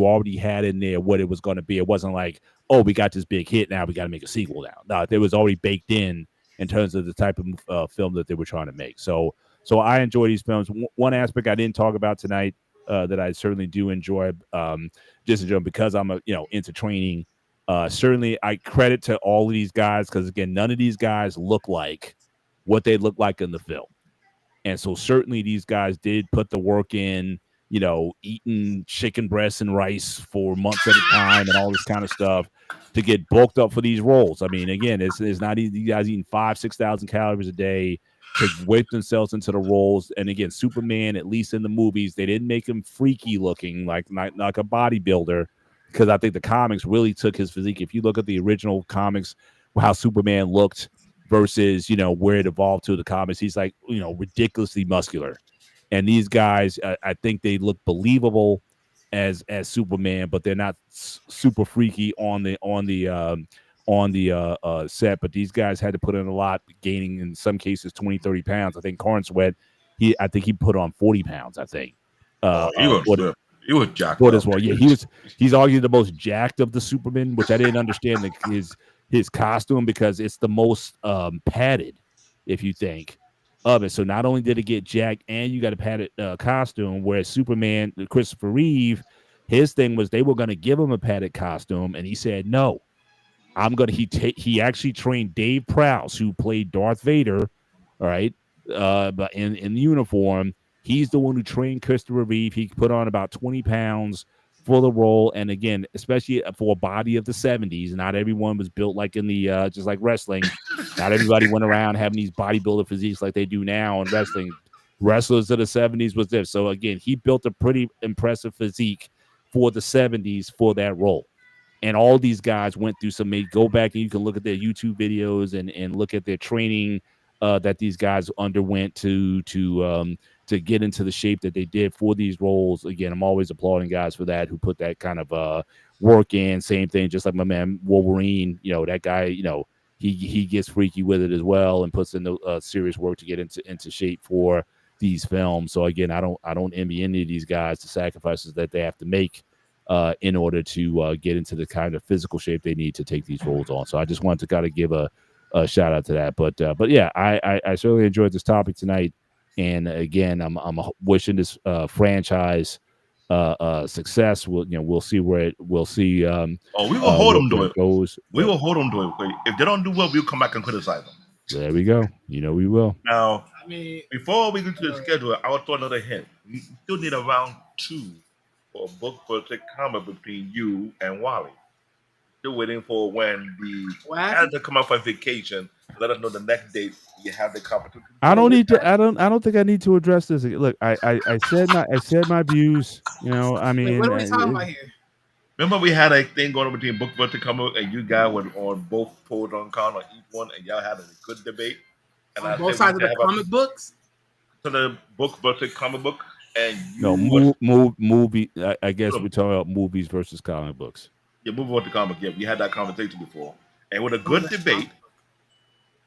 already had in there what it was going to be. It wasn't like, oh, we got this big hit, now we got to make a sequel now. No, it was already baked in terms of the type of film that they were trying to make. So I enjoy these films. One aspect I didn't talk about tonight that I certainly do enjoy, because I'm into training. Certainly, I credit to all of these guys because again, none of these guys look like what they look like in the film. And so certainly these guys did put the work in, eating chicken breasts and rice for months at a time and all this kind of stuff to get bulked up for these roles. I mean, again, it's not easy. You guys eating 5,000-6,000 calories a day to whip themselves into the roles. And again, Superman, at least in the movies, they didn't make him freaky looking like a bodybuilder, because I think the comics really took his physique. If you look at the original comics, how Superman looked versus, where it evolved to the comics, he's like, ridiculously muscular. And these guys, I think they look believable as Superman, but they're not super freaky on the on the set, but these guys had to put in a lot, gaining in some cases 20, 30 pounds. I think Corn Sweat, I think he put on 40 pounds, I think. He was jacked for up. this role. Yeah, he's arguably the most jacked of the Supermen, which I didn't understand his costume because it's the most padded, if you think of it. So not only did it get jacked and you got a padded costume, whereas Superman, Christopher Reeve, his thing was they were going to give him a padded costume, and he said no. He actually trained Dave Prowse, who played Darth Vader, all right, but in the uniform. He's the one who trained Christopher Reeve. He put on about 20 pounds for the role. And again, especially for a body of the 70s, not everyone was built like in the, just like wrestling. Not everybody went around having these bodybuilder physiques like they do now in wrestling. Wrestlers of the 70s was this. So again, he built a pretty impressive physique for the 70s for that role. And all these guys went through go back and you can look at their YouTube videos and look at their training that these guys underwent to get into the shape that they did for these roles. Again, I'm always applauding guys for that who put that kind of work in. Same thing, just like my man Wolverine. That guy. He gets freaky with it as well and puts in the serious work to get into shape for these films. So again, I don't envy any of these guys the sacrifices that they have to make in order to get into the kind of physical shape they need to take these roles on. So I just wanted to kind of give a shout out to that. But yeah, I certainly enjoyed this topic tonight. And again, I'm wishing this franchise success. We'll see where we'll see. We will hold them to it. Goes. We will hold them to it. If they don't do well, we'll come back and criticize them. There we go. We will. Now, before we get to the schedule, I will throw another hint. We still need a round 2 for a book versus comic between you and Wally. Still waiting for when the character come out for vacation. Let us know the next date you have the competition. I don't think I need to address this. Look, I said my views. What are we talking about here? Remember we had a thing going on between book versus comic, and you guys were on both pros on con on each one, and y'all had a good debate. And on both sides of the comic books. To the book versus comic book, and movie. I guess we're talking about movies versus comic books. Yeah, movie versus comic. Yeah, we had that conversation before, and with a good debate.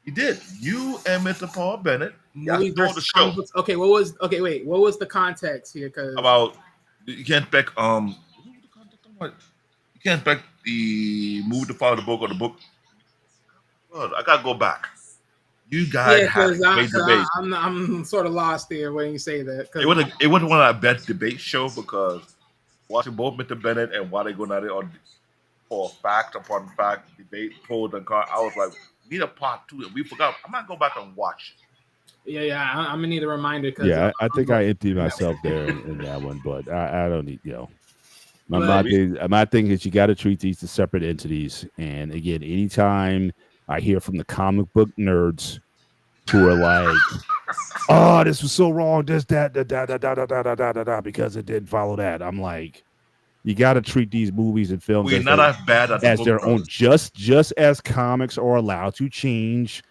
You did. You and Mr. Paul Bennett. Movie versus comic books. Okay, what was the context here? Because about you can't expect you can't expect the movie to follow the book or the book. Well, I gotta go back. You guys had a great debate. I'm sort of lost there when you say that. It wasn't one of our best debate shows because watching both Mr. Bennett and Wally going at it for fact upon fact debate pros and cons. I was like, we need a part 2, and we forgot. I might go back and watch it. Yeah, I'm gonna need a reminder. I think I emptied myself there in that one, but I don't need My thing is you got to treat these as separate entities. And again, anytime I hear from the comic book nerds who are like, "Oh, this was so wrong, this, that, because it didn't follow that," I'm like, you got to treat these movies and films as their own, just as comics are allowed to change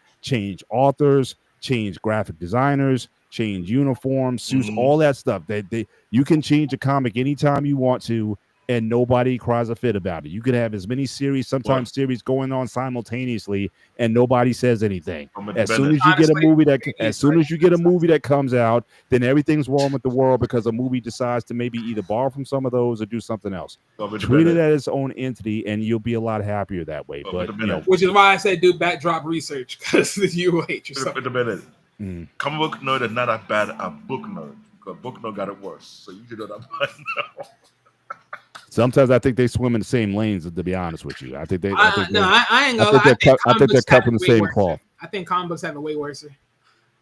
authors, change graphic designers, change uniforms, suits, all that stuff. You can change a comic anytime you want to, and nobody cries a fit about it. You could have as many series, sometimes series going on simultaneously, and nobody says anything. As soon as you get a movie that comes out, then everything's wrong with the world because a movie decides to maybe either borrow from some of those or do something else. Treat it as its own entity, and you'll be a lot happier that way. But which is why I say do backdrop research, because you will hate yourself. Comic book nerd is not as bad as book nerd, because book nerd got it worse. So you should know that by now. Sometimes I think they swim in the same lanes. To be honest with you, I think they're covering the same cloth. I think comic books have it way worse.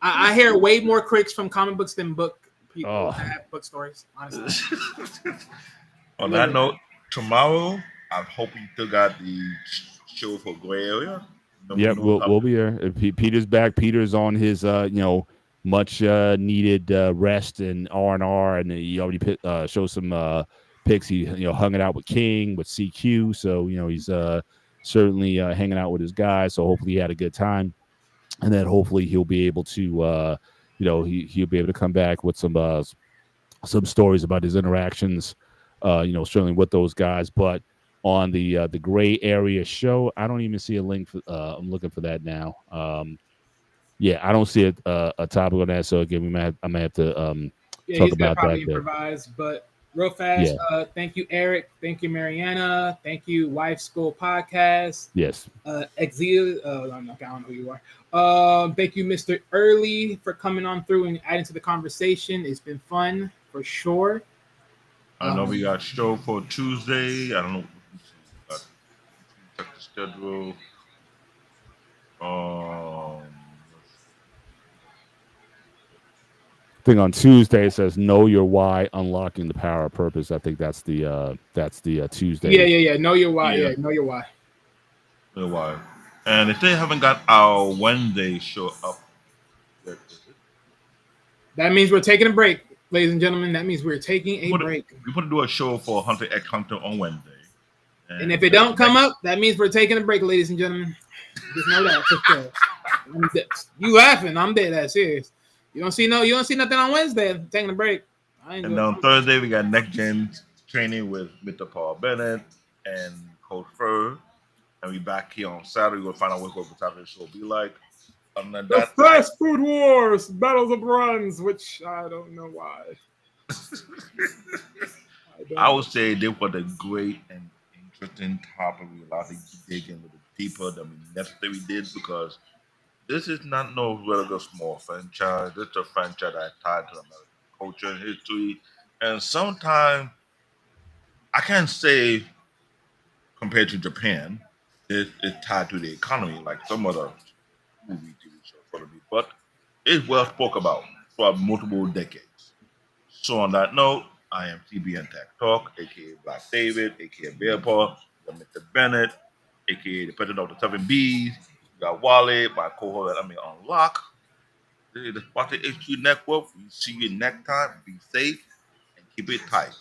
I hear way more critics from comic books than book people that have book stories. Honestly. On that note, tomorrow I hope you still got the show for Gray Area. Yep, we'll be here. Peter's back. Peter's on his much needed rest and R&R, and he already showed some. Picks. He hung it out with King, with CQ, so he's certainly hanging out with his guys. So hopefully he had a good time, and then hopefully he'll be able to he'll be able to come back with some stories about his interactions certainly with those guys. But on the Gray Area show. I don't even see a link. I'm looking for that now. Yeah, I don't see a topic on that. So again, I may have to Yeah, talk he's gonna about probably that there. improvise, but real fast. Yeah. Thank you, Eric. Thank you, Mariana. Thank you, Wife School Podcast. Yes. Exil. I don't know who you are. Thank you, Mr. Early, for coming on through and adding to the conversation. It's been fun for sure. I know we got show for Tuesday. I don't know. Check the schedule. Thing on Tuesday it says know your why, unlocking the power of purpose. I think that's the Tuesday. Yeah. Know your why. Yeah. Yeah, know your why. Know why. And if they haven't got our Wednesday show up, that means we're taking a break, ladies and gentlemen. That means we're taking a break. We're going to do a show for Hunter X Hunter on Wednesday. And if it don't come up, that means we're taking a break, ladies and gentlemen. Just know that. You laughing? I'm dead ass serious. You don't see nothing on Wednesday. I'm taking a break. And on Thursday we got Next Gen training with Mr. Paul Bennett and Coach Fur. And we back here on Saturday. We'll find out what the Saturday show will be like. The Fast Food Wars, Battles of Runs, which I don't know why. I would say they were a great and interesting topic. We allowed to dig in a little deeper than we necessarily did because this is not no regular small franchise. This is a franchise that is tied to American culture and history. And sometimes I can't say compared to Japan, it's tied to the economy like some other movie TV shows for me. But it's well spoke about for multiple decades. So on that note, I am TBN Tech Talk, aka Black David, aka Bear Paw, Mr. Bennett, aka the president of the 7Bs. We got Wale, my cohort that Unlock. The Spartan HQ Network. We see you next time. Be safe and keep it tight.